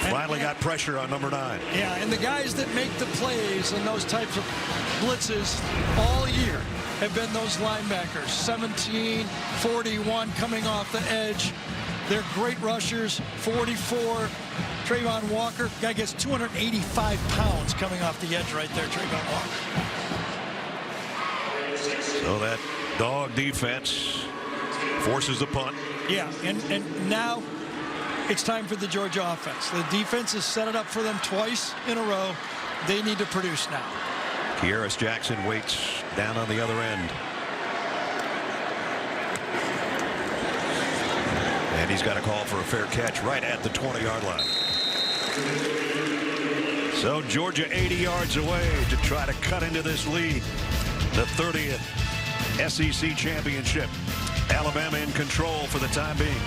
Finally got pressure on number 9. Yeah, and the guys that make the plays and those types of blitzes all year have been those linebackers. 17, 41 coming off the edge. They're great rushers. 44, Trayvon Walker. Guy gets 285 pounds coming off the edge right there, Trayvon Walker. So that dog defense forces the punt. Yeah, and now it's time for the Georgia offense. The defense has set it up for them twice in a row. They need to produce now. Kearis Jackson waits down on the other end. And he's got a call for a fair catch right at the 20-yard line. So Georgia 80 yards away to try to cut into this lead. The 30th SEC championship. Alabama in control for the time being.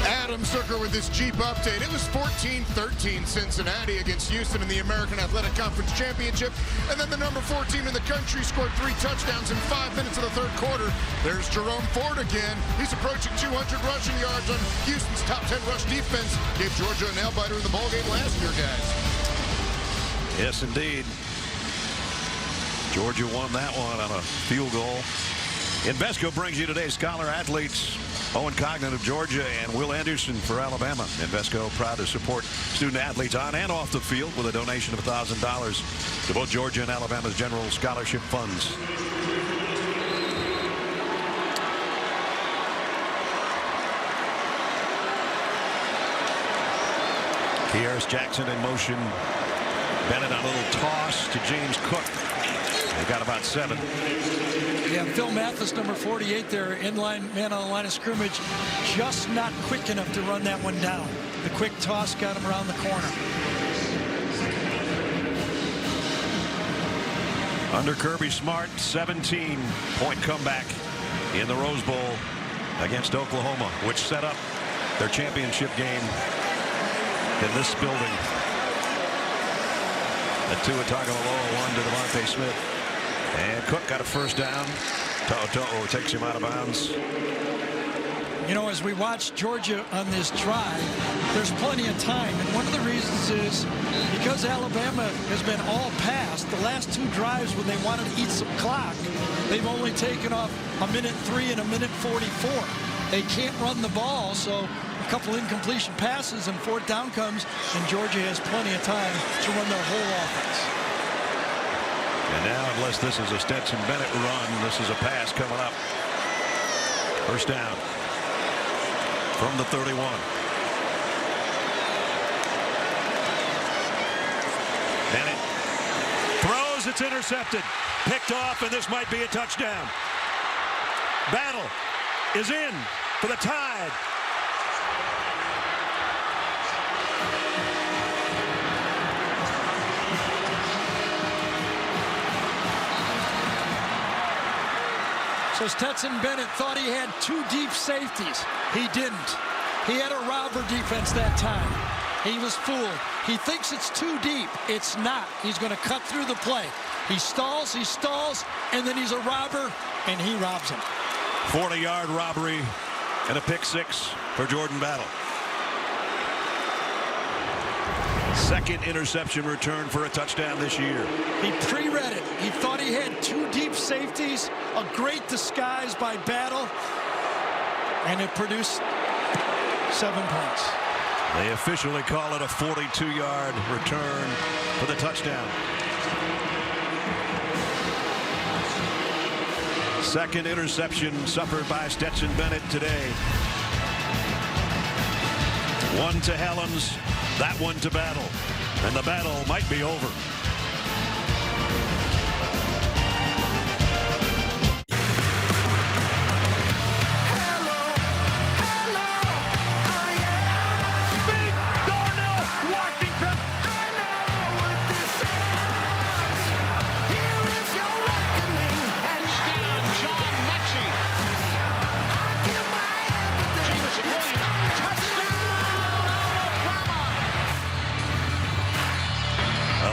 Adam Zucker with this Jeep update. It was 14-13 Cincinnati against Houston in the American Athletic Conference Championship. And then the number 4 team in the country scored 3 touchdowns in 5 minutes of the third quarter. There's Jerome Ford again. He's approaching 200 rushing yards on Houston's top 10 rush defense. Gave Georgia a nail-biter in the ballgame last year, guys. Yes, indeed. Georgia won that one on a field goal. Invesco brings you today's Scholar Athletes. Owen Cognan of Georgia and Will Anderson for Alabama. Invesco proud to support student athletes on and off the field with a donation of $1,000 to both Georgia and Alabama's general scholarship funds. Kearis Jackson in motion. Bennett on a little toss to James Cook. They got about 7. Yeah, Phil Mathis, number 48 there, in line, man on the line of scrimmage, just not quick enough to run that one down. The quick toss got him around the corner. Under Kirby Smart, 17-point comeback in the Rose Bowl against Oklahoma, which set up their championship game in this building. The Tua Tagovailoa one to Devontae Smith. And Cook got a first down. To'o takes him out of bounds. You know, as we watch Georgia on this drive, there's plenty of time. And one of the reasons is because Alabama has been all passed, the last 2 drives when they wanted to eat some clock, they've only taken off 1:03 and 1:44. They can't run the ball, so a couple incomplete passes and 4th down comes, and Georgia has plenty of time to run their whole offense. And now, unless this is a Stetson Bennett run, this is a pass coming up. First down from the 31. Bennett throws, it's intercepted. Picked off, and this might be a touchdown. Battle is in for the Tide. So Stetson Bennett thought he had 2 deep safeties. He didn't. He had a robber defense that time. He was fooled. He thinks it's too deep. It's not. He's going to cut through the play. He stalls, and then he's a robber, and he robs him. 40-yard robbery and a pick six for Jordan Battle. Second interception return for a touchdown this year. He pre-read it. He thought he had two deep safeties, a great disguise by Battle, and it produced 7 points. They officially call it a 42-yard return for the touchdown. Second interception suffered by Stetson Bennett today. One to Helms, that one to Battle, and the battle might be over.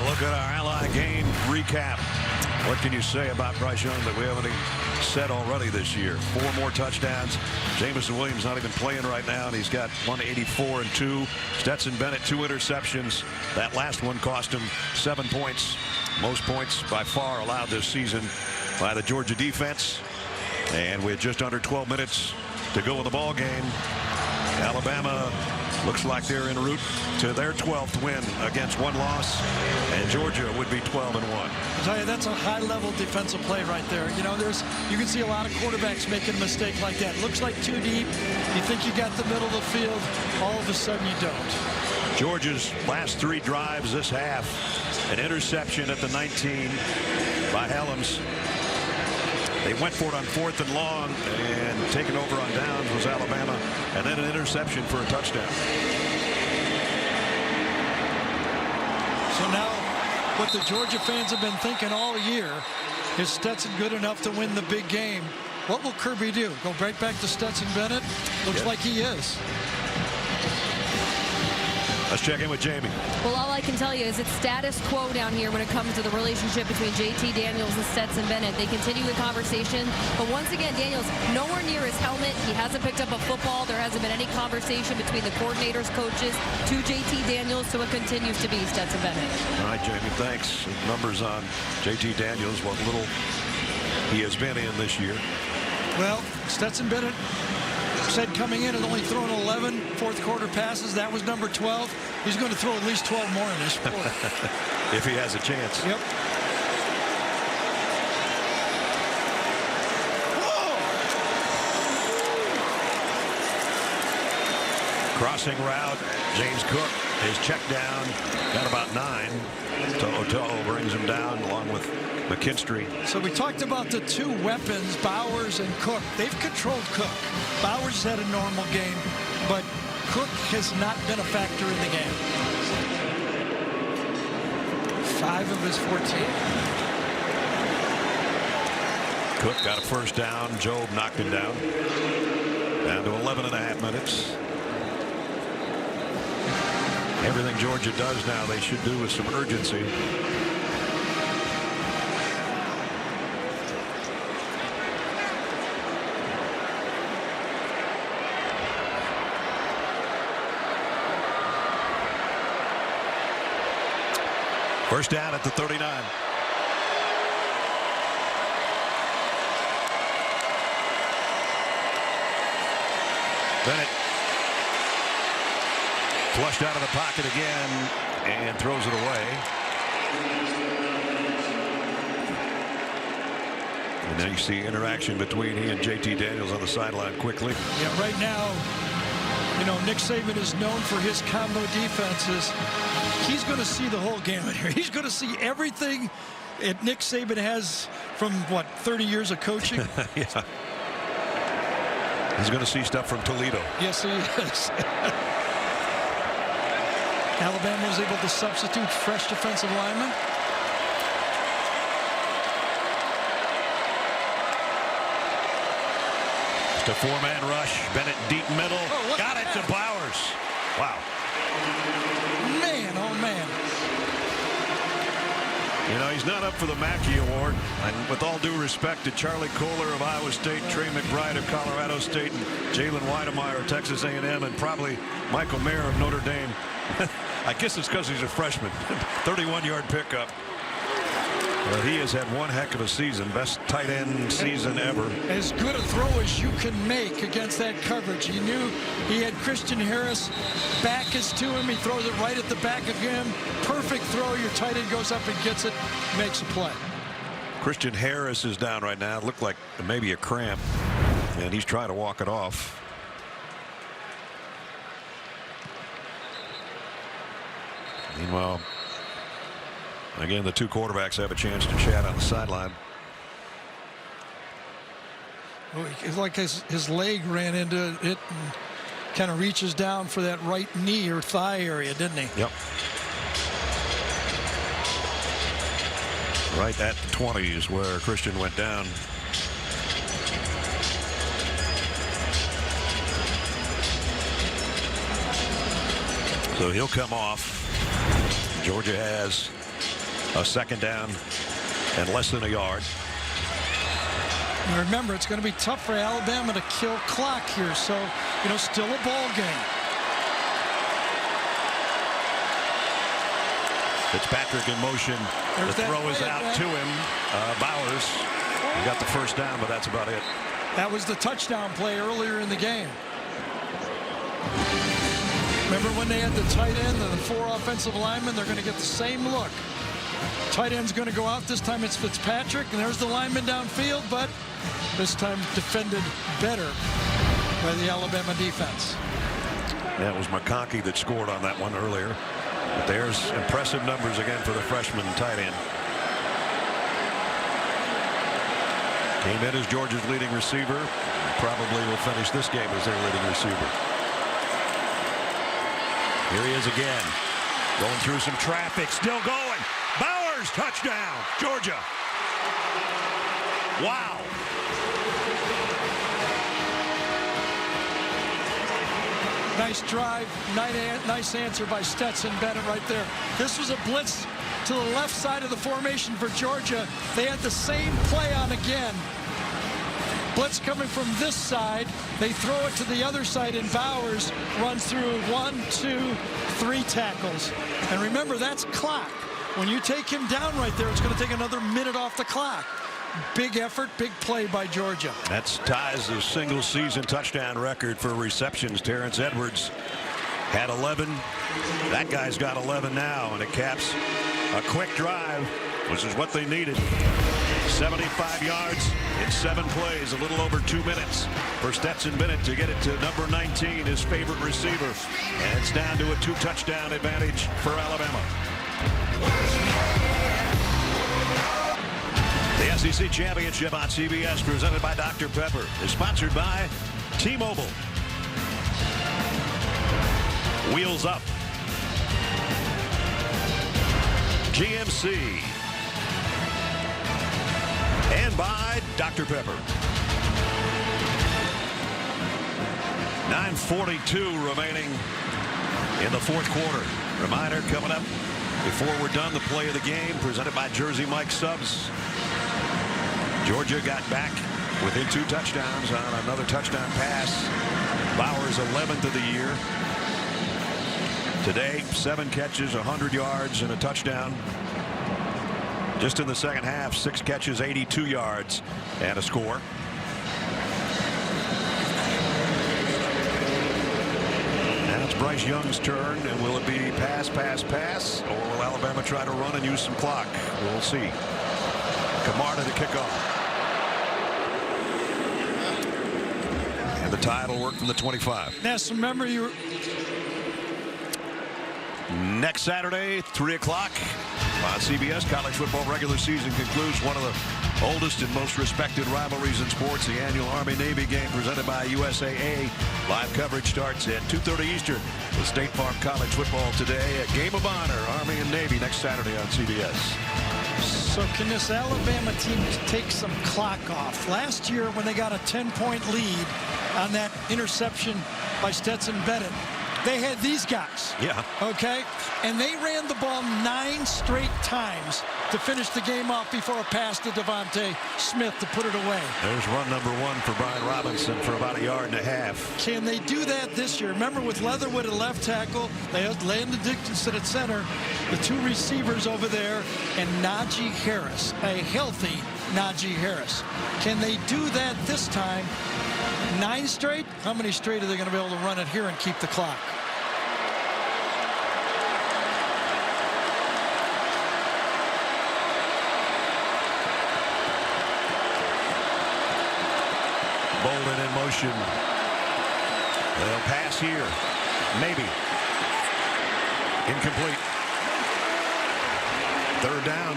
Look at our Ally game recap. What can you say about Bryce Young that we haven't even said already this year? 4 more touchdowns. Jamison Williams not even playing right now, and he's got 184 and 2. Stetson Bennett 2 interceptions. That last one cost him 7 points. Most points by far allowed this season by the Georgia defense. And with just under 12 minutes to go in the ball game, Alabama looks like they're en route to their 12th win against 1 loss, and Georgia would be 12-1. I tell you, that's a high-level defensive play right there. You know, you can see a lot of quarterbacks making a mistake like that. Looks like too deep. You think you got the middle of the field. All of a sudden, you don't. Georgia's last 3 drives this half. An interception at the 19 by Helms. They went for it on 4th and long, and taking over on downs was Alabama, and then an interception for a touchdown. So now what the Georgia fans have been thinking all year, is Stetson good enough to win the big game? What will Kirby do? Go right back to Stetson Bennett? Looks like he is. Let's check in with Jamie. Well, all I can tell you is it's status quo down here when it comes to the relationship between JT Daniels and Stetson Bennett. They continue the conversation, but once again, Daniels nowhere near his helmet. He hasn't picked up a football. There hasn't been any conversation between the coordinators, coaches, to JT Daniels, so it continues to be Stetson Bennett. All right, Jamie, thanks. Numbers on JT Daniels, what little he has been in this year. Well, Stetson Bennett said coming in and only thrown 11 fourth-quarter passes. That was number 12. He's going to throw at least 12 more in this quarter. If he has a chance. Yep. Crossing route, James Cook is checked down, got about 9. Toto brings him down along with McKinstry. So we talked about the 2 weapons, Bowers and Cook. They've controlled Cook. Bowers had a normal game, but Cook has not been a factor in the game. 5 of his 14. Cook got a first down. Job knocked him down. Down to 11.5 minutes. Everything Georgia does now, they should do with some urgency. First down at the 39. Bennett flushed out of the pocket again and throws it away. And now you see interaction between he and JT Daniels on the sideline quickly. Yeah, right now, you know, Nick Saban is known for his combo defenses. He's going to see the whole gamut here. He's going to see everything that Nick Saban has from, what, 30 years of coaching? Yeah. He's going to see stuff from Toledo. Yes, he is. Alabama was able to substitute fresh defensive linemen. Just a 4-man rush. Bennett deep middle. Oh, got it to Bowers. Wow. Man, oh man. You know, he's not up for the Mackey Award. And with all due respect to Charlie Kohler of Iowa State, Trey McBride of Colorado State, and Jalen Weidemeyer of Texas A&M, and probably Michael Mayer of Notre Dame. I guess it's because he's a freshman. 31-yard pickup. But he has had one heck of a season. Best tight end season ever. As good a throw as you can make against that coverage. He knew he had Christian Harris. Back is to him. He throws it right at the back of him. Perfect throw. Your tight end goes up and gets it. Makes a play. Christian Harris is down right now. It looked like maybe a cramp. And he's trying to walk it off. Meanwhile, again, the two quarterbacks have a chance to chat on the sideline. Well, it's like his leg ran into it and kind of reaches down for that right knee or thigh area, didn't he? Yep. Right at the 20 is where Christian went down. So he'll come off. Georgia has a second down and less than a yard. And remember, it's going to be tough for Alabama to kill clock here. So, still a ball game. Fitzpatrick in motion. The throw is out to him. Bowers. He got the first down, but that's about it. That was the touchdown play earlier in the game. Remember when they had the tight end and the 4 offensive linemen? They're going to get the same look. Tight end's going to go out. This time it's Fitzpatrick, and there's the lineman downfield, but this time defended better by the Alabama defense. That was McConkey that scored on that one earlier. But there's impressive numbers again for the freshman tight end. Came in as Georgia's leading receiver. Probably will finish this game as their leading receiver. Here he is again. Going through some traffic. Still going. Bowers, touchdown, Georgia. Wow. Nice drive. Nice answer by Stetson Bennett right there. This was a blitz to the left side of the formation for Georgia. They had the same play on again. Blitz coming from this side. They throw it to the other side, and Bowers runs through 1, 2, 3 tackles. And remember, that's clock. When you take him down right there, it's going to take another minute off the clock. Big effort, big play by Georgia. That's ties the single season touchdown record for receptions. Terrence Edwards had 11. That guy's got 11 now, and it caps a quick drive, which is what they needed. 75 yards in 7 plays, a little over 2 minutes for Stetson Bennett to get it to number 19, his favorite receiver. And it's down to a 2-touchdown advantage for Alabama. The SEC Championship on CBS, presented by Dr. Pepper, is sponsored by T-Mobile. Wheels Up. GMC. And by Dr. Pepper. 9:42 remaining in the 4th quarter. Reminder coming up before we're done, the play of the game presented by Jersey Mike Subs. Georgia got back within 2 touchdowns on another touchdown pass. Bowers 11th of the year. Today 7 catches, 100 yards, and a touchdown. Just in the second half, 6 catches, 82 yards, and a score. Now it's Bryce Young's turn, and will it be pass, pass, pass, or will Alabama try to run and use some clock? We'll see. Camarda to kick off. And the tide will work from the 25. Yes, remember you. Next Saturday, 3 o'clock on CBS, college football regular season concludes. One of the oldest and most respected rivalries in sports, the annual Army-Navy game presented by USAA. Live coverage starts at 2:30 Eastern with State Farm College Football today. A game of honor, Army and Navy, next Saturday on CBS. So can this Alabama team take some clock off? Last year when they got a 10-point lead on that interception by Stetson Bennett, They had these guys. Yeah. Okay? And they ran the ball 9 straight times to finish the game off before a pass to Devontae Smith to put it away. There's run number 1 for Brian Robinson for about 1.5 yards. Can they do that this year? Remember with Leatherwood at left tackle, they had Landon Dickinson at center, the 2 receivers over there, and Najee Harris, a healthy Najee Harris. Can they do that this time? 9 straight? How many straight are they going to be able to run it here and keep the clock? Bolden in motion. They'll pass here. Maybe. Incomplete. 3rd down.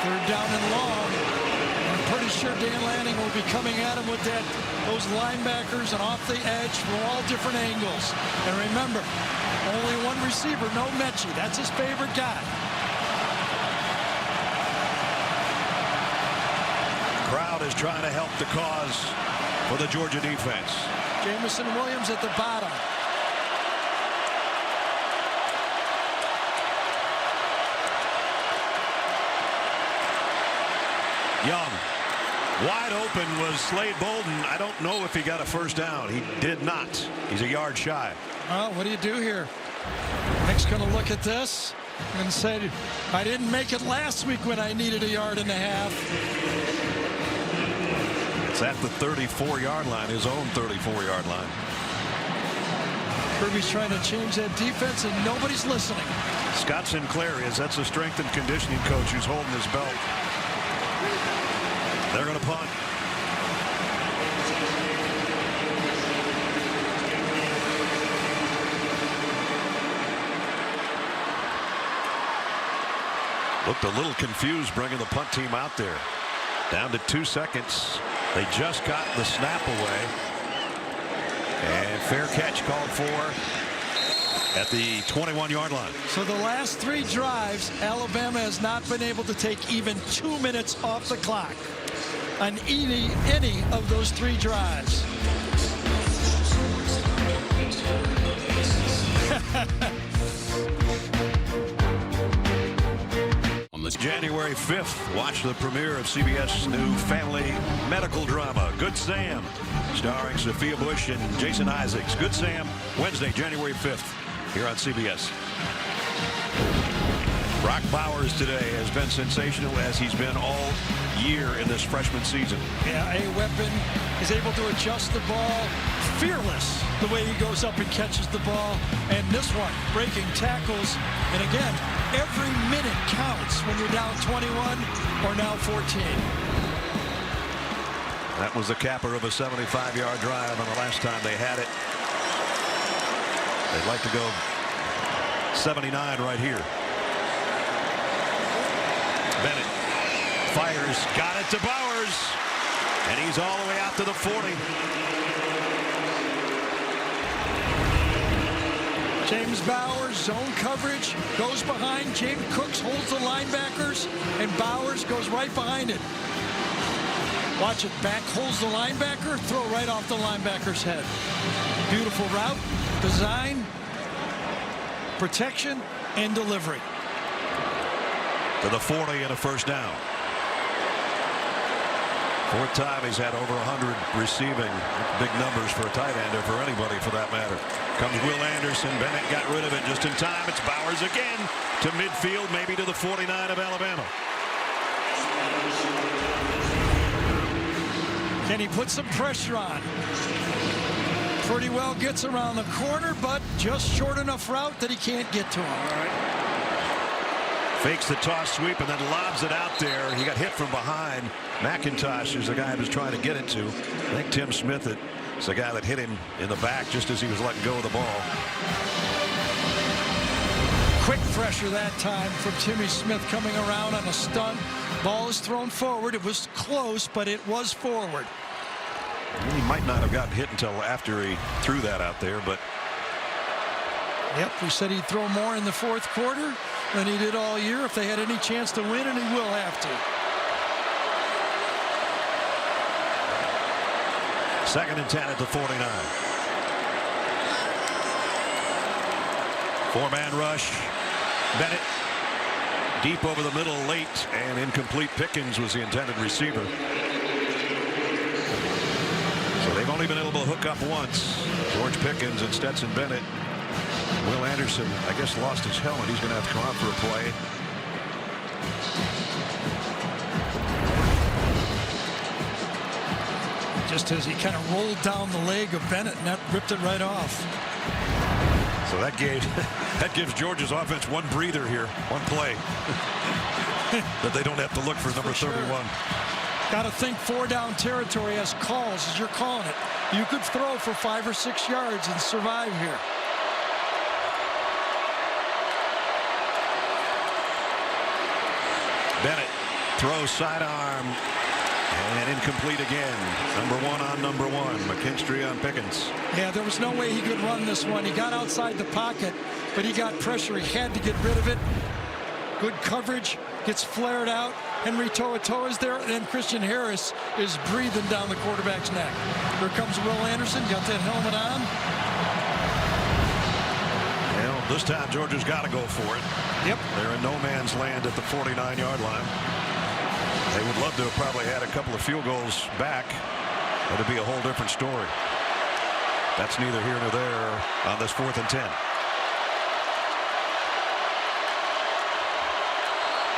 3rd down and long. I'm pretty sure Dan Lanning will be coming at him with those linebackers and off the edge from all different angles. And remember, only 1 receiver, no Mechie. That's his favorite guy. Crowd is trying to help the cause for the Georgia defense. Jamison Williams at the bottom. Young. Wide open was Slade Bolden. I don't know if he got a 1st down. He did not. He's a yard shy. Well, what do you do here? Nick's going to look at this and say, I didn't make it last week when I needed 1.5 yards. It's at the 34-yard line, his own 34-yard line. Kirby's trying to change that defense, and nobody's listening. Scott Sinclair is. That's a strength and conditioning coach who's holding his belt. They're going to punt. Looked a little confused bringing the punt team out there. Down to 2 seconds. They just got the snap away. And fair catch called for at the 21-yard line. So the last 3 drives, Alabama has not been able to take even 2 minutes off the clock on any of those 3 drives. On this January 5th, watch the premiere of CBS' new family medical drama, Good Sam, starring Sophia Bush and Jason Isaacs. Good Sam, Wednesday, January 5th, here on CBS. Brock Bowers today has been sensational, as he's been all year in this freshman season. Yeah, a weapon, is able to adjust the ball, fearless the way he goes up and catches the ball. And this one, breaking tackles. And again, every minute counts when you're down 21 or now 14. That was the capper of a 75-yard drive on the last time they had it. They'd like to go 79 right here. Bennett fires, got it to Bowers, and he's all the way out to the 40. James Bowers, zone coverage, goes behind. James Cooks holds the linebackers, and Bowers goes right behind it. Watch it, back holds the linebacker, throw right off the linebacker's head. Beautiful route, design, protection, and delivery. To the 40 and a 1st down. 4th time he's had over 100 receiving. Big numbers for a tight end, or for anybody for that matter. Comes Will Anderson. Bennett got rid of it just in time. It's Bowers again to midfield, maybe to the 49 of Alabama. Can he put some pressure on? Pretty well gets around the corner, but just short enough route that he can't get to him. All right. Fakes the toss sweep and then lobs it out there. He got hit from behind. McIntosh is the guy who was trying to get it to. I think Tim Smith is the guy that hit him in the back just as he was letting go of the ball. Quick pressure that time from Timmy Smith coming around on a stunt. Ball is thrown forward. It was close, but it was forward. He might not have gotten hit until after he threw that out there, but. Yep, we said he'd throw more in the 4th quarter than he did all year if they had any chance to win, and he will have to. 2nd and 10 at the 49. Four-man rush. Bennett deep over the middle late, and incomplete. Pickens was the intended receiver. So they've only been able to hook up once. George Pickens and Stetson Bennett. Will Anderson, I guess, lost his helmet. He's going to have to come out for a play. Just as he kind of rolled down the leg of Bennett, and that ripped it right off. So that gives Georgia's offense one breather here, one play. That they don't have to look for number 31. Got to think 4-down territory as calls, as you're calling it. You could throw for 5 or 6 yards and survive here. Bennett throws sidearm and incomplete again. Number 1 on number 1. McKinstry on Pickens. Yeah, there was no way he could run this one. He got outside the pocket, but he got pressure. He had to get rid of it. Good coverage. Gets flared out. Henry To'oTo'o is there, and Christian Harris is breathing down the quarterback's neck. Here comes Will Anderson. Got that helmet on. Well, this time Georgia's got to go for it. Yep. They're in no man's land at the 49-yard line. They would love to have probably had a couple of field goals back. That'd be a whole different story. That's neither here nor there on this 4th and 10.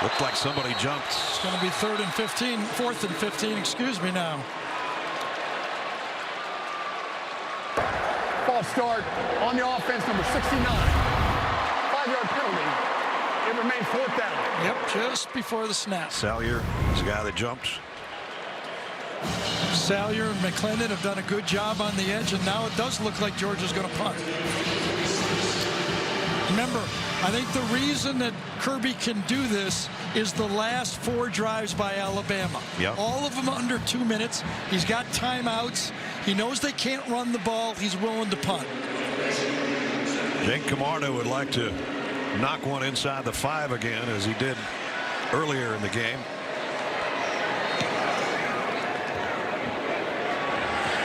Looked like somebody jumped. It's going to be 4th and 15, excuse me now. False start on the offense, number 69. 5-yard penalty. It remains 4th down. Yep, just before the snap. Salyer is the guy that jumped. Salyer and McClendon have done a good job on the edge, and now it does look like Georgia's going to punt. Remember, I think the reason that Kirby can do this is the last 4 drives by Alabama. Yep. All of them under 2 minutes. He's got timeouts. He knows they can't run the ball. He's willing to punt. Jake Camarda would like to knock one inside the 5 again, as he did earlier in the game.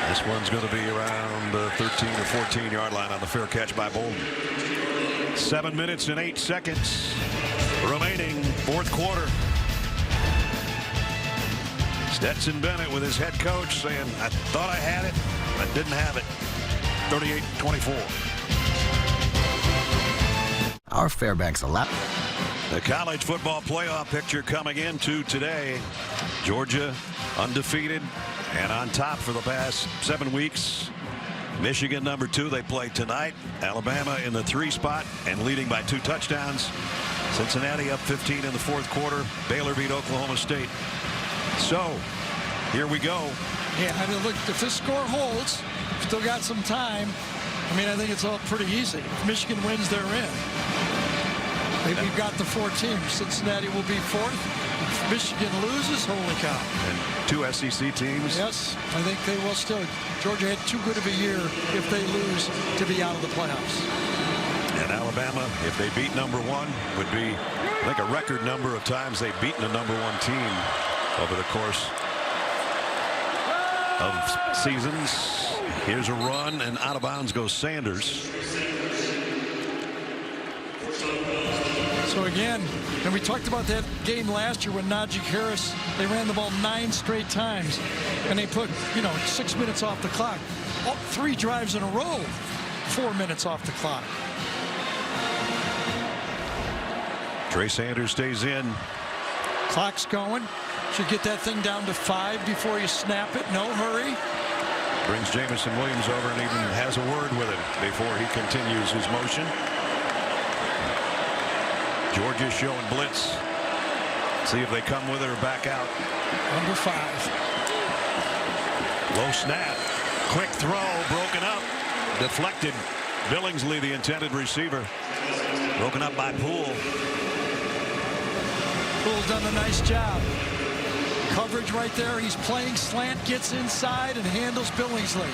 This one's going to be around the 13 or 14-yard line on the fair catch by Bolden. 7 minutes and 8 seconds remaining, 4th quarter. Stetson Bennett with his head coach saying, I thought I had it, but didn't have it. 38-24. Our Fairbanks allow. The college football playoff picture coming into today. Georgia undefeated and on top for the past 7 weeks. Michigan number 2, they play tonight. Alabama in the 3 spot and leading by 2 touchdowns. Cincinnati up 15 in the 4th quarter. Baylor beat Oklahoma State. So here we go. Yeah, I mean, look, if this score holds, still got some time. I mean, I think it's all pretty easy. If Michigan wins, they're in. We've got the 4 teams. Cincinnati will be 4th. If Michigan loses, holy cow. And 2 SEC teams. Yes, I think they will still. Georgia had too good of a year if they lose to be out of the playoffs. And Alabama, if they beat number 1, would be, I think, a record number of times they've beaten a number 1 team over the course of seasons. Here's a run, and out of bounds goes Sanders. So again, and we talked about that game last year when Najee Harris, they ran the ball 9 straight times, and they put, 6 minutes off the clock. 3 drives in a row, 4 minutes off the clock. Trey Sanders stays in. Clock's going. Should get that thing down to 5 before you snap it. No hurry. Brings Jamison Williams over and even has a word with him before he continues his motion. Georgia showing blitz. See if they come with it or back out. Number 5. Low snap. Quick throw. Broken up. Deflected. Billingsley, the intended receiver. Broken up by Poole. Poole's done a nice job. Coverage right there. He's playing slant, gets inside, and handles Billingsley.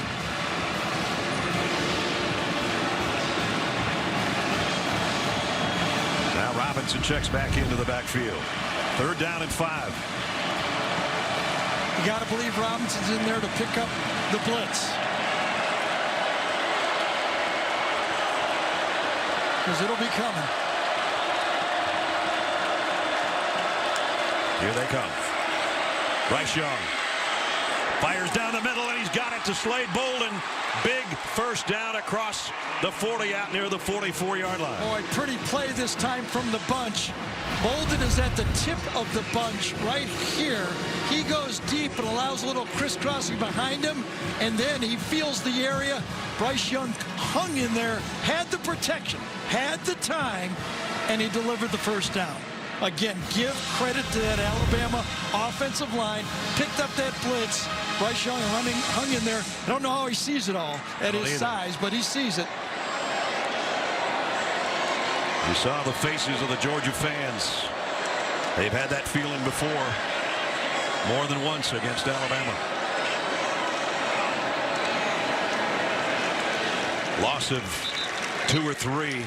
Now Robinson checks back into the backfield. 3rd down and 5. You got to believe Robinson's in there to pick up the blitz. because it'll be coming. Here they come. Bryce Young fires down the middle, and he's got it to Slade Bolden. Big first down across the 40 out near the 44-yard line. Boy, pretty play this time from the bunch. Bolden is at the tip of the bunch right here. He goes deep and allows a little crisscrossing behind him, and then he feels the area. Bryce Young hung in there, had the protection, had the time, and he delivered the first down. Again, give credit to that Alabama offensive line. Picked up that blitz. Bryce Young hung in there. I don't know how he sees it all at his size, but he sees it. You saw the faces of the Georgia fans. They've had that feeling before, more than once against Alabama. Loss of 2 or 3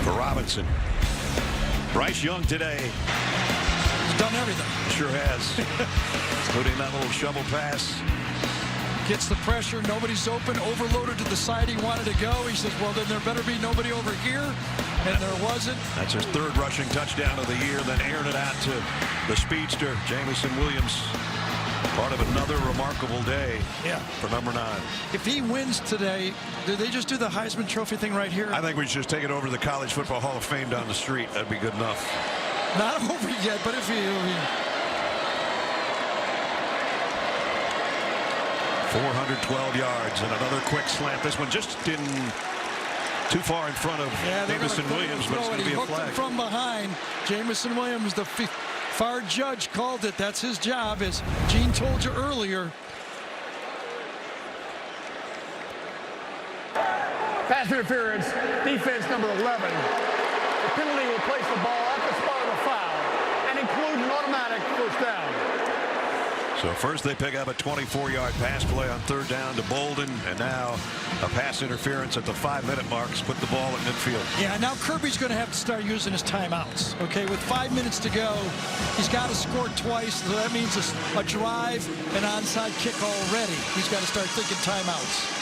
for Robinson. Bryce Young today. He's done everything. Sure has. Including that little shovel pass. Gets the pressure. Nobody's open. Overloaded to the side he wanted to go. He says, well, then there better be nobody over here. And there wasn't. That's his 3rd rushing touchdown of the year. Then aired it out to the speedster, Jamison Williams. Part of another remarkable day for number 9. If he wins today, do they just do the Heisman Trophy thing right here? I think we should just take it over to the College Football Hall of Fame down the street. That'd be good enough. Not over yet, but if he 412 yards and another quick slant. This one just didn't too far in front of Jamison Williams, but it's going to be a flag. From behind, Jamison Williams, the far judge, called it. That's his job, as Gene told you earlier. Pass interference, defense number 11. The penalty will place the ball at the spot of the foul and include an automatic first down. So first they pick up a 24-yard pass play on 3rd down to Bolden, and now a pass interference at the 5-minute marks put the ball at midfield. Yeah, now Kirby's going to have to start using his timeouts. Okay, with 5 minutes to go, he's got to score twice, so that means a drive, an onside kick already. He's got to start thinking timeouts.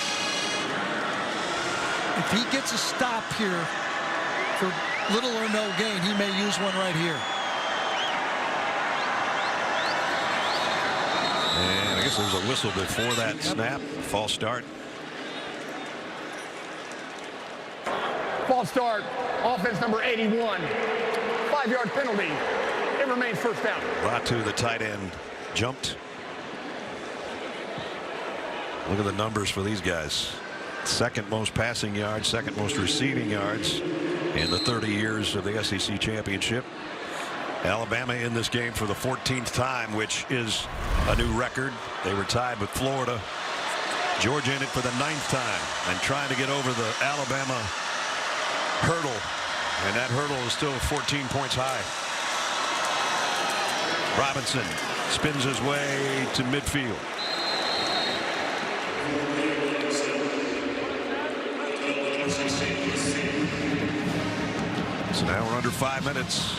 If he gets a stop here for little or no gain, he may use one right here. And I guess there was a whistle before that snap. False start. False start. Offense number 81. 5-yard penalty. It remains first down. Ratu, the tight end, jumped. Look at the numbers for these guys. 2nd most passing yards, 2nd most receiving yards in the 30 years of the SEC championship. Alabama in this game for the 14th time, which is a new record. They were tied with Florida. Georgia in it for the 9th time and trying to get over the Alabama hurdle. And that hurdle is still 14 points high. Robinson spins his way to midfield. So now we're under 5 minutes.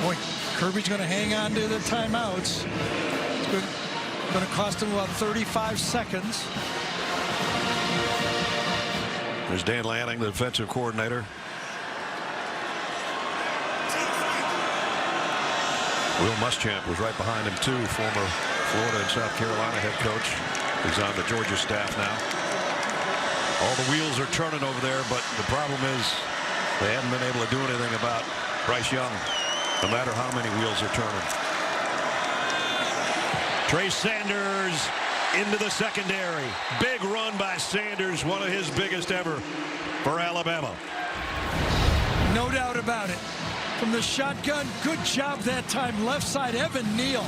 Boy, Kirby's going to hang on to the timeouts. It's going to cost him about 35 seconds. There's Dan Lanning, the defensive coordinator. Will Muschamp was right behind him too, former Florida and South Carolina head coach. He's on the Georgia staff now. All the wheels are turning over there, but the problem is they haven't been able to do anything about Bryce Young, no matter how many wheels are turning. Trey Sanders into the secondary. Big run by Sanders, one of his biggest ever for Alabama. No doubt about it. From the shotgun, good job that time. Left side, Evan Neal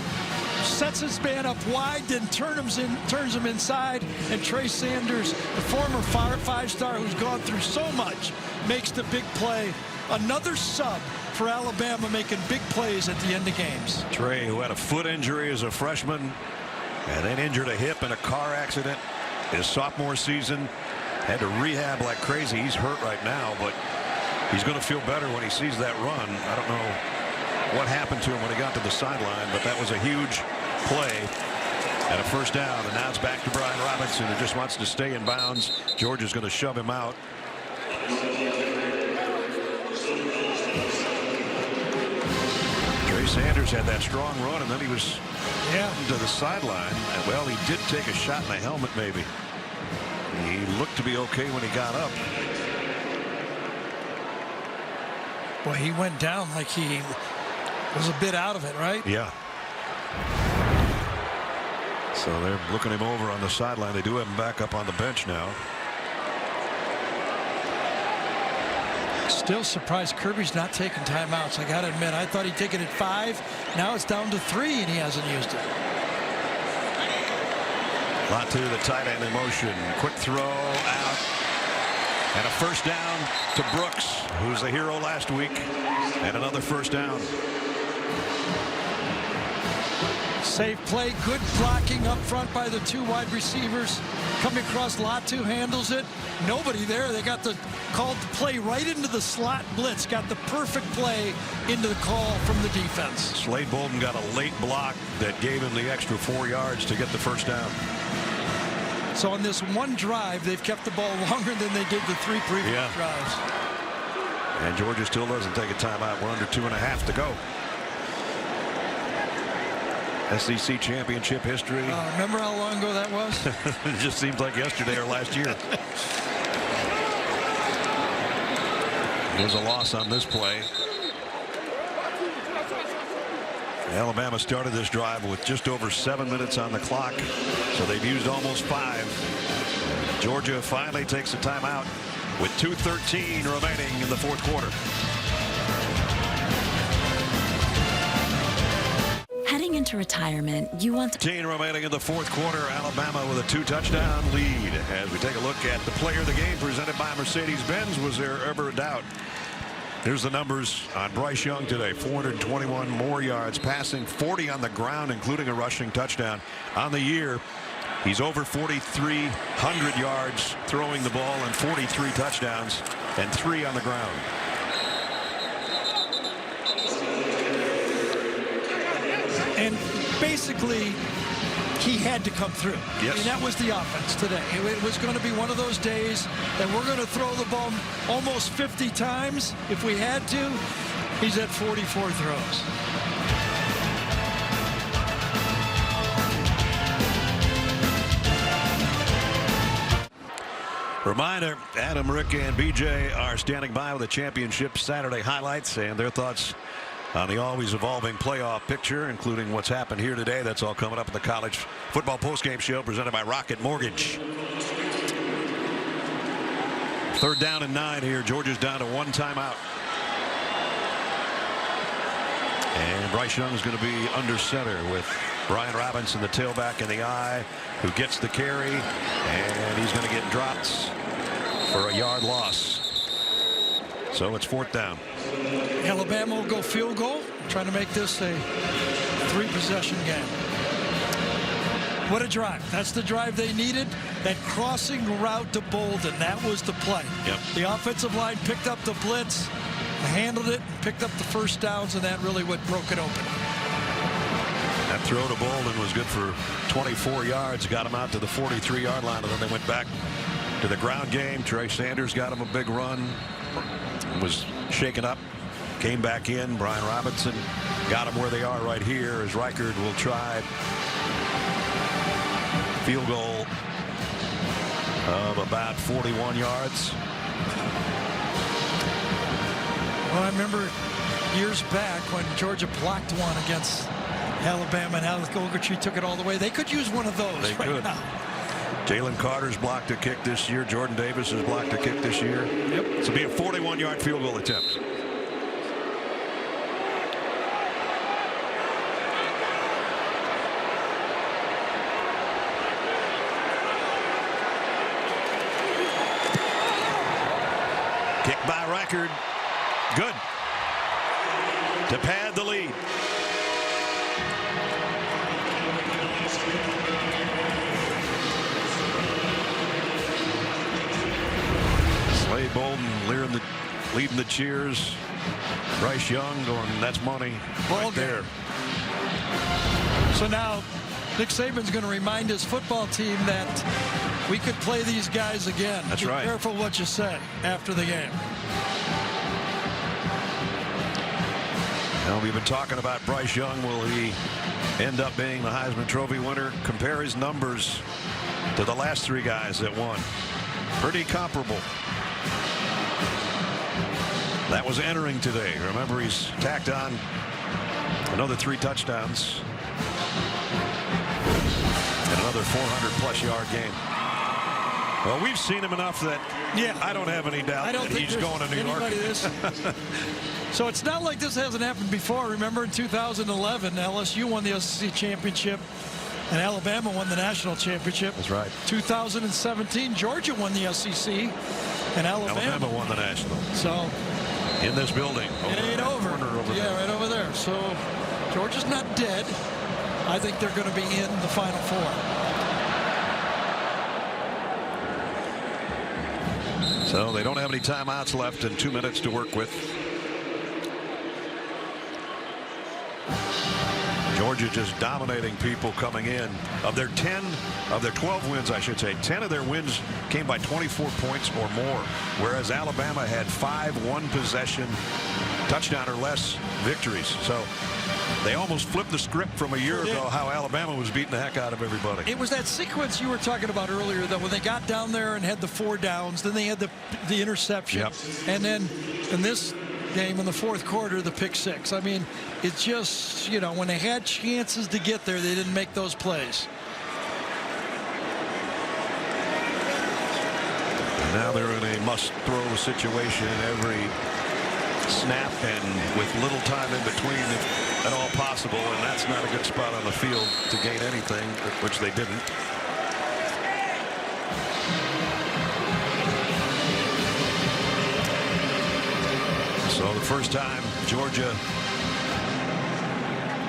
sets his man up wide, then turns him inside, and Trey Sanders, the former 5-star who's gone through so much, makes the big play. Another sub for Alabama, making big plays at the end of games. Trey, who had a foot injury as a freshman and then injured a hip in a car accident his sophomore season, had to rehab like crazy. He's hurt right now, but he's going to feel better when he sees that run. I don't know what happened to him when he got to the sideline, but that was a huge play and a first down. And now it's back to Brian Robinson, who just wants to stay in bounds. Georgia's going to shove him out. Sanders had that strong run, and then he was to the sideline. And, well, he did take a shot in the helmet, maybe. He looked to be okay when he got up. Well, he went down like he was a bit out of it, right? Yeah. So they're looking him over on the sideline. They do have him back up on the bench now. Still surprised Kirby's not taking timeouts. I got to admit, I thought he'd take it at 5. Now it's down to 3, and he hasn't used it. Latu, the tight end in motion. Quick throw out. And a first down to Brooks, who's the hero last week. And another first down. Safe play, good blocking up front by the 2 wide receivers. Coming across, Latu handles it. Nobody there. They got the called play right into the slot blitz. Got the perfect play into the call from the defense. Slade Bolden got a late block that gave him the extra 4 yards to get the first down. So on this one drive, they've kept the ball longer than they did the 3 previous drives. And Georgia still doesn't take a timeout. We're under 2.5 to go. SEC championship history. Remember how long ago that was? It just seems like yesterday or last year. There's a loss on this play. Alabama started this drive with just over 7 minutes on the clock, so they've used almost 5. Georgia finally takes a timeout with 2:13 remaining in the fourth quarter. Heading into retirement, you want to... 15 remaining in the fourth quarter. Alabama with a 2-touchdown lead. As we take a look at the player of the game presented by Mercedes-Benz, was there ever a doubt? Here's the numbers on Bryce Young today. 421 more yards passing, 40 on the ground, including a rushing touchdown. On the year, he's over 4,300 yards throwing the ball and 43 touchdowns and 3 on the ground. And basically, he had to come through. Yes. I mean, that was the offense today. It was going to be one of those days that we're going to throw the ball almost 50 times if we had to. He's at 44 throws. Reminder, Adam, Rick, and BJ are standing by with the championship Saturday highlights and their thoughts on the always evolving playoff picture, including what's happened here today. That's all coming up in the college football postgame show presented by Rocket Mortgage. 3rd down and 9 here. Georgia's down to 1 timeout. And Bryce Young is going to be under center with Brian Robinson, the tailback in the eye, who gets the carry, and he's going to get dropped for a yard loss. So it's 4th down. Alabama will go field goal, trying to make this a 3-possession game. What a drive. That's the drive they needed. That crossing route to Bolden, that was the play. Yep. The offensive line picked up the blitz, handled it, picked up the first downs, and that really what broke it open. That throw to Bolden was good for 24 yards, got him out to the 43-yard line, and then they went back to the ground game. Trey Sanders got him a big run, was shaken up, came back in. Brian Robinson got him where they are right here as Reichard will try field goal of about 41 yards. Well, I remember years back when Georgia blocked one against Alabama and Alex Ogletree took it all the way. They could use one of those They right could. now. Jalen Carter's blocked a kick this year. Jordan Davis has blocked a kick this year. Yep. This will be a 41-yard field goal attempt. Kick by Reichard. Good. To pad the lead. Slade Bolden leading the cheers. Bryce Young going, that's money Ball right there. So now Nick Saban's going to remind his football team that we could play these guys again. That's Be right. careful what you say after the game. Well, we've been talking about Bryce Young. Will he end up being the Heisman Trophy winner? Compare his numbers to the last 3 guys that won. Pretty comparable. That was entering today. Remember, he's tacked on another 3 touchdowns and another 400-plus yard game. Well, we've seen him enough that I don't have any doubt that he's going to New York. So it's not like this hasn't happened before. Remember in 2011, LSU won the SEC championship and Alabama won the national championship. That's right. 2017, Georgia won the SEC and Alabama won the national. So in this building. It ain't over. Right over there. So Georgia's not dead. I think they're going to be in the Final Four. So they don't have any timeouts left and 2 minutes to work with. Georgia just dominating people coming in. Of their 12 wins, I should say, 10 of their wins came by 24 points or more, whereas Alabama had 5 one-possession touchdown or less victories. So they almost flipped the script from a year ago, how Alabama was beating the heck out of everybody. It was that sequence you were talking about earlier, that when they got down there and had the 4 downs, then they had the interception, and then in this game in the 4th quarter, the pick 6. I mean, it's just, you know, when they had chances to get there, they didn't make those plays. And now they're in a must-throw situation every snap and with little time in between if at all possible, and that's not a good spot on the field to gain anything, which they didn't. So the first time Georgia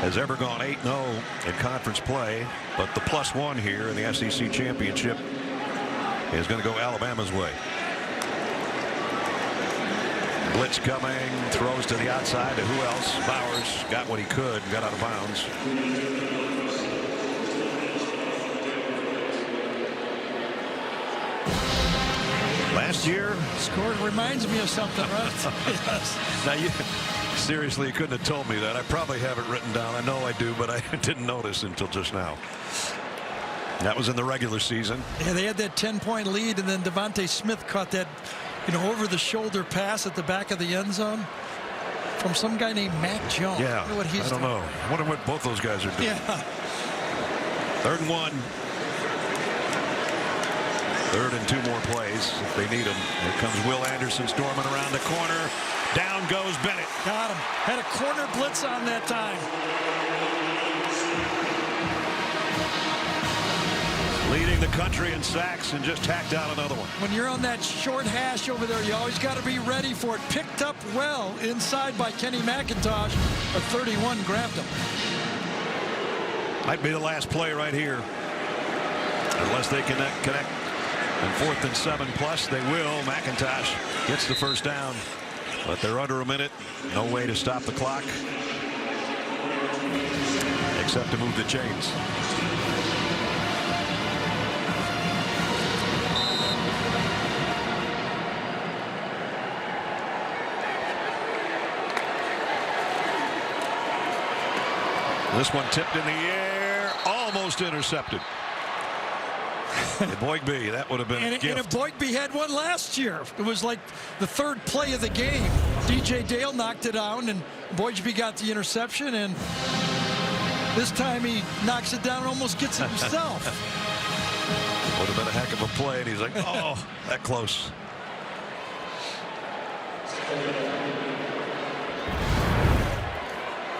has ever gone 8-0 in conference play, but the +1 here in the SEC championship is going to go Alabama's way. Blitz coming, throws to the outside to who else? Bowers got what he could, got out of bounds. Last year scored reminds me of something, right? Yes. Now you seriously, you couldn't have told me that. I probably have it written down. I know I do, but I didn't notice until just now. That was in the regular season. Yeah, they had that 10-point lead, and then Devontae Smith caught that, you know, over-the-shoulder pass at the back of the end zone from some guy named Mac Jones. Yeah, I don't know. I wonder what both those guys are doing. Yeah. 3rd and 1. 3rd and 2 more plays if they need them. Here comes Will Anderson storming around the corner. Down goes Bennett. Got him. Had a corner blitz on that time. Leading the country in sacks and just tacked out another one. When you're on that short hash over there, you always got to be ready for it. Picked up well inside by Kenny McIntosh. A 31 grabbed him. Might be the last play right here. Unless they connect. And 4th and 7+, they will. McIntosh gets the first down, but they're under a minute. No way to stop the clock except to move the chains. This one tipped in the air, almost intercepted. Boygby, that would have been a gift. And if Boygby had one last year, it was like the 3rd play of the game. DJ Dale knocked it down, and Boygby got the interception, and this time he knocks it down and almost gets it himself. Would have been a heck of a play, and he's like, oh, that close.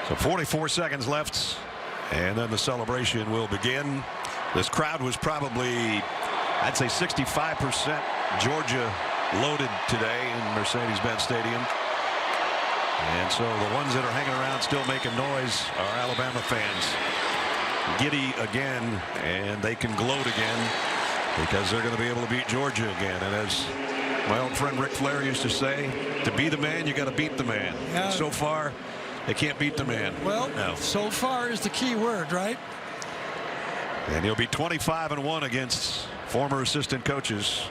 So 44 seconds left, and then the celebration will begin. This crowd was probably, I'd say 65% Georgia loaded today in Mercedes-Benz Stadium. And so the ones that are hanging around still making noise are Alabama fans. Giddy again, and they can gloat again because they're going to be able to beat Georgia again. And as my old friend Ric Flair used to say, to be the man, you got to beat the man. Yeah. So far, they can't beat the man. Well, no. So far is the key word, right? And he'll be 25-1 against former assistant coaches.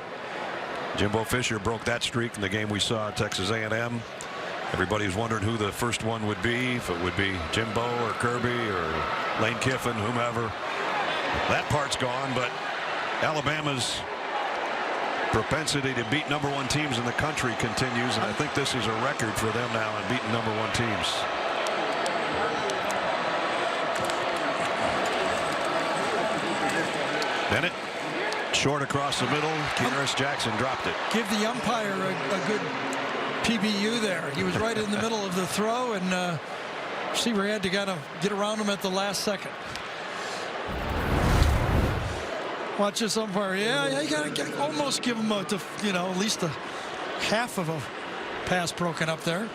Jimbo Fisher broke that streak in the game we saw at Texas A&M. Everybody's wondering who the first one would be, if it would be Jimbo or Kirby or Lane Kiffin, whomever. That part's gone, but Alabama's propensity to beat #1 teams in the country continues, and I think this is a record for them now in beating #1 teams. Bennett, short across the middle. Kearis Jackson dropped it. Give the umpire a good PBU there. He was right in the middle of the throw, and receiver had to kind of get around him at the last second. Watch this umpire. Yeah, you got to almost give him at least a half of a pass broken up there.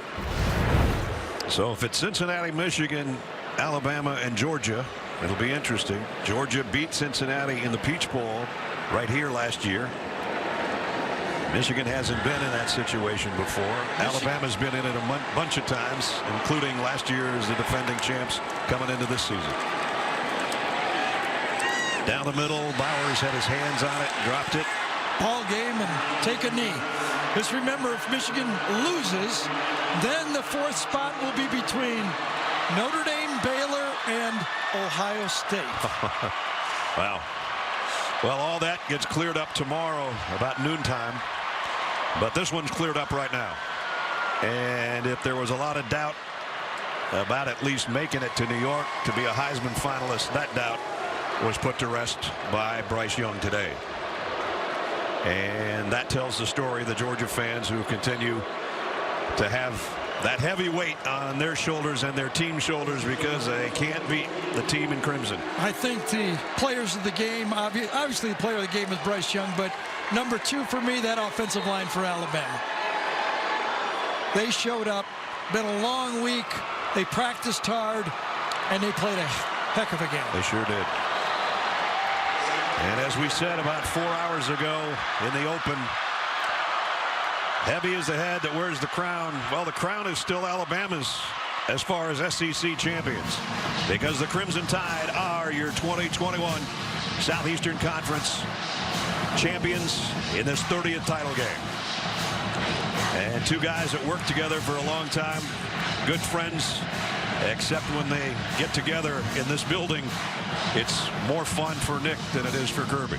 So if it's Cincinnati, Michigan, Alabama, and Georgia, it'll be interesting. Georgia beat Cincinnati in the Peach Bowl right here last year. Michigan hasn't been in that situation before. Alabama's been in it a bunch of times, including last year as the defending champs coming into this season. Down the middle, Bowers had his hands on it, dropped it. Ball game and take a knee. Just remember, if Michigan loses, then the 4th spot will be between Notre Dame, Baylor, and Ohio State. Wow. Well, all that gets cleared up tomorrow about noontime, but this one's cleared up right now. And if there was a lot of doubt about at least making it to New York to be a Heisman finalist, that doubt was put to rest by Bryce Young today. And that tells the story of the Georgia fans who continue to have that heavy weight on their shoulders and their team's shoulders because they can't beat the team in crimson. I think the players of the game, obviously the player of the game is Bryce Young, but number 2 for me, that offensive line for Alabama. They showed up. Been a long week. They practiced hard, and they played a heck of a game. They sure did. And as we said about 4 hours ago in the open, heavy is the head that wears the crown. Well, the crown is still Alabama's as far as SEC champions, because the Crimson Tide are your 2021 Southeastern Conference champions in this 30th title game. And 2 guys that worked together for a long time, good friends, except when they get together in this building, it's more fun for Nick than it is for Kirby.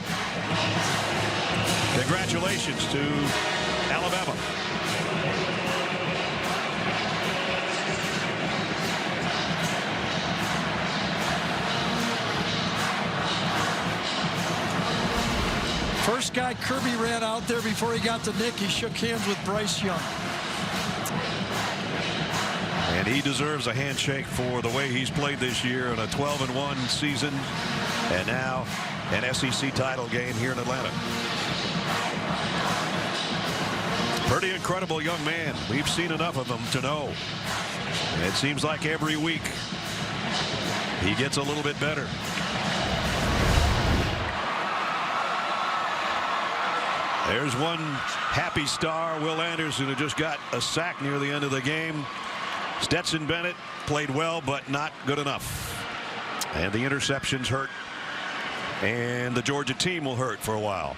Congratulations to Alabama. First guy Kirby ran out there before he got to Nick, he shook hands with Bryce Young. And he deserves a handshake for the way he's played this year in a 12-1 season, and now an SEC title game here in Atlanta. Pretty incredible young man. We've seen enough of him to know. And it seems like every week he gets a little bit better. There's one happy star, Will Anderson, who just got a sack near the end of the game. Stetson Bennett played well, but not good enough. And the interceptions hurt. And the Georgia team will hurt for a while.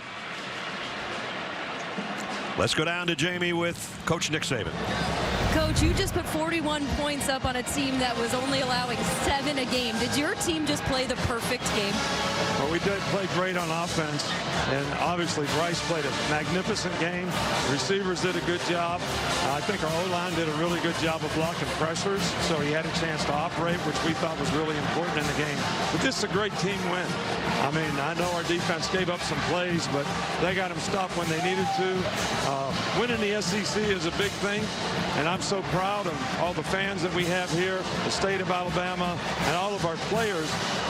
Let's go down to Jamie with Coach Nick Saban. Coach, you just put 41 points up on a team that was only allowing 7 a game. Did your team just play the perfect game? Well, we did play great on offense, and obviously Bryce played a magnificent game. Receivers did a good job. I think our O-line did a really good job of blocking pressures, so he had a chance to operate, which we thought was really important in the game. But this is a great team win. I mean, I know our defense gave up some plays, but they got them stopped when they needed to. Winning the SEC is a big thing, and I'm so proud of all the fans that we have here, the state of Alabama, and all of our players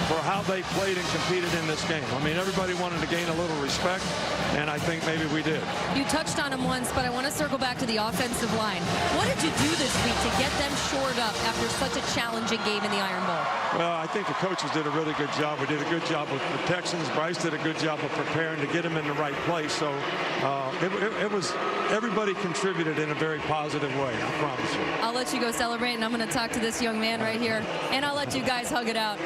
for how they played and competed in this game. I mean, everybody wanted to gain a little respect, and I think maybe we did. You touched on them once, but I want to circle back to the offensive line. What did you do this week to get them shored up after such a challenging game in the Iron Bowl? Well, I think the coaches did a really good job. We did a good job with the Texans. Bryce did a good job of preparing to get them in the right place. So it was everybody contributed in a very positive way, I promise you. I'll let you go celebrate, and I'm going to talk to this young man right here, and I'll let you guys hug it out.